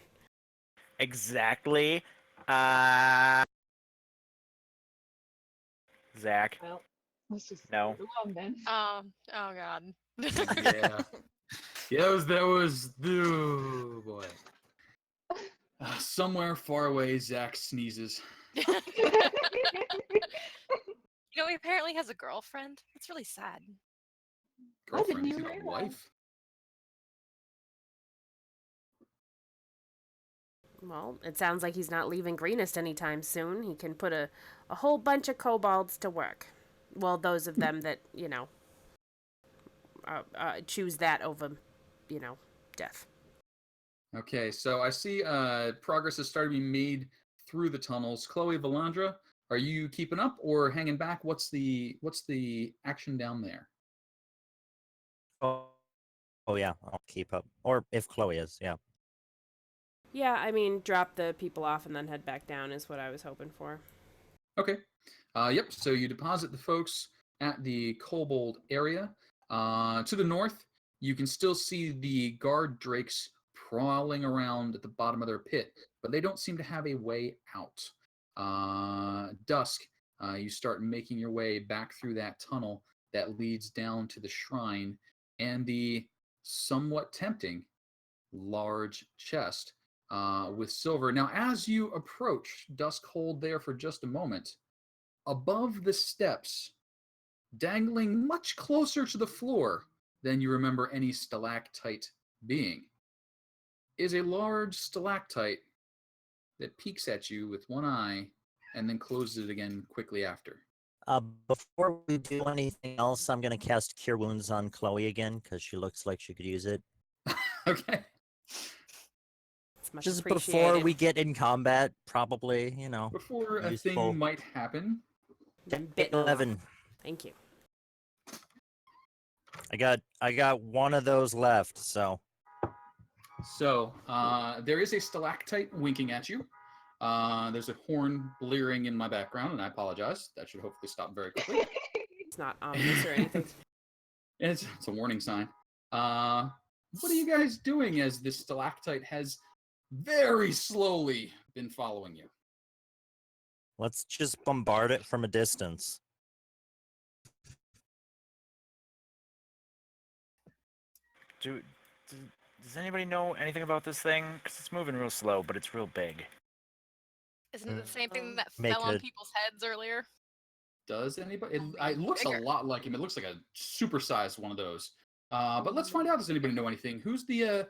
Exactly. Zach. well, let's just No. move along then. Oh God. Yeah. Yeah, that was oh boy. Somewhere far away, Zach sneezes. You know, he apparently has a girlfriend. It's really sad. Girlfriend, you he's got a realize? wife. Well, it sounds like he's not leaving Greenest anytime soon. He can put a whole bunch of kobolds to work. Well, those of them that, you know, choose that over, you know, death. Okay, so I see progress has started being made through the tunnels. Chloe, Valandra, are you keeping up or hanging back? What's the action down there? Oh yeah, I'll keep up. Or if Chloe is, yeah. Yeah, I mean, drop the people off and then head back down is what I was hoping for. Okay. Yep. So you deposit the folks at the kobold area. To the north, you can still see the guard drakes crawling around at the bottom of their pit, but they don't seem to have a way out. Dusk, you start making your way back through that tunnel that leads down to the shrine and the somewhat tempting large chest with silver. Now, as you approach, Dusk hold there for just a moment. Above the steps, dangling much closer to the floor than you remember any stalactite being, is a large stalactite that peeks at you with one eye and then closes it again quickly after. Before we do anything else, I'm going to cast Cure Wounds on Chloe again, because she looks like she could use it. Okay. It's much Just appreciated. before we get in combat, probably, you know. Before a Useful. thing might happen. Been bitten off. 11. Thank you. I got one of those left, so. So there is a stalactite winking at you. There's a horn blearing in my background, and I apologize. That should hopefully stop very quickly. It's not ominous or anything. It's a warning sign. What are you guys doing as this stalactite has very slowly been following you? Let's just bombard it from a distance. Does anybody know anything about this thing? Because it's moving real slow, but it's real big. Isn't it the same thing that Make fell on it- people's heads earlier? Does anybody? It Only looks bigger. a lot like him. It looks like a supersized one of those. But let's find out. Does anybody know anything? Who's the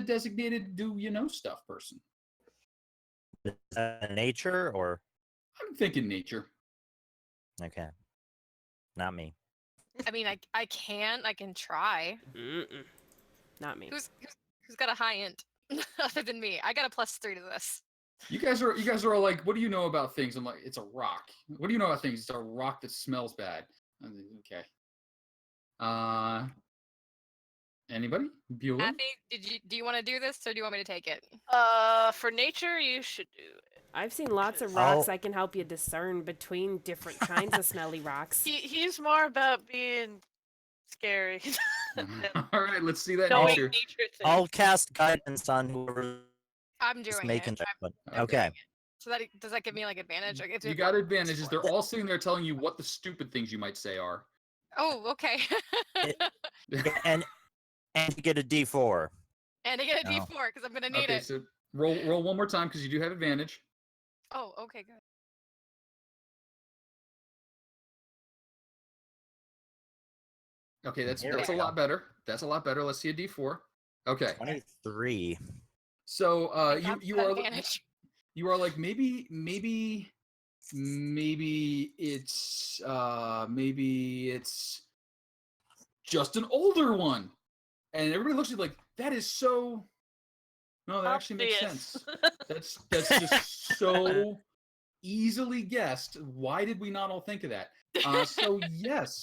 designated do you know stuff person? Is that nature or? I'm thinking nature. Okay. Not me. I mean, I can try. Mm-mm. Not me. Who's got a high int other than me? I got a +3 to this. You guys are all like, what do you know about things? I'm like, it's a rock. What do you know about things? It's a rock that smells bad. I'm like, okay. Anybody? Bueller? Kathy, do you want to do this or do you want me to take it? For nature, you should do it. I've seen lots of Oh. rocks I can help you discern between different kinds of smelly rocks. He's more about being scary. All right, let's see that Knowing nature. nature things. I'll cast guidance on whoever I'm is doing making it. that. But Okay. okay. So does that give me like advantage? Like, You got advantages. They're all sitting there telling you what the stupid things you might say are. Oh, okay. And you get a D4. And I get a Oh. D4 because I'm gonna need Okay, it. so roll one more time because you do have advantage. Oh, okay, good. Okay, that's There we a go. lot better. That's a lot better. Let's see a D4. Okay. 23. So Thank God for that advantage. you are like maybe it's just an older one. And everybody looks at you like, that is so no, that actually makes Obvious. sense. That's just so easily guessed. Why did we not all think of that? So yes,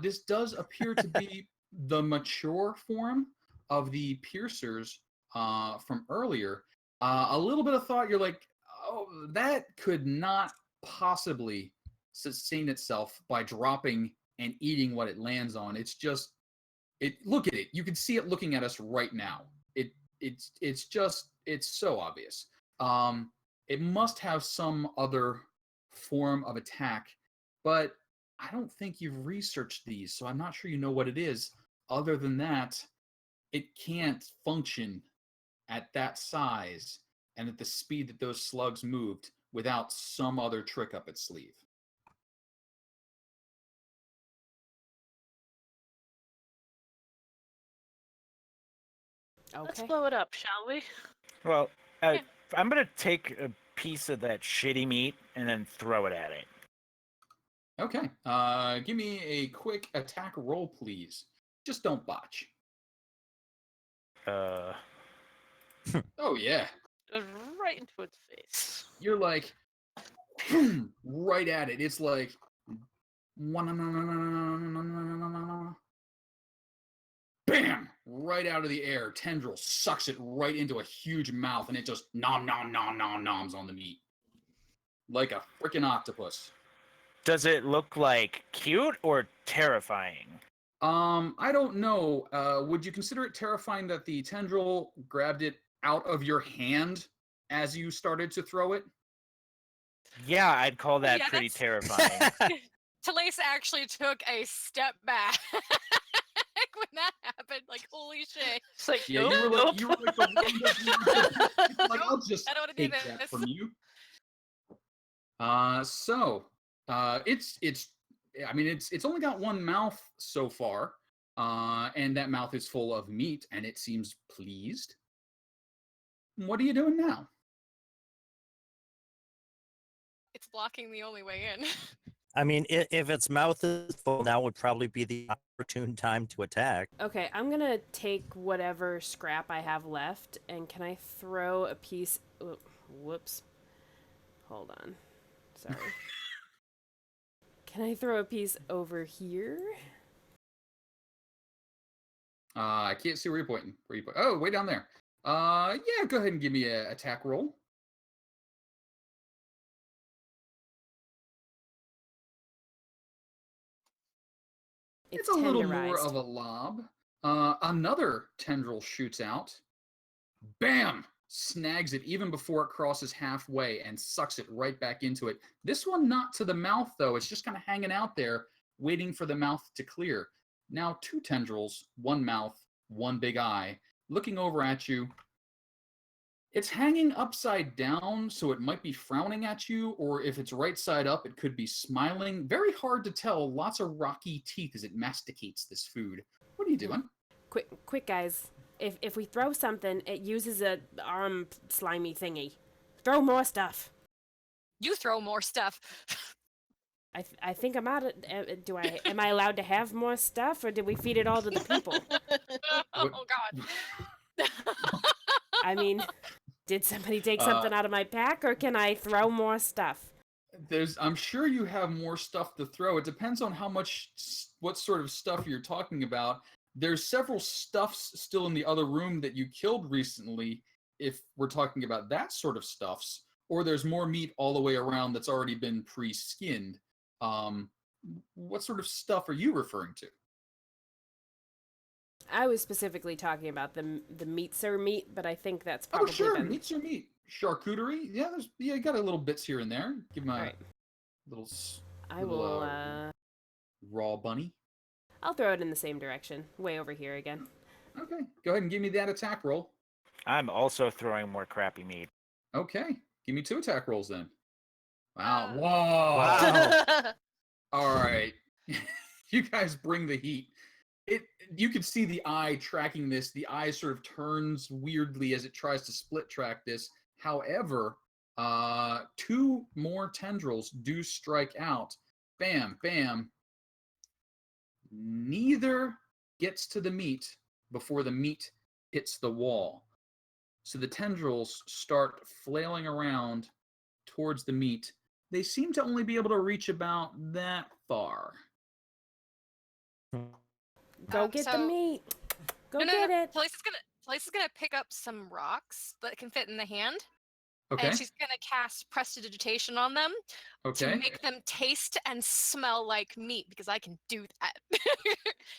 this does appear to be the mature form of the piercers from earlier. A little bit of thought, you're like, oh, that could not possibly sustain itself by dropping and eating what it lands on. It's just, look at it. You can see it looking at us right now. It's so obvious. It must have some other form of attack, but I don't think you've researched these, so I'm not sure you know what it is. Other than that, it can't function at that size and at the speed that those slugs moved without some other trick up its sleeve. Let's Okay. blow it up, shall we? Well, Yeah. I'm gonna take a piece of that shitty meat and then throw it at it. Okay, give me a quick attack roll, please. Just don't botch. Uh, Oh yeah, Goes right into its face. you're like right at it. It's like bam, right out of the air. Tendril sucks it right into a huge mouth, and it just noms on the meat like a freaking octopus. does it look like cute or terrifying? I don't know. Would you consider it terrifying that the tendril grabbed it out of your hand as you started to throw it? Yeah, I'd call that Yeah, pretty that's- terrifying. Talisa actually took a step back when that happened. Like, holy shit. It's like, Yeah, nope, you were like nope. the one that you like, I'll just I don't wanna do take that this. from you. It's I mean it's only got one mouth so far, and that mouth is full of meat, and it seems pleased. What are you doing now? It's blocking the only way in. I mean, if its mouth is full, now would probably be the opportune time to attack. Okay, I'm gonna take whatever scrap I have left, and can I throw a piece? Whoops. Hold on. Sorry. Can I throw a piece over here? I can't see where you're pointing. Oh, way down there. Yeah, go ahead and give me a attack roll. It's a little more of a lob. Another tendril shoots out. Bam! Snags it even before it crosses halfway and sucks it right back into it. This one not to the mouth, though. It's just kind of hanging out there, waiting for the mouth to clear. Now 2 tendrils, 1 mouth, 1 big eye, looking over at you. It's hanging upside down, so it might be frowning at you, or if it's right side up, it could be smiling. Very hard to tell. Lots of rocky teeth as it masticates this food. What are you doing? Quick, guys. If we throw something, it uses a arm slimy thingy. Throw more stuff. You throw more stuff. I think I'm out of. Am I allowed to have more stuff, or did we feed it all to the people? Oh, God. I mean, did somebody take something out of my pack, or can I throw more stuff? I'm sure you have more stuff to throw. It depends on what sort of stuff you're talking about. There's several stuffs still in the other room that you killed recently, if we're talking about that sort of stuffs, or there's more meat all the way around that's already been pre-skinned. What sort of stuff are you referring to? I was specifically talking about the meats or meat, but I think that's probably sure, meats or meat. Charcuterie, yeah, you got a little bits here and there. Give them a little. I will. Raw bunny. I'll throw it in the same direction, way over here again. Okay, go ahead and give me that attack roll. I'm also throwing more crappy meat. Okay, Give me 2 attack rolls then. Wow. Uh, Whoa. Wow. All right. You guys bring the heat. You can see the eye tracking this. The eye sort of turns weirdly as it tries to split track this. However, 2 more tendrils do strike out. Bam, bam. Neither gets to the meat before the meat hits the wall. So the tendrils start flailing around towards the meat. They seem to only be able to reach about that far. Go get the so- meat. Go no, get it. Felice is gonna pick up some rocks that can fit in the hand, Okay. and she's gonna cast prestidigitation on them to Okay. make them taste and smell like meat because I can do that.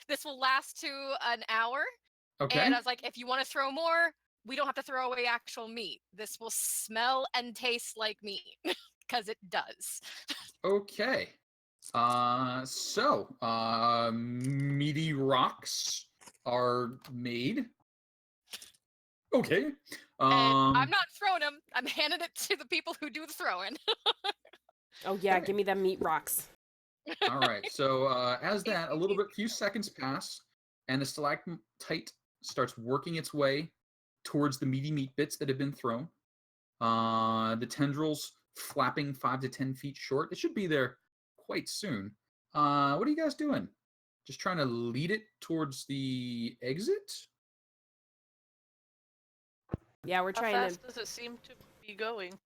This will last to an hour, Okay. and I was like, if you want to throw more, we don't have to throw away actual meat. This will smell and taste like meat because it does. Okay. Meaty rocks are made. Okay. And I'm not throwing them. I'm handing it to the people who do the throwing. Oh yeah, give me them meat rocks. All right. So as that, few seconds pass, and the stalactite starts working its way towards the meaty meat bits that have been thrown. The tendrils flapping 5 to 10 feet short. It should be there quite soon. What are you guys doing? Just trying to lead it towards the exit? Yeah, we're How trying fast to. does it seem to be going?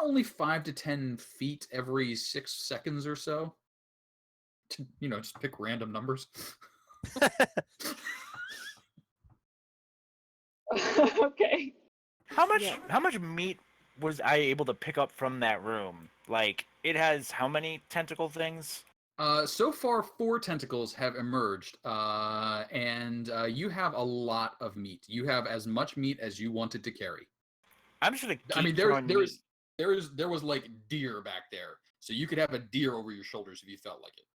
Only 5 to 10 feet every 6 seconds or so. Just pick random numbers. Okay. How much Yeah. how much meat was I able to pick up from that room? Like, it has how many tentacle things? So far, 4 tentacles have emerged, and you have a lot of meat. You have as much meat as you wanted to carry. I'm just gonna keep I mean, throwing meat. there was like deer back there, so you could have a deer over your shoulders if you felt like it.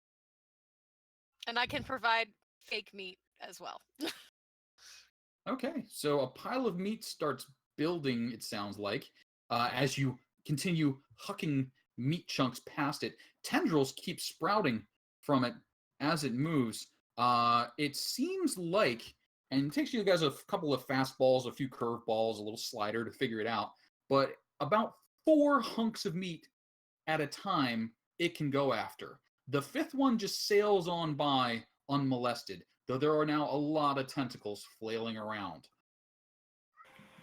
And I can provide fake meat as well. Okay, so a pile of meat starts building, it sounds like, as you continue hucking meat chunks past it. Tendrils keep sprouting from it as it moves. It seems like, and it takes you guys a couple of fastballs, a few curveballs, a little slider to figure it out, but about 4 hunks of meat at a time it can go after. The 5th one just sails on by unmolested, though there are now a lot of tentacles flailing around.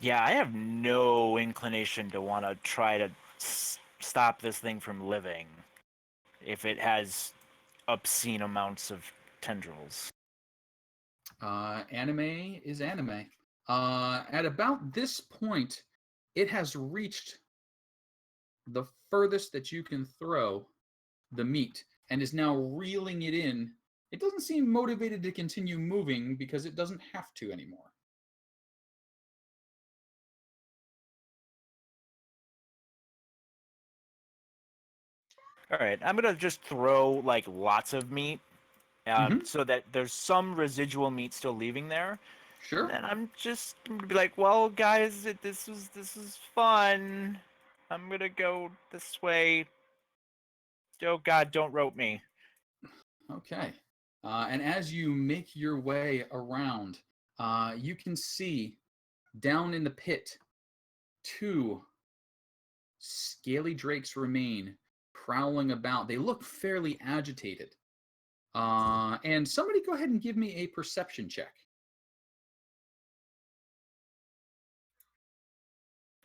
Yeah, I have no inclination to want to try to stop this thing from living if it has obscene amounts of tendrils. Anime is anime. At about this point, it has reached the furthest that you can throw the meat and is now reeling it in. It doesn't seem motivated to continue moving because it doesn't have to anymore. All right, I'm gonna just throw like lots of meat, so that there's some residual meat still leaving there. Sure. And then I'm just gonna be like, well, guys, this was fun. I'm gonna go this way. Oh God, don't rope me. Okay. And as you make your way around, you can see down in the pit 2 scaly drakes remain prowling about. They look fairly agitated. And somebody go ahead and give me a perception check.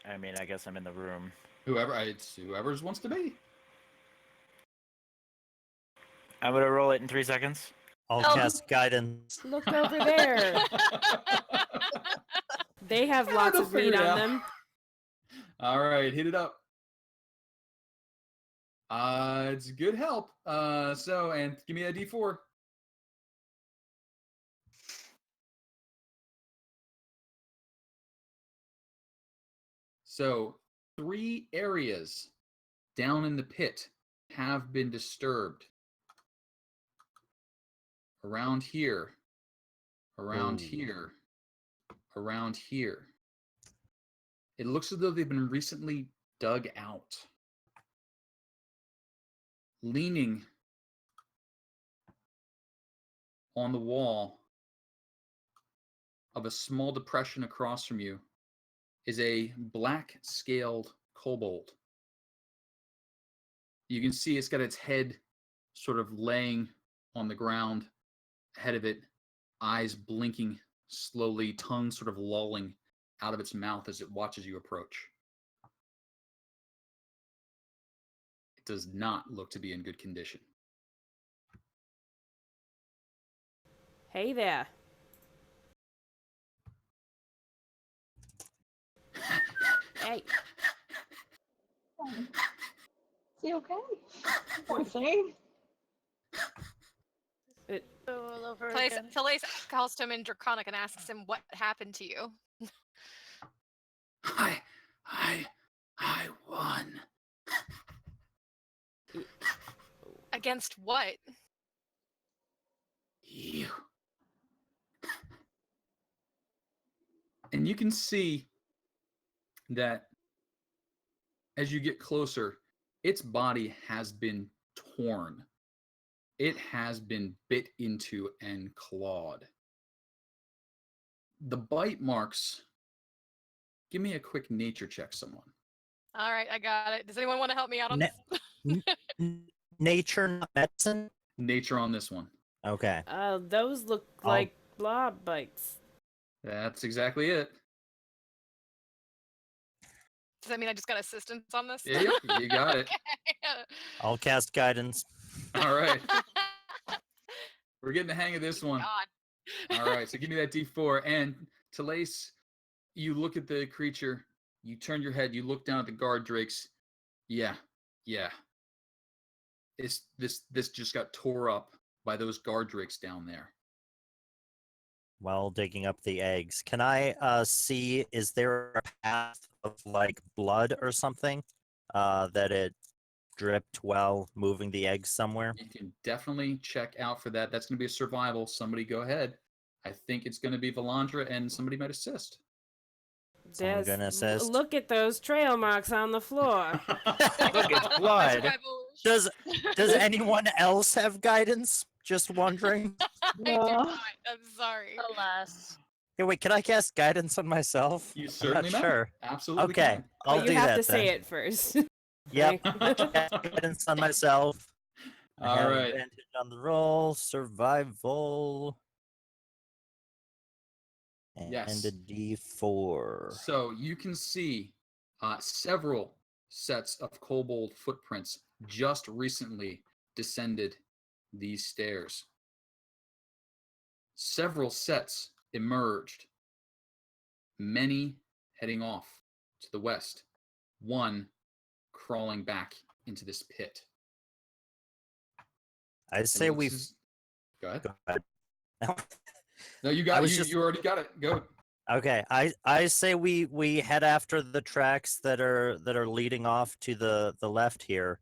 I mean, I guess I'm in the room. It's whoever's wants to be. I'm gonna roll it in 3 seconds. I'll Oh. cast guidance. Look over there. They have Yeah, lots they'll of meat figure it on out. them. All right, hit it up. It's good help. And give me a D4. So 3 areas down in the pit have been disturbed. Around here, around Ooh. here, around here. It looks as though they've been recently dug out. Leaning on the wall of a small depression across from you is a black-scaled kobold. You can see it's got its head sort of laying on the ground ahead of it, eyes blinking slowly, tongue sort of lolling out of its mouth as it watches you approach. It does not look to be in good condition. Hey there. Hey. Is he okay? Poor thing. All over Talais again. calls to him in Draconic and asks him what happened to you. I won. Against what? You. And you can see that as you get closer, its body has been torn. It has been bit into and clawed. The bite marks. Give me a quick nature check, someone. All right, I got it. Does anyone want to help me out on Na- this? Nature, not medicine. Nature on this one. Okay. Those look like blob bites. That's exactly it. Does that mean I just got assistance on this? Yep, you got it. Okay. I'll cast guidance. All right. We're getting the hang of this one. God. All right, so give me that D4. And Talais, you look at the creature, you turn your head, you look down at the guard drakes. Yeah. This just got tore up by those guard drakes down there. While digging up the eggs, can I see? Is there a path of like blood or something that it dripped while moving the eggs somewhere? You can definitely check out for that. That's going to be a survival. Somebody go ahead. I think it's going to be Valandra, and somebody might assist. Someone There's- gonna assist? Look at those trail marks on the floor. Look, it's blood. Does anyone else have guidance? Just wondering. I do No. not. I'm sorry. Alas. Hey, wait, can I cast guidance on myself? You I'm certainly not may. sure. Absolutely Okay, can. I'll But do you have that to say then. it first. Yep. Like- Cast guidance on myself. I All have right. advantage on the roll. Survival. And Yes. a D4. So you can see several sets of kobold footprints just recently descended these stairs. Several sets emerged, many heading off to the west, one crawling back into this pit. I It say looks we. as- Go ahead. Go ahead. No, you I got was you. just- You already got it. Go. Okay, I say we head after the tracks that are leading off to the left here,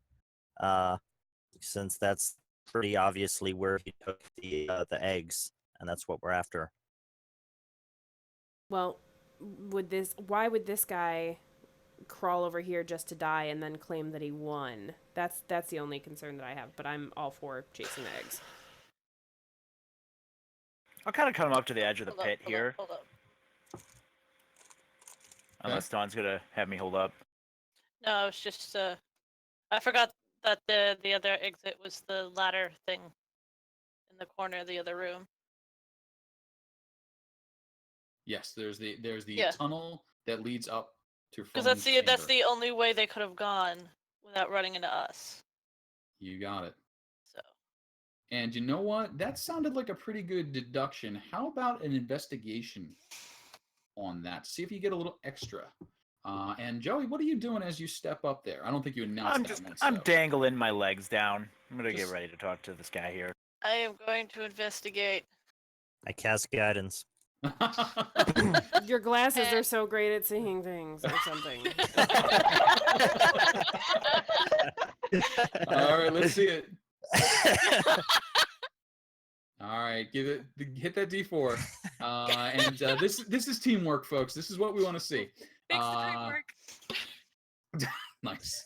since that's pretty obviously where he took the eggs, and that's what we're after. Well, why would this guy crawl over here just to die and then claim that he won? That's the only concern that I have, but I'm all for chasing the eggs. I'll kind of come up to the edge of the Hold up, pit hold up, here, hold up. unless Dawn's gonna have me hold up. No, it's just I forgot that the other exit was the ladder thing in the corner of the other room. Yes, there's the Yeah. tunnel that leads up to. Because that's Fromen's that's chamber. the only way they could have gone without running into us. You got it. So And you know what? That sounded like a pretty good deduction. How about an investigation on that? See if you get a little extra. And Joey, what are you doing as you step up there? I don't think you announced I'm dangling my legs down. I'm gonna Just- get ready to talk to this guy here. I am going to investigate. I cast guidance. Your glasses are so great at seeing things or something. All right, let's see it. All right, hit that D4. And this is teamwork, folks. This is what we want to see. Fix the dream work. Nice.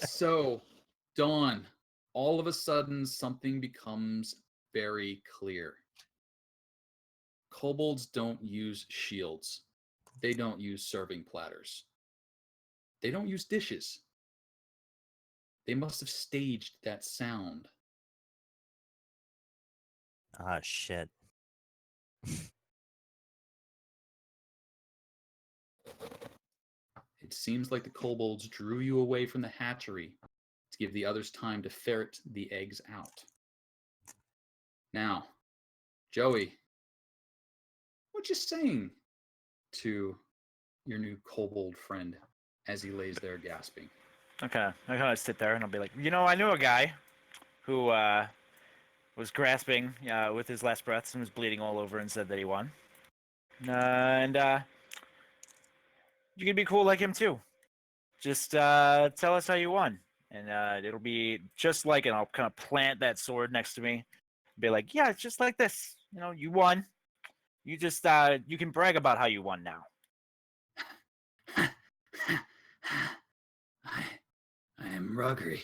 So, Dawn, all of a sudden, something becomes very clear. Kobolds don't use shields. They don't use serving platters. They don't use dishes. They must have staged that sound. Ah, shit. It seems like the kobolds drew you away from the hatchery to give the others time to ferret the eggs out. Now, Joey, what you saying to your new kobold friend as he lays there gasping? Okay, I kind of sit there and I'll be like, I knew a guy who was grasping with his last breaths and was bleeding all over and said that he won. And you can be cool like him too. Just tell us how you won, and it'll be just like it. I'll kind of plant that sword next to me, be like, yeah, it's just like this. You won. You just you can brag about how you won now. I am Ruggery,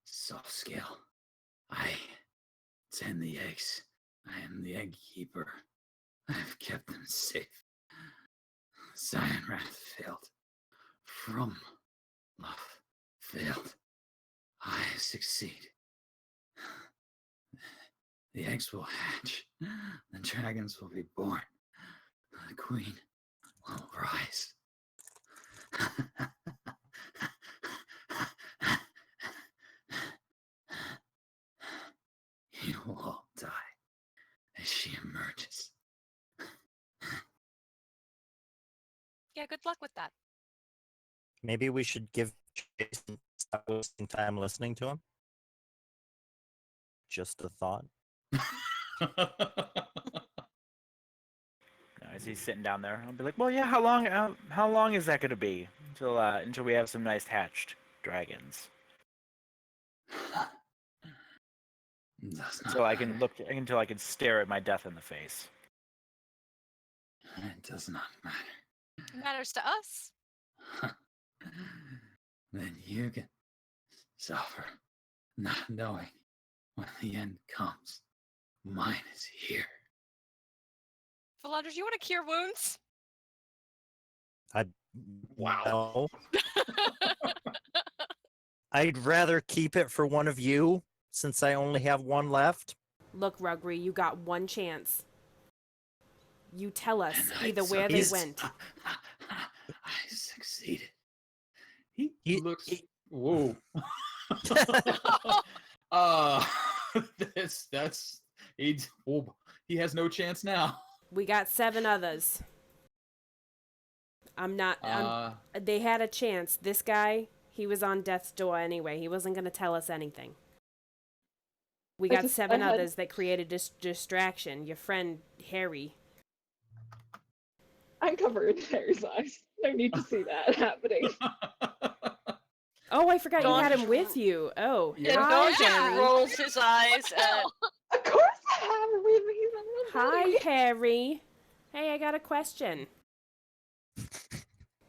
soft scale. I tend the eggs. I am the egg keeper. I have kept them safe. Cyanwrath failed. From love failed. I succeed. The eggs will hatch. The dragons will be born. The queen will rise. You will all die as she emerges. Yeah, good luck with that. Maybe we should give Jason stop wasting time listening to him. Just a thought. As he's sitting down there, I'll be like, well, yeah, how long is that going to be until we have some nice hatched dragons? So I can look until I can stare at my death in the face. It does not matter. It matters to us. Then you can suffer, not knowing when the end comes. Mine is here. Philanders, you want to cure wounds? Wow. No. I'd rather keep it for one of you, since I only have one left. Look, Ruggery, you got one chance. You tell us And either I where they succeeded. went. I succeeded. He He- looks. he- Whoa. That's he has no chance now. We got 7 others. They had a chance. This guy, he was on death's door anyway. He wasn't going to tell us anything. We got 7 others that created this distraction. Your friend, Harry. I'm covered in Harry's eyes. No need to see that happening. Oh, I forgot you Dawn- had him with you. Oh, Yeah. And hi, Dawn just Harry. rolls his eyes at Of course I have him with me. He's a little Hi, buddy. Harry. Hey, I got a question.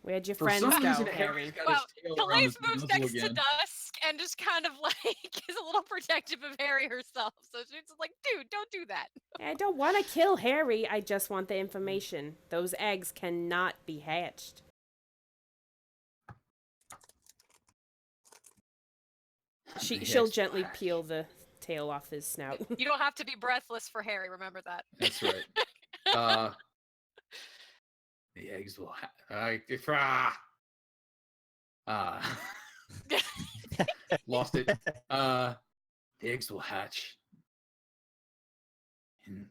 Where'd your For friends some go, reason, Harry? Harry's got Well, his tail around Calais his moves muzzle next to again. Dusk and just kind of like is a little protective of Harry herself. So she's just like, dude, don't do that. I don't want to kill Harry. I just want the information. Those eggs cannot be hatched. The She'll eggs gently will hatch. peel the tail off his snout. You don't have to be breathless for Harry. Remember that. That's right. The eggs will lost it. The eggs will hatch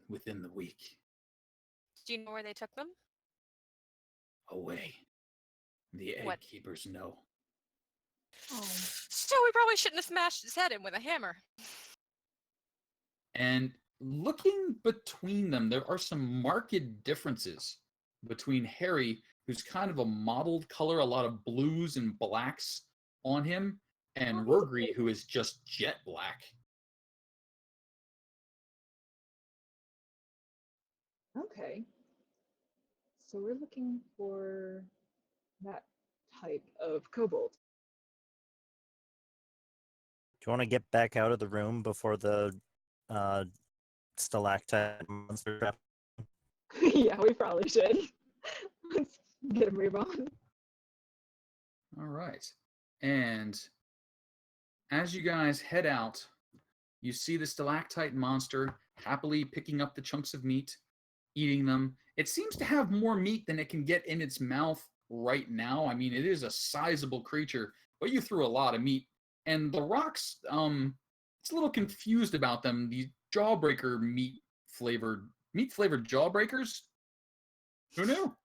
within the week. Do you know where they took them? Away. The egg What? keepers know. So we probably shouldn't have smashed his head in with a hammer. And looking between them, there are some marked differences between Harry, who's kind of a mottled color, a lot of blues and blacks on him, and Rogri, who is just jet black. Okay. So we're looking for that type of kobold. you want to get back out of the room before the stalactite monster? Yeah, we probably should. Let's get a move on. All right. And as you guys head out, you see the stalactite monster happily picking up the chunks of meat, eating them. It seems to have more meat than it can get in its mouth right now. I mean, it is a sizable creature, but you threw a lot of meat. And the rocks, it's a little confused about them. These jawbreaker meat flavored jawbreakers. Who knew?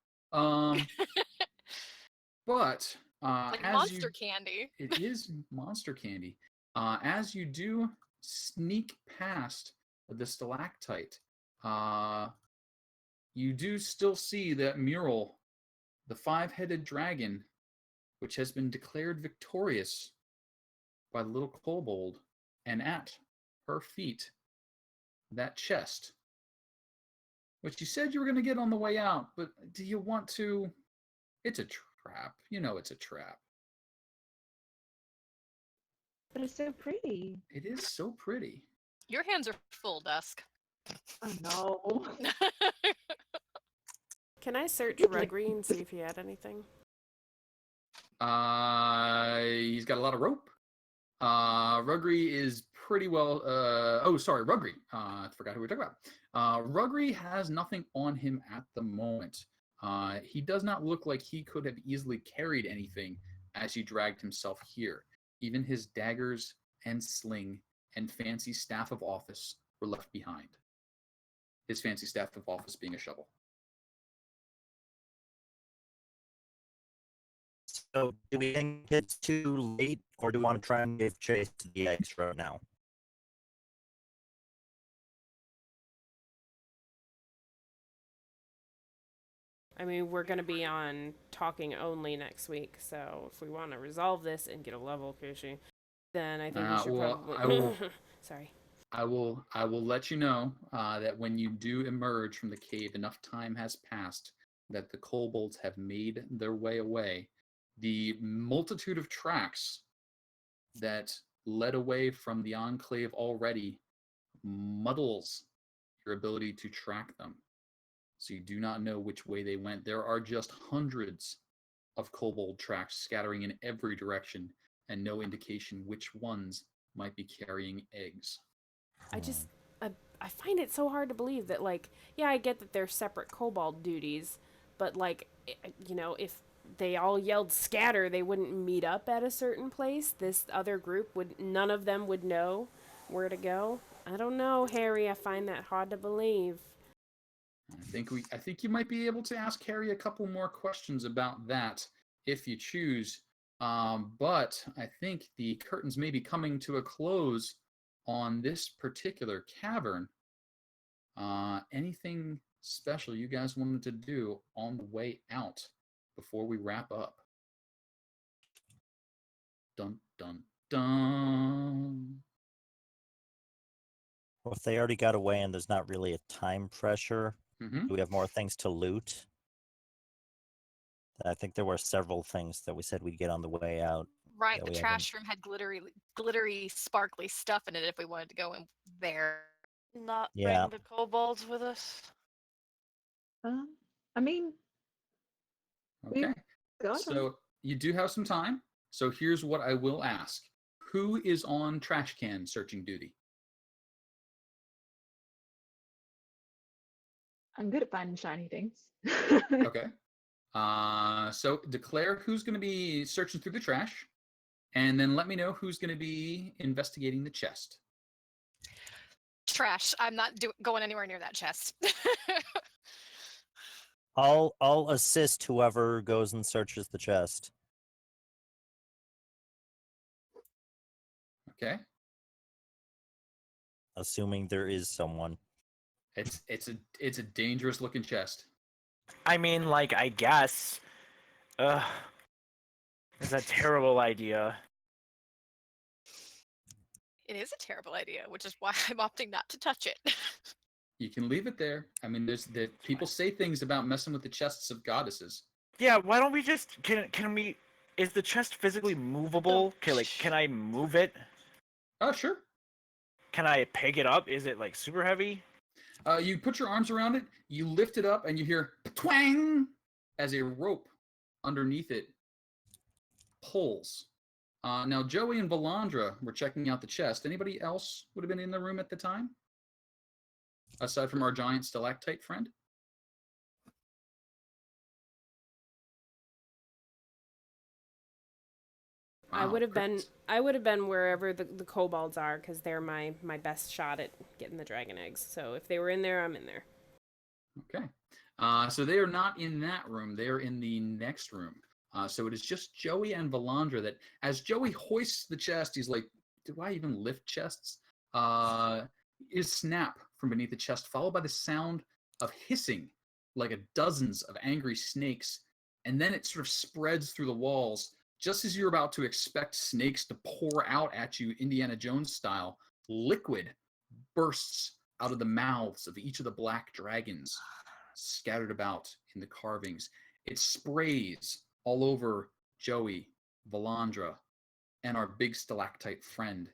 But Like monster candy. it is monster candy. As you do sneak past the stalactite, you do still see that mural, the five-headed dragon, which has been declared victorious by the little kobold, and at her feet, that chest, which you said you were going to get on the way out, but do you want to? It's a trap. You know it's a trap. But it's so pretty. It is so pretty. Your hands are full, Dusk. Oh no. Can I search It's like- Rugry and see if he had anything? He's got a lot of rope. Rugry is pretty well. Rugry. I forgot who we were talking about. Rugry has nothing on him at the moment. He does not look like he could have easily carried anything as he dragged himself here. Even his daggers and sling and fancy staff of office were left behind. His fancy staff of office being a shovel. So, do we think it's too late, or do we want to try and give chase to the eggs right now? I mean, we're going to be on talking only next week, so if we want to resolve this and get a level cushy, then I think we should probably... I will. Sorry. I will let you know that when you do emerge from the cave, enough time has passed that the kobolds have made their way away. The multitude of tracks that led away from the enclave already muddles your ability to track them. So you do not know which way they went. There are just hundreds of kobold tracks scattering in every direction, and no indication which ones might be carrying eggs. I find it so hard to believe that, like, yeah, I get that they're separate kobold duties, but, like, you know, if they all yelled scatter, they wouldn't meet up at a certain place. This other group none of them would know where to go. I don't know, Harry. I find that hard to believe. I think you might be able to ask Harry a couple more questions about that if you choose. But I think the curtains may be coming to a close on this particular cavern. Anything special you guys wanted to do on the way out before we wrap up? Dun, dun, dun. Well, if they already got away and there's not really a time pressure, Mm-hmm. do we have more things to loot? I think there were several things that we said we'd get on the way out. Right, Yeah, the we trash room had glittery, sparkly stuff in it if we wanted to go in there. Not Yeah. bring the kobolds with us. I mean, Okay. got 'em. So you do have some time. So here's what I will ask. Who is on trash can searching duty? I'm good at finding shiny things. Okay. So declare who's going to be searching through the trash, and then let me know who's going to be investigating the chest. Trash. I'm not going anywhere near that chest. I'll assist whoever goes and searches the chest. Okay. Assuming there is someone. It's a dangerous looking chest. I mean, like, I guess. It's a terrible idea. It is a terrible idea, which is why I'm opting not to touch it. You can leave it there. I mean, people say things about messing with the chests of goddesses. Yeah, why don't we just can we? Is the chest physically movable? Can I move it? Sure. Can I pick it up? Is it like super heavy? You put your arms around it, you lift it up, and you hear twang as a rope underneath it pulls. Now, Joey and Valandra were checking out the chest. Anybody else would have been in the room at the time? Aside from our giant stalactite friend? I Wow, would have been crickets. wherever the kobolds are, because they're my best shot at getting the dragon eggs. So if they were in there, I'm in there. Okay. So they are not in that room. They are in the next room. So it is just Joey and Valandra that, as Joey hoists the chest, he's like, do I even lift chests? Is snap from beneath the chest, followed by the sound of hissing, like a dozens of angry snakes. And then it sort of spreads through the walls. Just as you're about to expect snakes to pour out at you, Indiana Jones style, liquid bursts out of the mouths of each of the black dragons scattered about in the carvings. It sprays all over Joey, Valandra, and our big stalactite friend.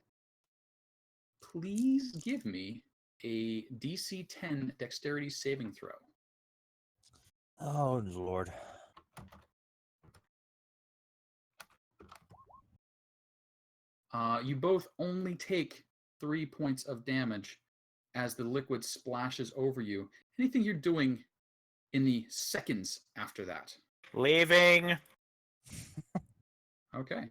Please give me a DC 10 dexterity saving throw. Oh, Lord. You both only take 3 points of damage as the liquid splashes over you. Anything you're doing in the seconds after that? Leaving Okay.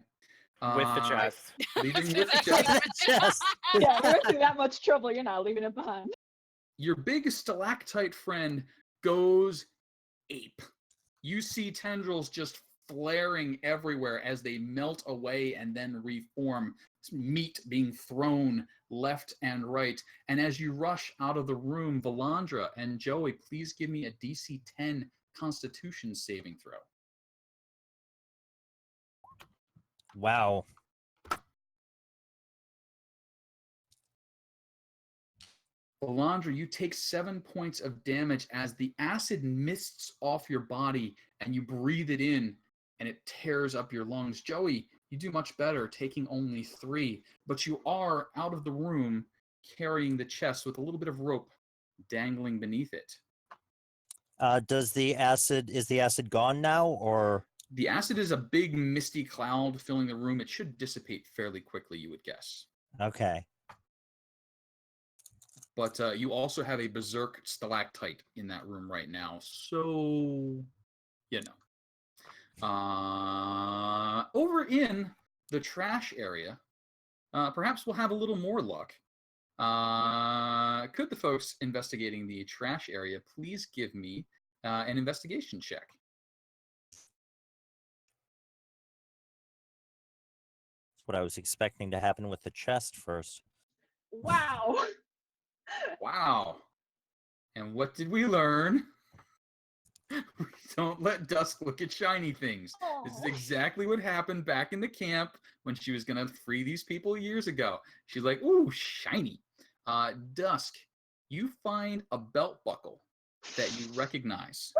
with the chest. Leaving With with the the chest. Chest. Yeah, we went through that much trouble. You're not leaving it behind. Your big stalactite friend goes ape. You see tendrils just flaring everywhere as they melt away and then reform, meat being thrown left and right. And as you rush out of the room, Valandra and Joey, please give me a DC 10 Constitution saving throw. Wow. Valandra, you take 7 points of damage as the acid mists off your body and you breathe it in and it tears up your lungs. Joey, you do much better, taking only 3, but you are out of the room carrying the chest with a little bit of rope dangling beneath it. Is the acid gone now, or? The acid is a big misty cloud filling the room. It should dissipate fairly quickly, you would guess. Okay. But you also have a berserk stalactite in that room right now. So, you know. Over in the trash area, perhaps we'll have a little more luck. Could the folks investigating the trash area please give me an investigation check? That's what I was expecting to happen with the chest first. Wow. Wow. And what did we learn? We don't let Dusk look at shiny things. This is Aw. exactly what happened back in the camp when she was going to free these people years ago. She's like, ooh, shiny. Dusk, you find a belt buckle that you recognize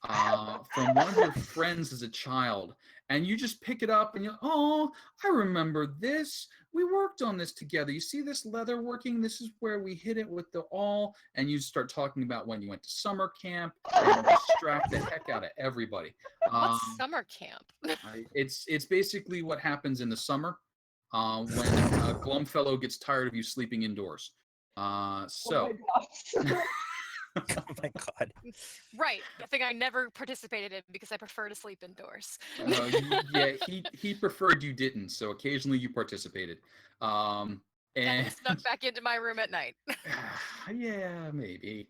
from one of your friends as a child. And you just pick it up and you're, oh, I remember this. We worked on this together. You see this leather working? This is where we hit it with the awl. And you start talking about when you went to summer camp and distract the heck out of everybody. What's summer camp? It's basically what happens in the summer when Glumfellow gets tired of you sleeping indoors. So. Oh my gosh. Oh my God. Right. I think I never participated in because I prefer to sleep indoors. Yeah, he preferred you didn't, so occasionally you participated. And And snuck back into my room at night. yeah, maybe.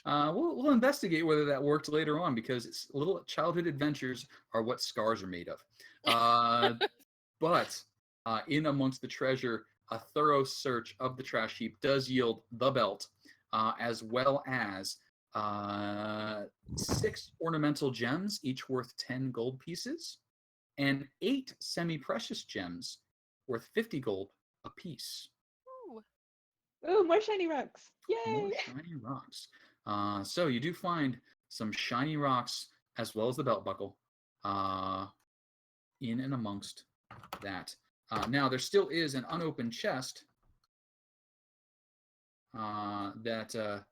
We'll investigate whether that worked later on because it's little childhood adventures are what scars are made of. But in amongst the treasure, a thorough search of the trash heap does yield the belt, as well as 6 ornamental gems, each worth 10 gold pieces, and 8 semi-precious gems worth 50 gold apiece. Ooh. Ooh, more shiny rocks. More Yay. shiny rocks. So you do find some shiny rocks as well as the belt buckle in and amongst that. Now, there still is an unopened chest that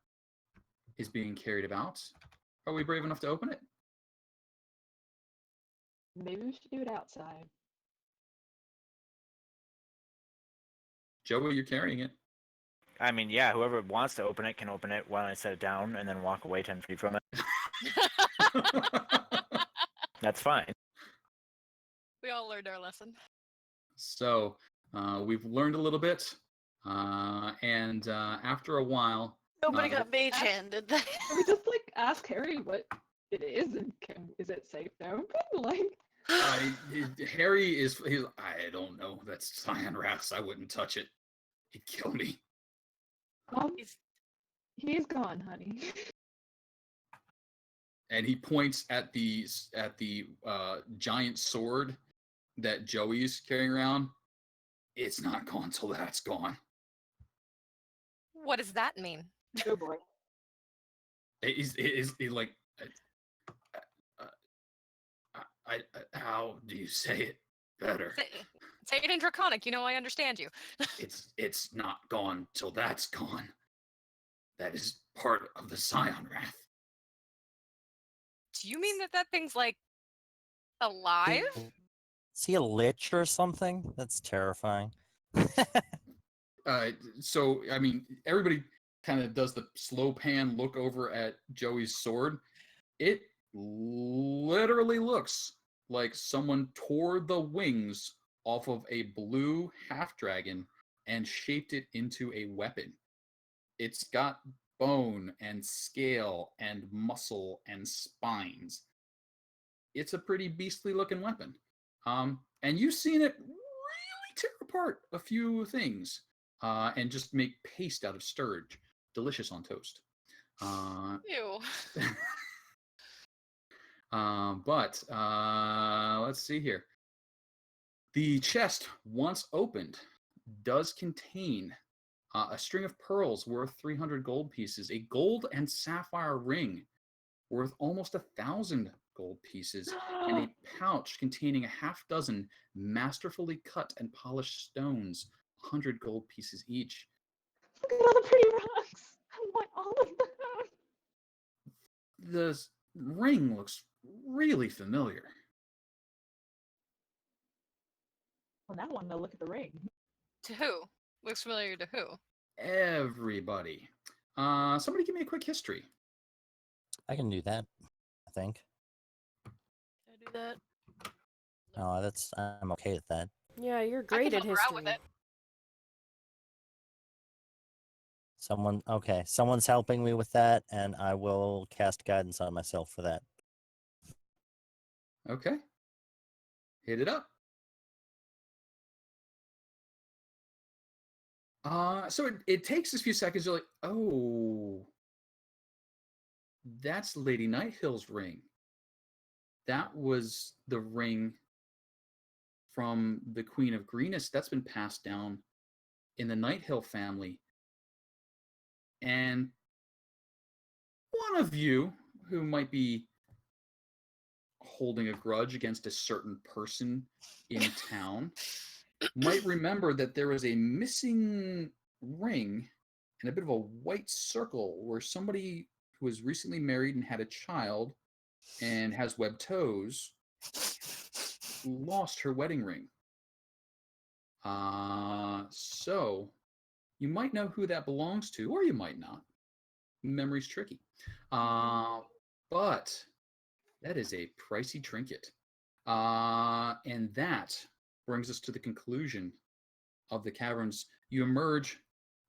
is being carried about. Are we brave enough to open it? Maybe we should do it outside. Joey, you're carrying it. I mean, yeah, whoever wants to open it can open it while I set it down and then walk away 10 feet from it. That's fine. We all learned our lesson. So we've learned a little bit, and after a while, Nobody got mage hand, did they? Can we just like ask Harry what it is and is it safe to open? Like, Harry is. I don't know. That's Cyanwrath. I wouldn't touch it. He'd kill me. He's gone, honey. And he points at the giant sword that Joey's carrying around. It's not gone till that's gone. What does that mean? Oh boy. He's like, how do you say it better? Say it in Draconic. You know I understand you. It's not gone till that's gone. That is part of the Cyanwrath. Do you mean that thing's like alive? Is he a lich or something? That's terrifying. So I mean, everybody kind of does the slow pan look over at Joey's sword. It literally looks like someone tore the wings off of a blue half dragon and shaped it into a weapon. It's got bone and scale and muscle and spines. It's a pretty beastly looking weapon. And you've seen it really tear apart a few things and just make paste out of sturge. Delicious on toast. Ew. But let's see here. The chest, once opened, does contain a string of pearls worth 300 gold pieces, a gold and sapphire ring worth almost 1,000 gold pieces, and a pouch containing a half dozen masterfully cut and polished stones, 100 gold pieces each. Look at all the pretty rocks. I want all of them. The ring looks really familiar. Well, now I want to look at the ring. To who? Looks familiar to who? Everybody. Somebody give me a quick history. I can do that, I think. Can I do that? I'm okay with that. Yeah, you're I great can at help her out history. with it. Someone's helping me with that, and I will cast guidance on myself for that. Okay. Hit it up. So it takes us a few seconds. You're like, oh, that's Lady Nighthill's ring. That was the ring from the Queen of Greenest that's been passed down in the Nighthill family. And one of you who might be holding a grudge against a certain person in town might remember that there was a missing ring and a bit of a white circle where somebody who was recently married and had a child and has webbed toes lost her wedding ring. So you might know who that belongs to, or you might not. Memory's tricky. But that is a pricey trinket. And that brings us to the conclusion of the caverns. You emerge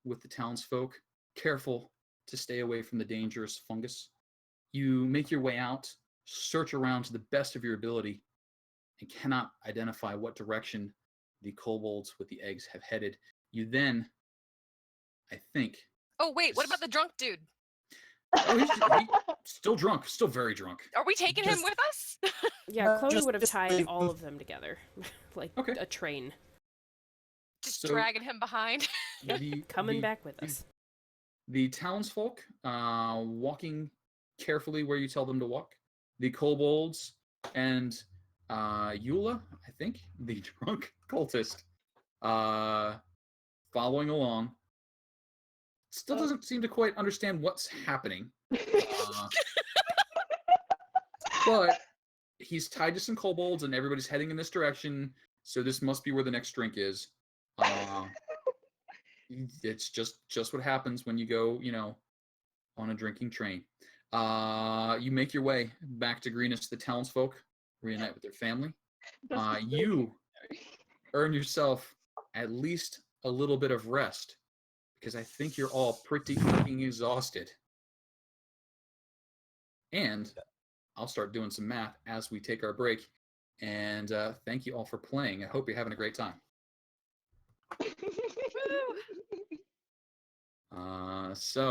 with the townsfolk, careful to stay away from the dangerous fungus. You make your way out, search around to the best of your ability, and cannot identify what direction the kobolds with the eggs have headed. You then, I think... Oh, wait, what about the drunk dude? Oh, he's still drunk, still very drunk. Are we taking him with us? Yeah, Chloe just- would have just tied leave all him. of them together, like Okay. a train. Just So- dragging him behind. Coming back with us. The townsfolk walking carefully where you tell them to walk. The kobolds and Eula, I think, the drunk cultist, following along. Still doesn't seem to quite understand what's happening. But he's tied to some kobolds, and everybody's heading in this direction. So this must be where the next drink is. It's just what happens when you go, on a drinking train. You make your way back to Greenest. The townsfolk reunite with their family. You earn yourself at least a little bit of rest, because I think you're all pretty fucking exhausted. And I'll start doing some math as we take our break. And thank you all for playing. I hope you're having a great time. So